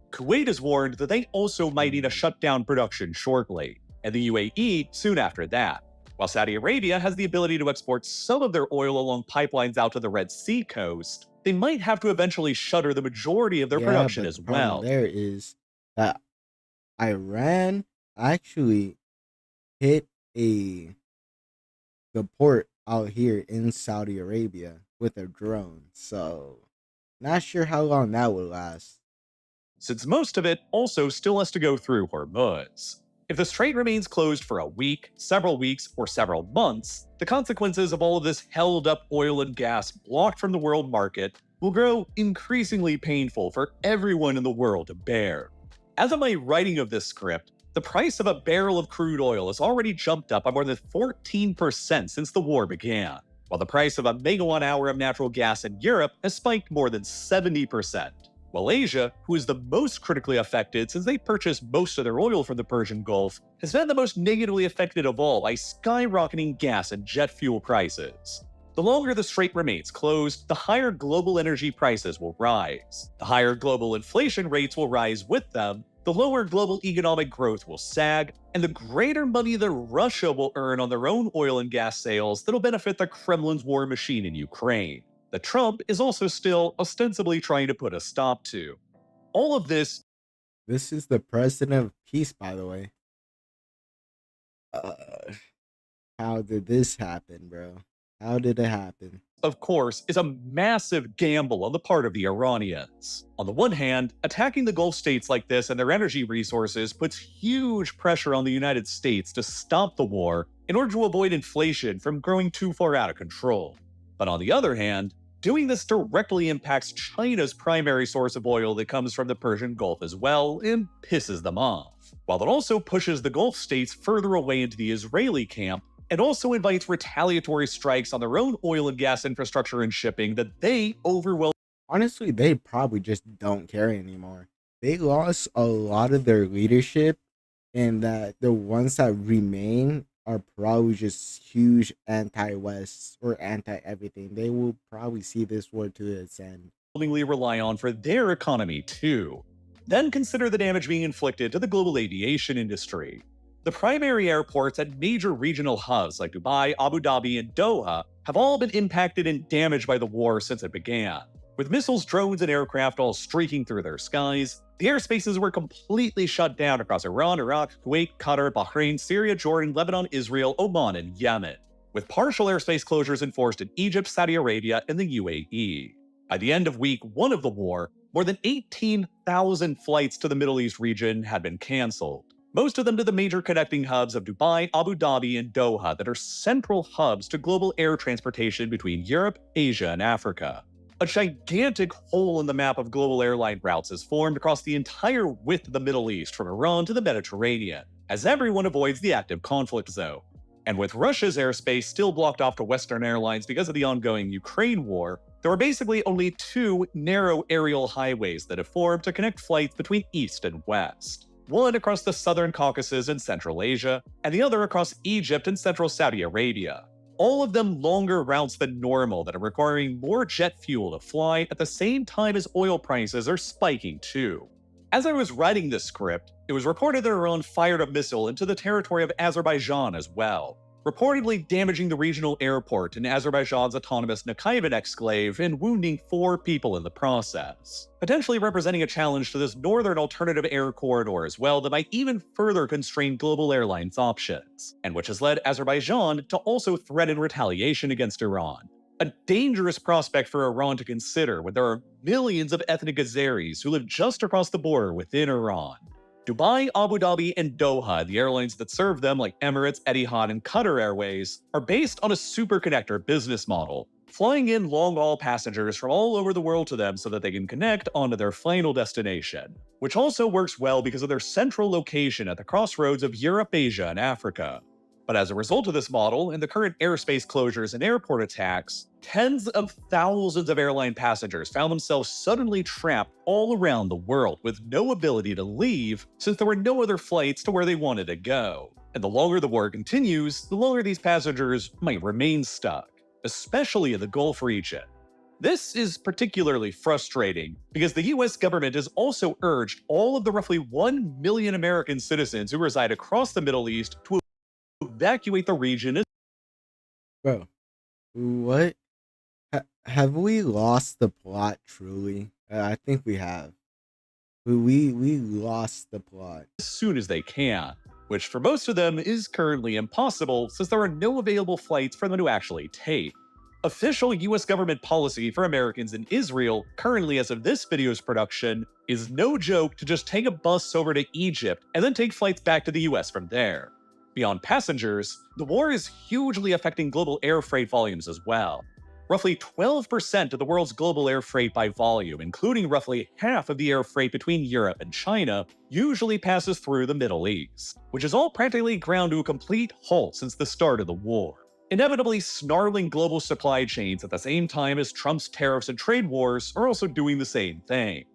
Kuwait has warned that they also might need to shut down production shortly, and the UAE soon after that. While Saudi Arabia has the ability to export some of their oil along pipelines out to the Red Sea coast, they might have to eventually shutter the majority of their production but as the problem well. there is that Iran actually hit the port out here in Saudi Arabia with a drone, so not sure how long that will last. Since most of it also still has to go through Hormuz. If the strait remains closed for a week, several weeks, or several months, the consequences of all of this held-up oil and gas blocked from the world market will grow increasingly painful for everyone in the world to bear. As of my writing of this script, the price of a barrel of crude oil has already jumped up by more than 14% since the war began, while the price of a megawatt hour of natural gas in Europe has spiked more than 70%. While Asia, who is the most critically affected since they purchase most of their oil from the Persian Gulf, has been the most negatively affected of all by skyrocketing gas and jet fuel prices. The longer the strait remains closed, the higher global energy prices will rise. The higher global inflation rates will rise with them, the lower global economic growth will sag, and the greater money that Russia will earn on their own oil and gas sales that'll benefit the Kremlin's war machine in Ukraine, that Trump is also still ostensibly trying to put a stop to. All of this... This is the president of peace, by the way. How did this happen, bro? How did it happen? Of course, is a massive gamble on the part of the Iranians. On the one hand, attacking the Gulf states like this and their energy resources puts huge pressure on the United States to stop the war in order to avoid inflation from growing too far out of control. But on the other hand, doing this directly impacts China's primary source of oil that comes from the Persian Gulf as well and pisses them off. While it also pushes the Gulf states further away into the Israeli camp, and also invites retaliatory strikes on their own oil and gas infrastructure and shipping that they overwhelm. Honestly, they probably just don't care anymore. They lost a lot of their leadership, and that the ones that remain are probably just huge anti-West or anti-everything. They will probably see this war to its end. Rely on for their economy too. Then consider the damage being inflicted to the global aviation industry. The primary airports at major regional hubs like Dubai, Abu Dhabi, and Doha have all been impacted and damaged by the war since it began. With missiles, drones, and aircraft all streaking through their skies, the airspaces were completely shut down across Iran, Iraq, Kuwait, Qatar, Bahrain, Syria, Jordan, Lebanon, Israel, Oman, and Yemen, with partial airspace closures enforced in Egypt, Saudi Arabia, and the UAE. By the end of week 1 of the war, more than 18,000 flights to the Middle East region had been canceled. Most of them to the major connecting hubs of Dubai, Abu Dhabi, and Doha that are central hubs to global air transportation between Europe, Asia, and Africa. A gigantic hole in the map of global airline routes is formed across the entire width of the Middle East from Iran to the Mediterranean, as everyone avoids the active conflict zone. And with Russia's airspace still blocked off to Western airlines because of the ongoing Ukraine war, there are basically only 2 narrow aerial highways that have formed to connect flights between East and West. One across the southern Caucasus and Central Asia, and the other across Egypt and central Saudi Arabia. All of them longer routes than normal that are requiring more jet fuel to fly at the same time as oil prices are spiking too. As I was writing this script, it was reported that Iran fired a missile into the territory of Azerbaijan as well, reportedly damaging the regional airport in Azerbaijan's autonomous Nakhchivan exclave and wounding 4 people in the process, potentially representing a challenge to this northern alternative air corridor as well that might even further constrain global airlines' options, and which has led Azerbaijan to also threaten retaliation against Iran. A dangerous prospect for Iran to consider when there are millions of ethnic Azeris who live just across the border within Iran. Dubai, Abu Dhabi, and Doha, the airlines that serve them like Emirates, Etihad, and Qatar Airways, are based on a superconnector business model, flying in long-haul passengers from all over the world to them so that they can connect onto their final destination, which also works well because of their central location at the crossroads of Europe, Asia, and Africa. But as a result of this model and the current airspace closures and airport attacks, tens of thousands of airline passengers found themselves suddenly trapped all around the world with no ability to leave since there were no other flights to where they wanted to go. And the longer the war continues, the longer these passengers might remain stuck, especially in the Gulf region. This is particularly frustrating because the US government has also urged all of the roughly 1 million American citizens who reside across the Middle East to evacuate the region. Bro, what? Have we lost the plot truly? I think we have. We lost the plot. As soon as they can, which for most of them is currently impossible since there are no available flights for them to actually take. Official US government policy for Americans in Israel, currently as of this video's production, is no joke to just take a bus over to Egypt and then take flights back to the US from there. Beyond passengers, the war is hugely affecting global air freight volumes as well. roughly 12% of the world's global air freight by volume, including roughly half of the air freight between Europe and China, usually passes through the Middle East, which is all practically ground to a complete halt since the start of the war. Inevitably snarling global supply chains at the same time as Trump's tariffs and trade wars are also doing the same thing.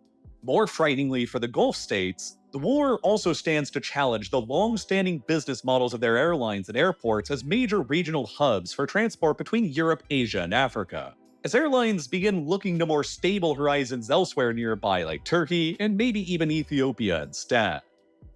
More frighteningly for the Gulf states, the war also stands to challenge the long-standing business models of their airlines and airports as major regional hubs for transport between Europe, Asia, and Africa, as airlines begin looking to more stable horizons elsewhere nearby like Turkey and maybe even Ethiopia instead.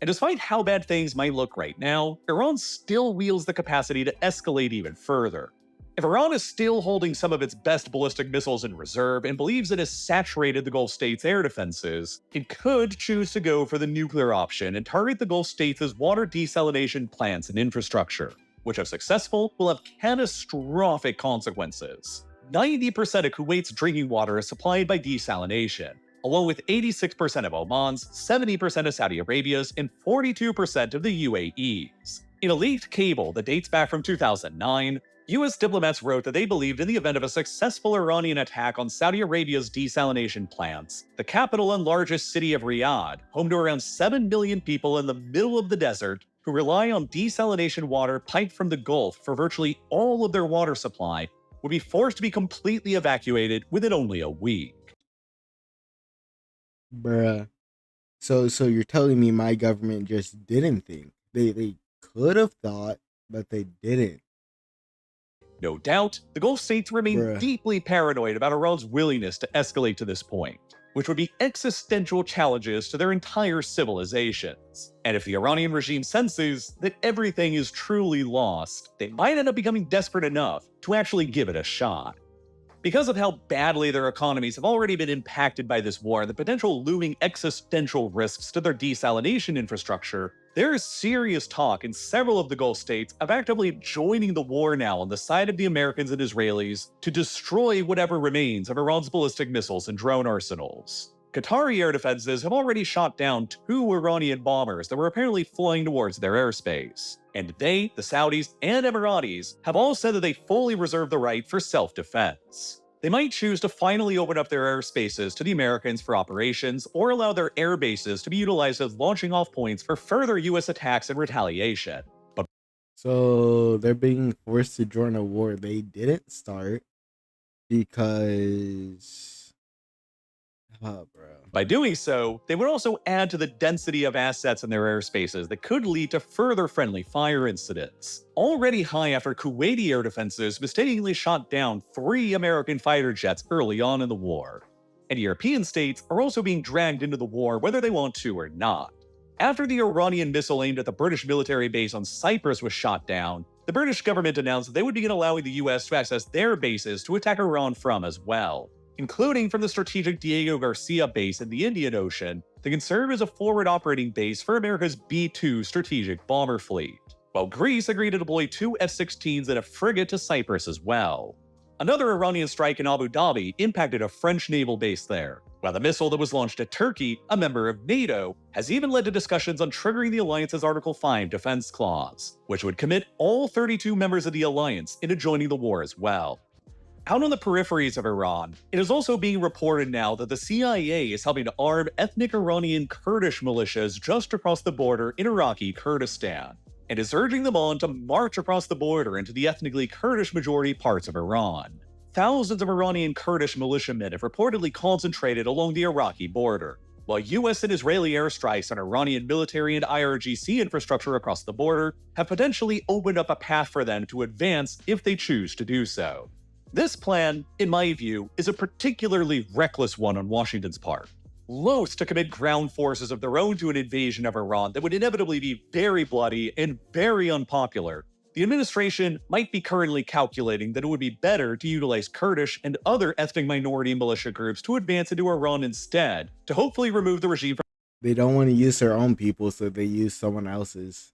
And despite how bad things might look right now, Iran still wields the capacity to escalate even further. If Iran is still holding some of its best ballistic missiles in reserve and believes it has saturated the Gulf states' air defenses, it could choose to go for the nuclear option and target the Gulf states' water desalination plants and infrastructure, which if successful will have catastrophic consequences. 90% of Kuwait's drinking water is supplied by desalination, along with 86% of Oman's, 70% of Saudi Arabia's, and 42% of the UAE's. In a leaked cable that dates back from 2009, US diplomats wrote that they believed in the event of a successful Iranian attack on Saudi Arabia's desalination plants, the capital and largest city of Riyadh, home to around 7 million people in the middle of the desert who rely on desalination water piped from the Gulf for virtually all of their water supply, would be forced to be completely evacuated within only a week. Bruh. So you're telling me my government just didn't think. They could have thought, but they didn't. No doubt, the Gulf states remain deeply paranoid about Iran's willingness to escalate to this point, which would be existential challenges to their entire civilizations. And if the Iranian regime senses that everything is truly lost, they might end up becoming desperate enough to actually give it a shot. Because of how badly their economies have already been impacted by this war and the potential looming existential risks to their desalination infrastructure, there is serious talk in several of the Gulf states of actively joining the war now on the side of the Americans and Israelis to destroy whatever remains of Iran's ballistic missiles and drone arsenals. Qatari air defenses have already shot down 2 Iranian bombers that were apparently flying towards their airspace. And they, the Saudis, and Emiratis have all said that they fully reserve the right for self-defense. They might choose to finally open up their airspaces to the Americans for operations, or allow their air bases to be utilized as launching off points for further US attacks and retaliation. But so they're being forced to join a war they didn't start because by doing so, they would also add to the density of assets in their airspaces that could lead to further friendly fire incidents. Already high after Kuwaiti air defenses mistakenly shot down 3 American fighter jets early on in the war. And European states are also being dragged into the war whether they want to or not. After the Iranian missile aimed at the British military base on Cyprus was shot down, the British government announced that they would begin allowing the US to access their bases to attack Iran from as well, including from the strategic Diego Garcia base in the Indian Ocean that can serve as a forward operating base for America's B-2 strategic bomber fleet, while Greece agreed to deploy 2 F-16s and a frigate to Cyprus as well. Another Iranian strike in Abu Dhabi impacted a French naval base there, while the missile that was launched at Turkey, a member of NATO, has even led to discussions on triggering the alliance's Article 5 defense clause, which would commit all 32 members of the alliance into joining the war as well. Out on the peripheries of Iran, it is also being reported now that the CIA is helping to arm ethnic Iranian Kurdish militias just across the border in Iraqi Kurdistan, and is urging them on to march across the border into the ethnically Kurdish majority parts of Iran. Thousands of Iranian Kurdish militiamen have reportedly concentrated along the Iraqi border, while US and Israeli airstrikes on Iranian military and IRGC infrastructure across the border have potentially opened up a path for them to advance if they choose to do so. This plan, in my view, is a particularly reckless one on Washington's part. Loath to commit ground forces of their own to an invasion of Iran that would inevitably be very bloody and very unpopular, the administration might be currently calculating that it would be better to utilize Kurdish and other ethnic minority militia groups to advance into Iran instead, to hopefully remove the regime from— They don't want to use their own people, so they use someone else's.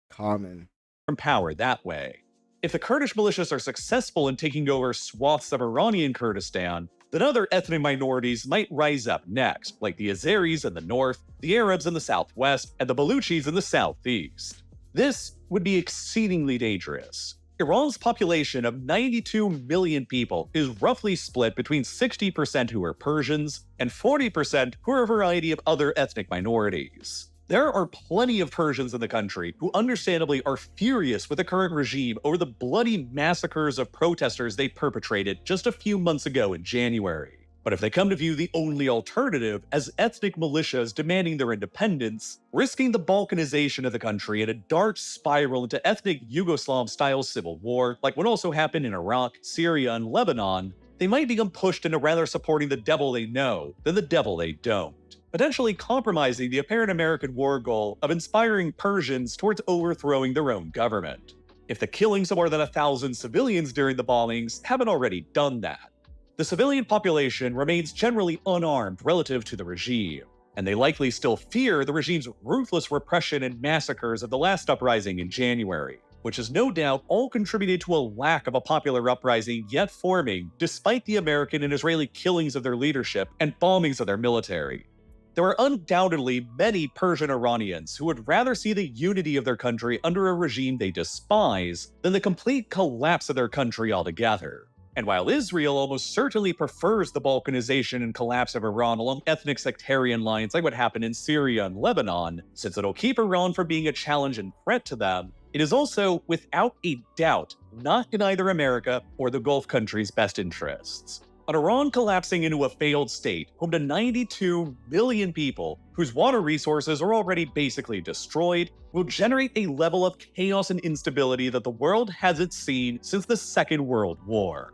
Common. From power that way. If the Kurdish militias are successful in taking over swaths of Iranian Kurdistan, then other ethnic minorities might rise up next, like the Azeris in the north, the Arabs in the southwest, and the Baluchis in the southeast. This would be exceedingly dangerous. Iran's population of 92 million people is roughly split between 60% who are Persians and 40% who are a variety of other ethnic minorities. There are plenty of Persians in the country who understandably are furious with the current regime over the bloody massacres of protesters they perpetrated just a few months ago in January. But if they come to view the only alternative as ethnic militias demanding their independence, risking the balkanization of the country in a dark spiral into ethnic Yugoslav-style civil war, like what also happened in Iraq, Syria, and Lebanon, they might become pushed into rather supporting the devil they know than the devil they don't, potentially compromising the apparent American war goal of inspiring Persians towards overthrowing their own government. If the killings of more than 1,000 civilians during the bombings haven't already done that. The civilian population remains generally unarmed relative to the regime, and they likely still fear the regime's ruthless repression and massacres of the last uprising in January, which has no doubt all contributed to a lack of a popular uprising yet forming despite the American and Israeli killings of their leadership and bombings of their military. There are undoubtedly many Persian Iranians who would rather see the unity of their country under a regime they despise than the complete collapse of their country altogether. And while Israel almost certainly prefers the balkanization and collapse of Iran along ethnic sectarian lines like what happened in Syria and Lebanon, since it'll keep Iran from being a challenge and threat to them, it is also, without a doubt, not in either America or the Gulf countries' best interests. An Iran collapsing into a failed state, home to 92 million people, whose water resources are already basically destroyed, will generate a level of chaos and instability that the world hasn't seen since the Second World War.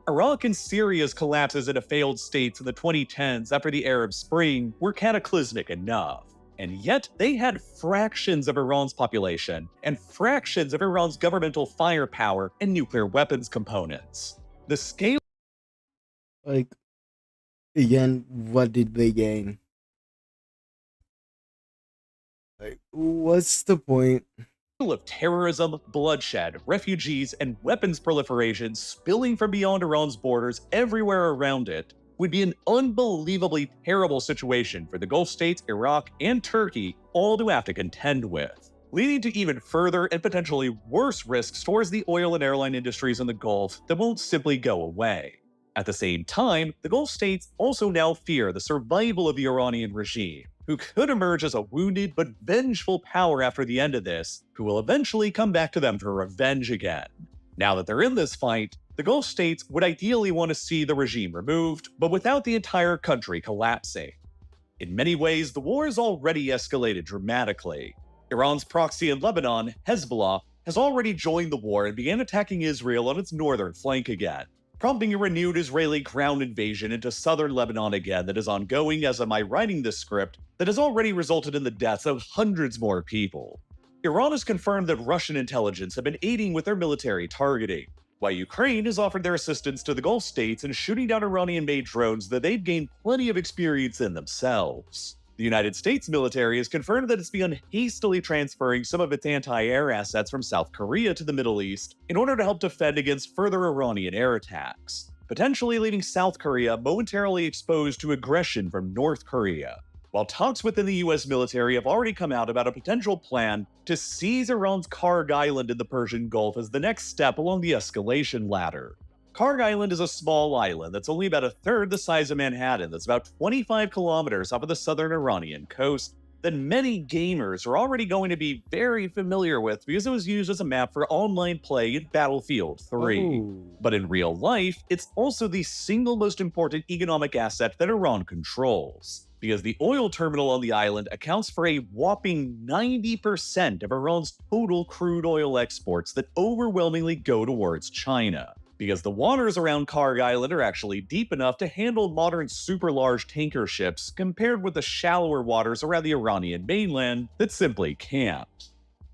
Iraq and Syria's collapses into failed states in the 2010s after the Arab Spring were cataclysmic enough, and yet they had fractions of Iran's population and fractions of Iran's governmental firepower and nuclear weapons components. The scale again, what did they gain? What's the point? Of terrorism, bloodshed, refugees, and weapons proliferation spilling from beyond Iran's borders everywhere around it would be an unbelievably terrible situation for the Gulf states, Iraq, and Turkey all to have to contend with, leading to even further and potentially worse risks towards the oil and airline industries in the Gulf that won't simply go away. At the same time, the Gulf states also now fear the survival of the Iranian regime, who could emerge as a wounded but vengeful power after the end of this, who will eventually come back to them for revenge again. Now that they're in this fight, the Gulf states would ideally want to see the regime removed, but without the entire country collapsing. In many ways, the war has already escalated dramatically. Iran's proxy in Lebanon, Hezbollah, has already joined the war and began attacking Israel on its northern flank again, prompting a renewed Israeli ground invasion into southern Lebanon again that is ongoing as of my writing this script that has already resulted in the deaths of hundreds more people. Iran has confirmed that Russian intelligence have been aiding with their military targeting, while Ukraine has offered their assistance to the Gulf states in shooting down Iranian-made drones that they've gained plenty of experience in themselves. The United States military has confirmed that it's begun hastily transferring some of its anti-air assets from South Korea to the Middle East in order to help defend against further Iranian air attacks, potentially leaving South Korea momentarily exposed to aggression from North Korea. While talks within the US military have already come out about a potential plan to seize Iran's Karg Island in the Persian Gulf as the next step along the escalation ladder. Karg Island is a small island that's only about a third the size of Manhattan, that's about 25 kilometers off of the southern Iranian coast, that many gamers are already going to be very familiar with because it was used as a map for online play in Battlefield 3. Oh. But in real life, it's also the single most important economic asset that Iran controls, because the oil terminal on the island accounts for a whopping 90% of Iran's total crude oil exports that overwhelmingly go towards China. Because the waters around Karg Island are actually deep enough to handle modern super-large tanker ships compared with the shallower waters around the Iranian mainland that simply can't.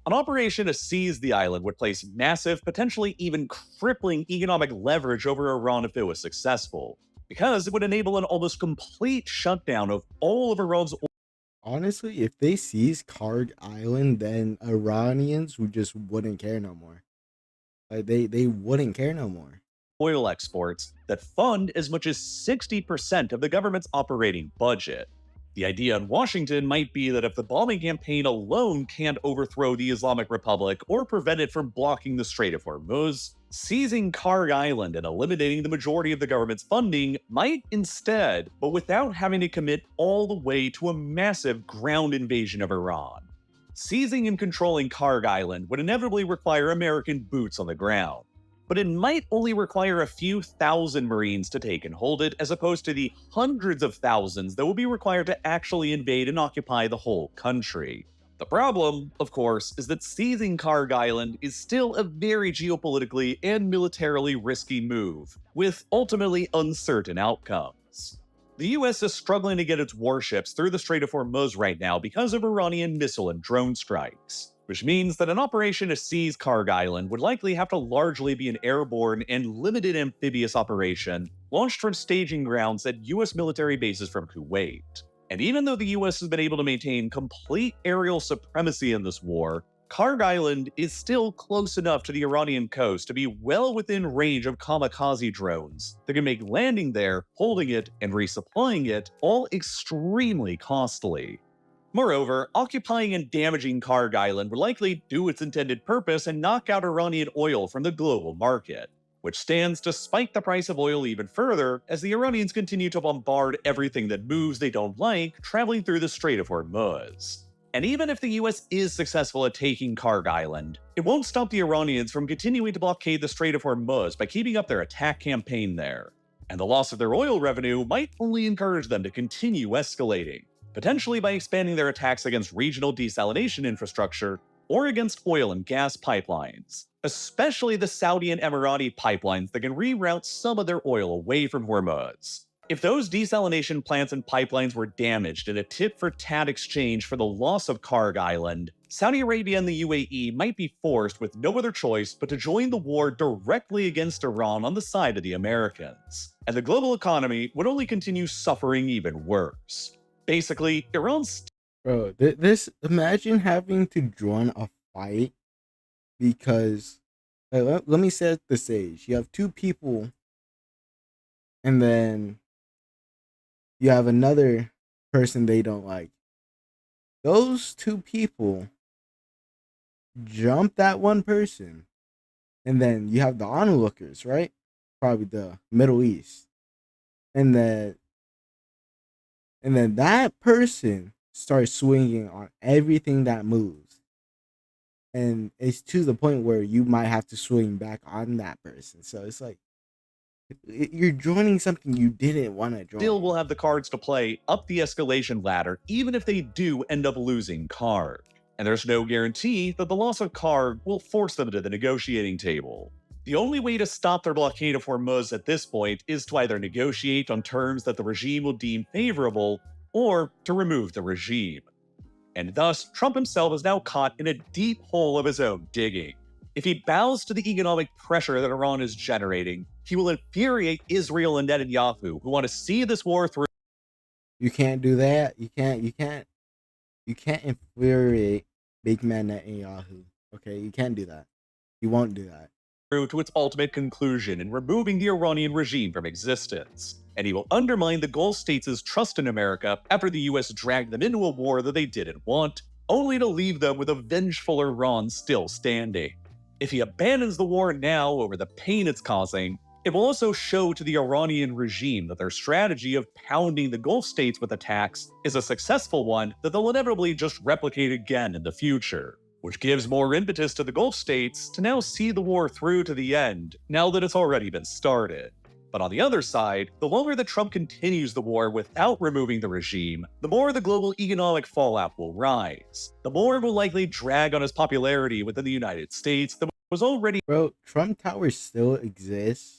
An operation to seize the island would place massive, potentially even crippling economic leverage over Iran if it was successful, because it would enable an almost complete shutdown of all of Iran's oil. Honestly, if they seize Karg Island, then Iranians would just wouldn't care no more. Like they wouldn't care no more. Oil exports that fund as much as 60% of the government's operating budget. The idea in Washington might be that if the bombing campaign alone can't overthrow the Islamic Republic or prevent it from blocking the Strait of Hormuz, seizing Karg Island and eliminating the majority of the government's funding might instead, but without having to commit all the way to a massive ground invasion of Iran. Seizing and controlling Karg Island would inevitably require American boots on the ground, but it might only require a few thousand Marines to take and hold it, as opposed to the hundreds of thousands that would be required to actually invade and occupy the whole country. The problem, of course, is that seizing Karg Island is still a very geopolitically and militarily risky move, with ultimately uncertain outcomes. The US is struggling to get its warships through the Strait of Hormuz right now because of Iranian missile and drone strikes, which means that an operation to seize Karg Island would likely have to largely be an airborne and limited amphibious operation launched from staging grounds at US military bases from Kuwait. And even though the US has been able to maintain complete aerial supremacy in this war, Karg Island is still close enough to the Iranian coast to be well within range of kamikaze drones that can make landing there, holding it, and resupplying it all extremely costly. Moreover, occupying and damaging Karg Island would likely do its intended purpose and knock out Iranian oil from the global market, which stands to spike the price of oil even further as the Iranians continue to bombard everything that moves they don't like traveling through the Strait of Hormuz. And even if the US is successful at taking Karg Island, it won't stop the Iranians from continuing to blockade the Strait of Hormuz by keeping up their attack campaign there. And the loss of their oil revenue might only encourage them to continue escalating, potentially by expanding their attacks against regional desalination infrastructure or against oil and gas pipelines, especially the Saudi and Emirati pipelines that can reroute some of their oil away from Hormuz. If those desalination plants and pipelines were damaged in a tit-for-tat exchange for the loss of Karg Island, Saudi Arabia and the UAE might be forced with no other choice but to join the war directly against Iran on the side of the Americans, and the global economy would only continue suffering even worse. Basically, Iran's... Bro, this, imagine having to join a fight because, let me set the stage. You have two people, and then you have another person they don't like. Those two people jump that one person, and then you have the onlookers, right? Probably the Middle East. And then that person starts swinging on everything that moves. And it's to the point where you might have to swing back on that person. So it's like, you're joining something you didn't want to join. Still will have the cards to play up the escalation ladder, even if they do end up losing Karg. And there's no guarantee that the loss of Karg will force them to the negotiating table. The only way to stop their blockade of Hormuz at this point is to either negotiate on terms that the regime will deem favorable, or to remove the regime. And thus, Trump himself is now caught in a deep hole of his own digging. If he bows to the economic pressure that Iran is generating, he will infuriate Israel and Netanyahu, who want to see this war through. You can't do that. You can't infuriate big man Netanyahu. Okay, you can't do that. You won't do that. To its ultimate conclusion in removing the Iranian regime from existence. And he will undermine the Gulf states' trust in America after the US dragged them into a war that they didn't want, only to leave them with a vengeful Iran still standing. If he abandons the war now over the pain it's causing, it will also show to the Iranian regime that their strategy of pounding the Gulf states with attacks is a successful one that they'll inevitably just replicate again in the future, which gives more impetus to the Gulf states to now see the war through to the end, now that it's already been started. But on the other side, the longer that Trump continues the war without removing the regime, the more the global economic fallout will rise. The more it will likely drag on his popularity within the United States that was already— Bro, Trump Tower still exists?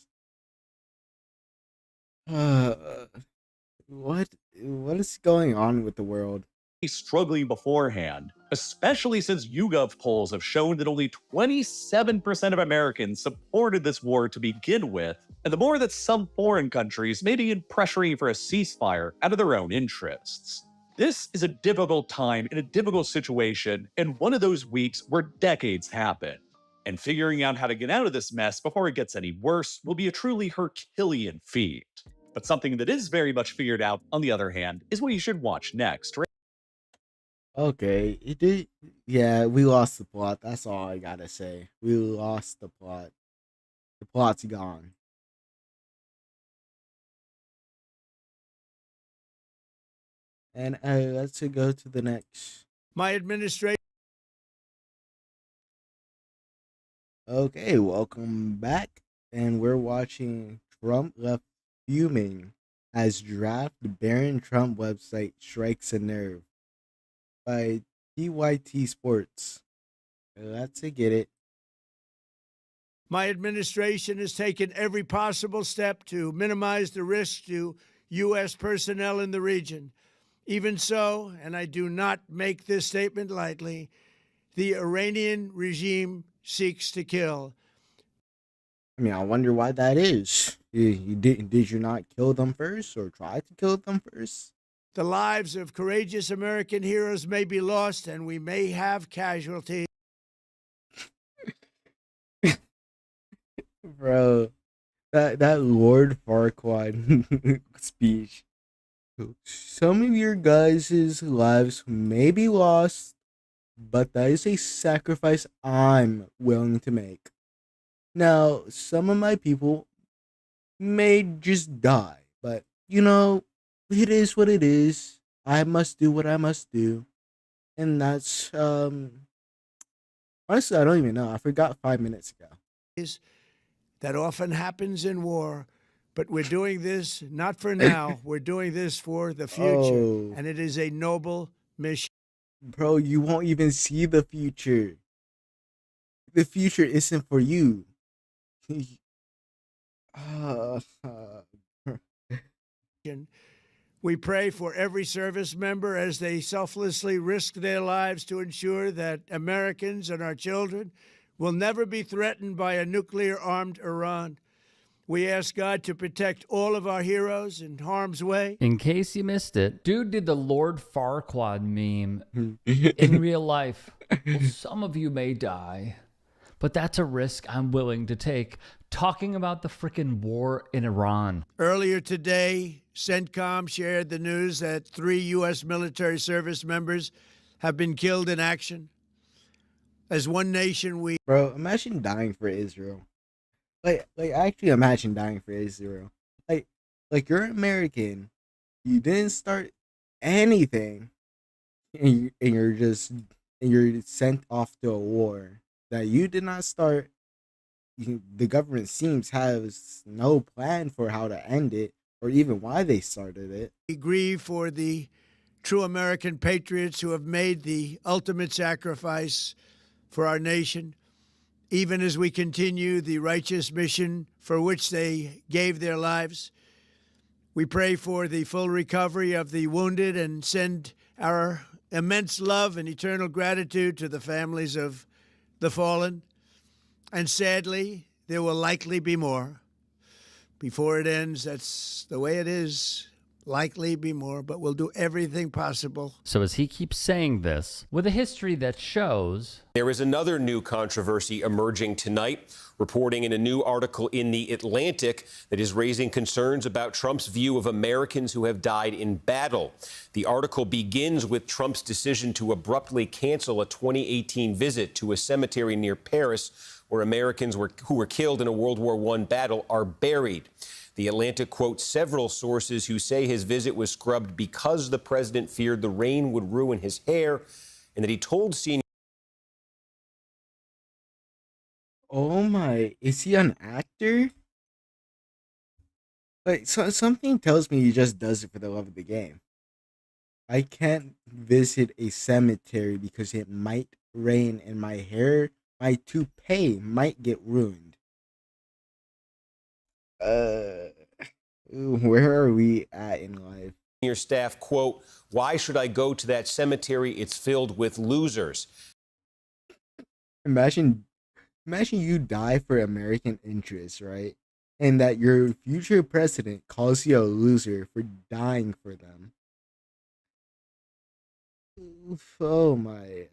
What is going on with the world? Struggling beforehand, especially since YouGov polls have shown that only 27% of Americans supported this war to begin with, and the more that some foreign countries may begin pressuring for a ceasefire out of their own interests. This is a difficult time in a difficult situation, and one of those weeks where decades happen. And figuring out how to get out of this mess before it gets any worse will be a truly Herculean feat. But something that is very much figured out, on the other hand, is what you should watch next. Okay, it did. Yeah, we lost the plot. That's all I gotta say. We lost the plot. The plot's gone. And let's go to the next. My administration. Okay, welcome back. And we're watching Trump left fuming as draft Baron Trump website strikes a nerve by TYT Sports. Let's get it. My administration has taken every possible step to minimize the risk to U.S. personnel in the region. Even so, and I do not make this statement lightly, the Iranian regime seeks to kill. I mean, I wonder why that is. Did you not kill them first or try to kill them first? The lives of courageous American heroes may be lost and we may have casualties. Bro, that Lord Farquaad speech. Some of your guys' lives may be lost, but that is a sacrifice I'm willing to make. Now, some of my people may just die, but you know, it is what it is. I must do what I must do. And that's honestly, I don't even know. I forgot 5 minutes ago. That often happens in war, but we're doing this not for now. We're doing this for the future, and it is a noble mission. Bro, you won't even see the future. The future isn't for you. We pray for every service member as they selflessly risk their lives to ensure that Americans and our children will never be threatened by a nuclear-armed Iran. We ask God to protect all of our heroes in harm's way. In case you missed it, dude did the Lord Farquaad meme in real life. Well, some of you may die, but that's a risk I'm willing to take. Talking about the frickin' war in Iran. Earlier today, CENTCOM shared the news that 3 U.S. military service members have been killed in action. As one nation, we... Bro, imagine dying for Israel. Like actually imagine dying for Israel. Like you're American. You didn't start anything. And you're sent off to a war that you did not start. The government seems has no plan for how to end it or even why they started it. We grieve for the true American patriots who have made the ultimate sacrifice for our nation, even as we continue the righteous mission for which they gave their lives. We pray for the full recovery of the wounded and send our immense love and eternal gratitude to the families of the fallen. And sadly, there will likely be more. Before it ends, that's the way it is. Likely be more, but we'll do everything possible. So as he keeps saying this, with a history that shows... There is another new controversy emerging tonight, reporting in a new article in The Atlantic that is raising concerns about Trump's view of Americans who have died in battle. The article begins with Trump's decision to abruptly cancel a 2018 visit to a cemetery near Paris where Americans who were killed in a World War I battle are buried. The Atlantic quotes several sources who say his visit was scrubbed because the president feared the rain would ruin his hair and that he told senior... Oh my, is he an actor? Like, something tells me he just does it for the love of the game. I can't visit a cemetery because it might rain and my hair, my toupee might get ruined. Where are we at in life? Your staff, quote, "Why should I go to that cemetery? It's filled with losers." Imagine you die for American interests, right? And that your future president calls you a loser for dying for them. Oof, oh my.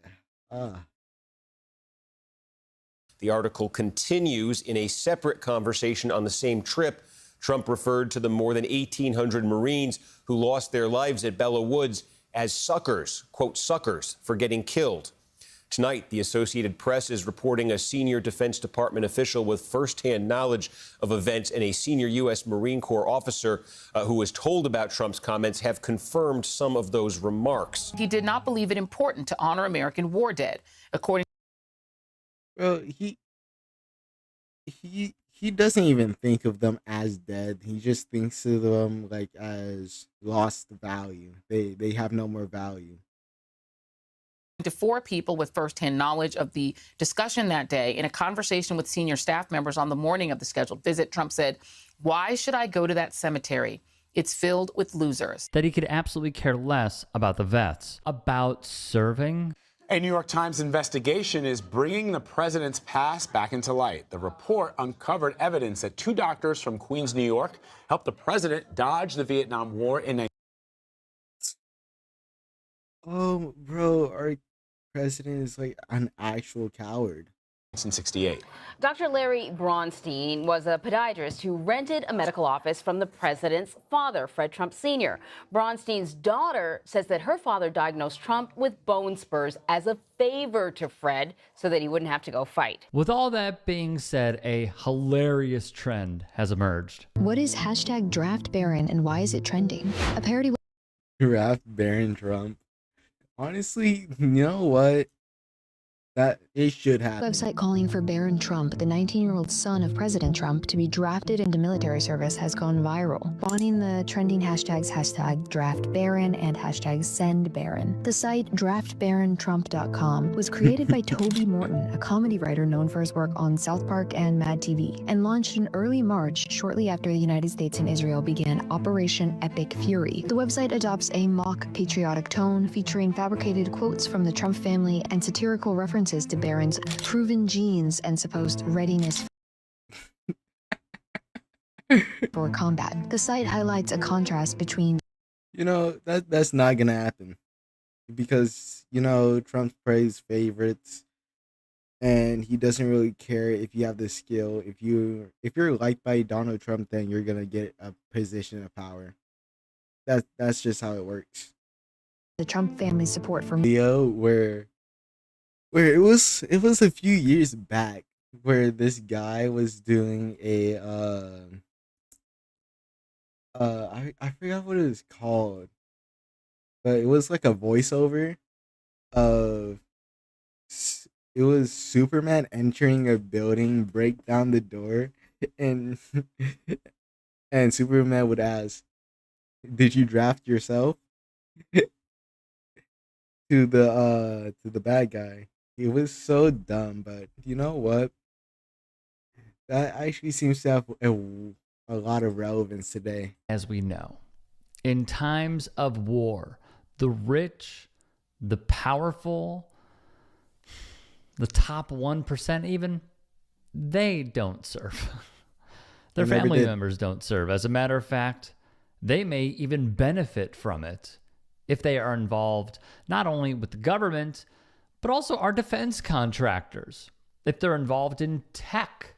The article continues in a separate conversation on the same trip. Trump referred to the more than 1,800 Marines who lost their lives at Belleau Woods as suckers, quote, suckers for getting killed. Tonight, the Associated Press is reporting a senior Defense Department official with firsthand knowledge of events and a senior U.S. Marine Corps officer who was told about Trump's comments have confirmed some of those remarks. He did not believe it important to honor American war dead. According Well, he doesn't even think of them as dead. He just thinks of them like as lost value. They have no more value. to 4 people with firsthand knowledge of the discussion that day, in a conversation with senior staff members on the morning of the scheduled visit, Trump said, "Why should I go to that cemetery? It's filled with losers." That he could absolutely care less about the vets, about serving. A New York Times investigation is bringing the president's past back into light. The report uncovered evidence that 2 doctors from Queens, New York, helped the president dodge the Vietnam War in Oh, bro, our president is like an actual coward. 1968. Dr. Larry Braunstein was a podiatrist who rented a medical office from the president's father, Fred Trump Sr. Braunstein's daughter says that her father diagnosed Trump with bone spurs as a favor to Fred so that he wouldn't have to go fight. With all that being said, a hilarious trend has emerged. What is hashtag Draft Baron and why is it trending? A parody Draft Baron Trump. Honestly, you know what? That it should happen. website calling for Baron Trump, the 19-year-old son of President Trump, to be drafted into military service has gone viral, spawning the trending hashtags hashtag Draft Baron and hashtag Send Baron. The site draftbarontrump.com was created by Toby Morton, a comedy writer known for his work on South Park and Mad TV, and launched in early March, shortly after the United States and Israel began Operation Epic Fury. The website adopts a mock patriotic tone, featuring fabricated quotes from the Trump family and satirical references to Barron's proven genes and supposed readiness for combat. The site highlights a contrast between, You know, that's not gonna happen. Because, you know, Trump prays favorites and he doesn't really care if you have the skill. If you're liked by Donald Trump, then you're gonna get a position of power. That's just how it works. the Trump family's support for Video where it was a few years back where this guy was doing a I forgot what it was called, but it was like a voiceover of it was Superman entering a building, break down the door, and and Superman would ask, "Did you draft yourself?" to the bad guy. It was so dumb, but you know what? That actually seems to have a lot of relevance today. As we know, in times of war, the rich, the powerful, the top 1% even, they don't serve. Their They never family did. members don't serve. As a matter of fact, they may even benefit from it if they are involved not only with the government, but also our defense contractors, if they're involved in tech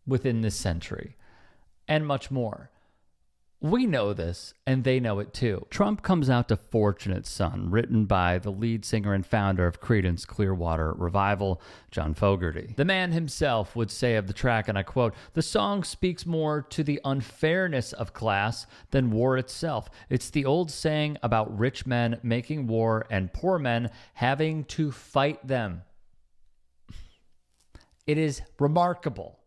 within this century, and much more. We know this, and they know it too. Trump comes out to Fortunate Son, written by the lead singer and founder of Creedence Clearwater Revival, John Fogerty. The man himself would say of the track, and I quote, "The song speaks more to the unfairness of class than war itself. It's the old saying about rich men making war and poor men having to fight them." It is remarkable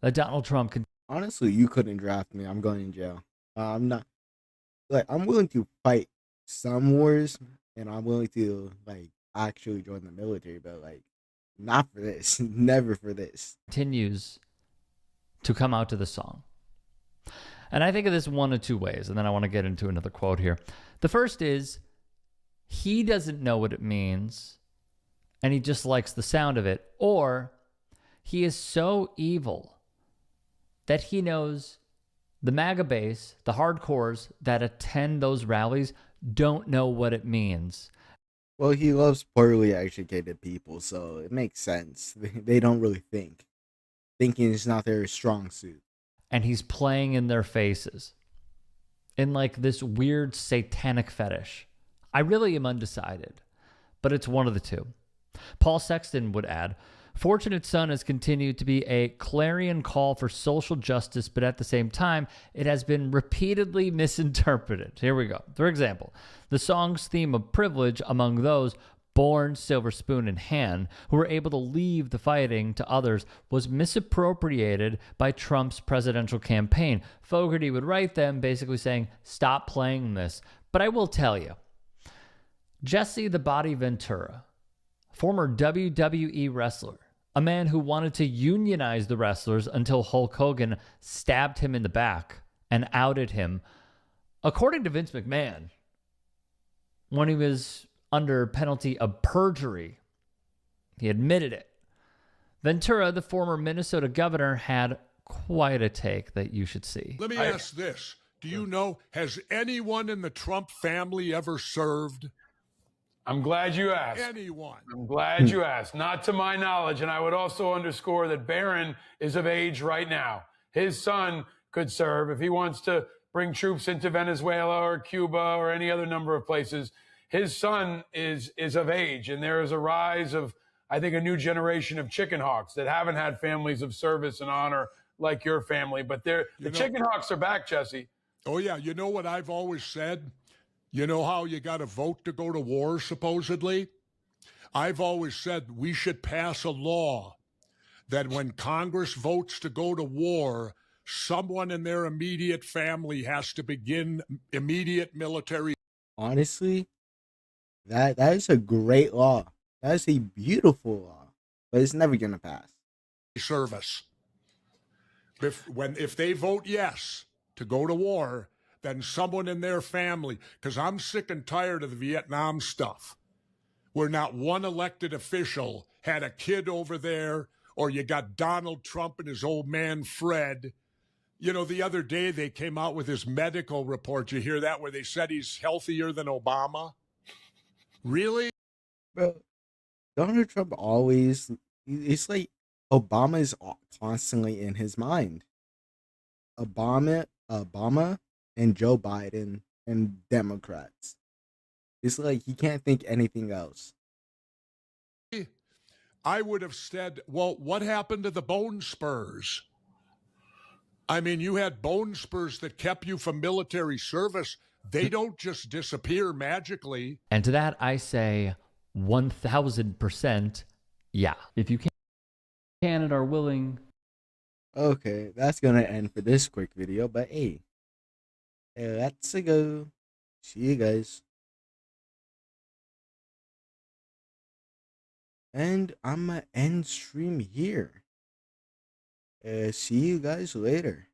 that Donald Trump can. Honestly, you couldn't draft me. I'm going in jail. I'm not like I'm willing to fight some wars, and I'm willing to like actually join the military, but like not for this. Never for this. Continues to come out to the song. And I think of this one of two ways, and then I want to get into another quote here. The first is he doesn't know what it means, and he just likes the sound of it, or he is so evil that he knows the MAGA base, the hardcores that attend those rallies, don't know what it means. Well, he loves poorly educated people, so it makes sense. They don't really think. Thinking is not their strong suit. and he's playing in their faces in like this weird satanic fetish. I really am undecided, but it's one of the two. Paul Sexton would add, Fortunate Son has continued to be a clarion call for social justice, but at the same time, it has been repeatedly misinterpreted. Here we go. For example, the song's theme of privilege among those born silver spoon in hand who were able to leave the fighting to others was misappropriated by Trump's presidential campaign. Fogarty would write them basically saying, stop playing this. But I will tell you, Jesse the Body Ventura, former WWE wrestler, a man who wanted to unionize the wrestlers until Hulk Hogan stabbed him in the back and outed him, according to Vince McMahon, when he was under penalty of perjury. He admitted it. Ventura, the former Minnesota governor, had quite a take that you should see. Let me ask this. Do you know, has anyone in the Trump family ever served? I'm glad you asked. Anyone. I'm glad you asked. Not to my knowledge. And I would also underscore that Barron is of age right now. His son could serve if he wants to bring troops into Venezuela or Cuba or any other number of places. His son is of age, and there is a rise of, I think, a new generation of chicken hawks that haven't had families of service and honor like your family. But the chicken hawks are back, Jesse. Oh, yeah. You know what I've always said? You know how you got to vote to go to war, supposedly? I've always said we should pass a law that when Congress votes to go to war, someone in their immediate family has to begin immediate military. Honestly, that is a great law. That is a beautiful law, but it's never going to pass. Service. If they vote yes to go to war, then someone in their family, because I'm sick and tired of the Vietnam stuff, where not one elected official had a kid over there, or you got Donald Trump and his old man Fred. You know, the other day they came out with his medical report. You hear that, where they said he's healthier than Obama? Really? Bro, Donald Trump always, it's like Obama is constantly in his mind. Obama, and Joe Biden and Democrats. It's like he can't think anything else. I would have said, well, what happened to the bone spurs? I mean, you had bone spurs that kept you from military service. They don't just disappear magically. And to that, I say 1000% yeah. If you can and are willing. Okay, that's going to end for this quick video, but hey, let's go. See you guys. And I'm going to end stream here. See you guys later.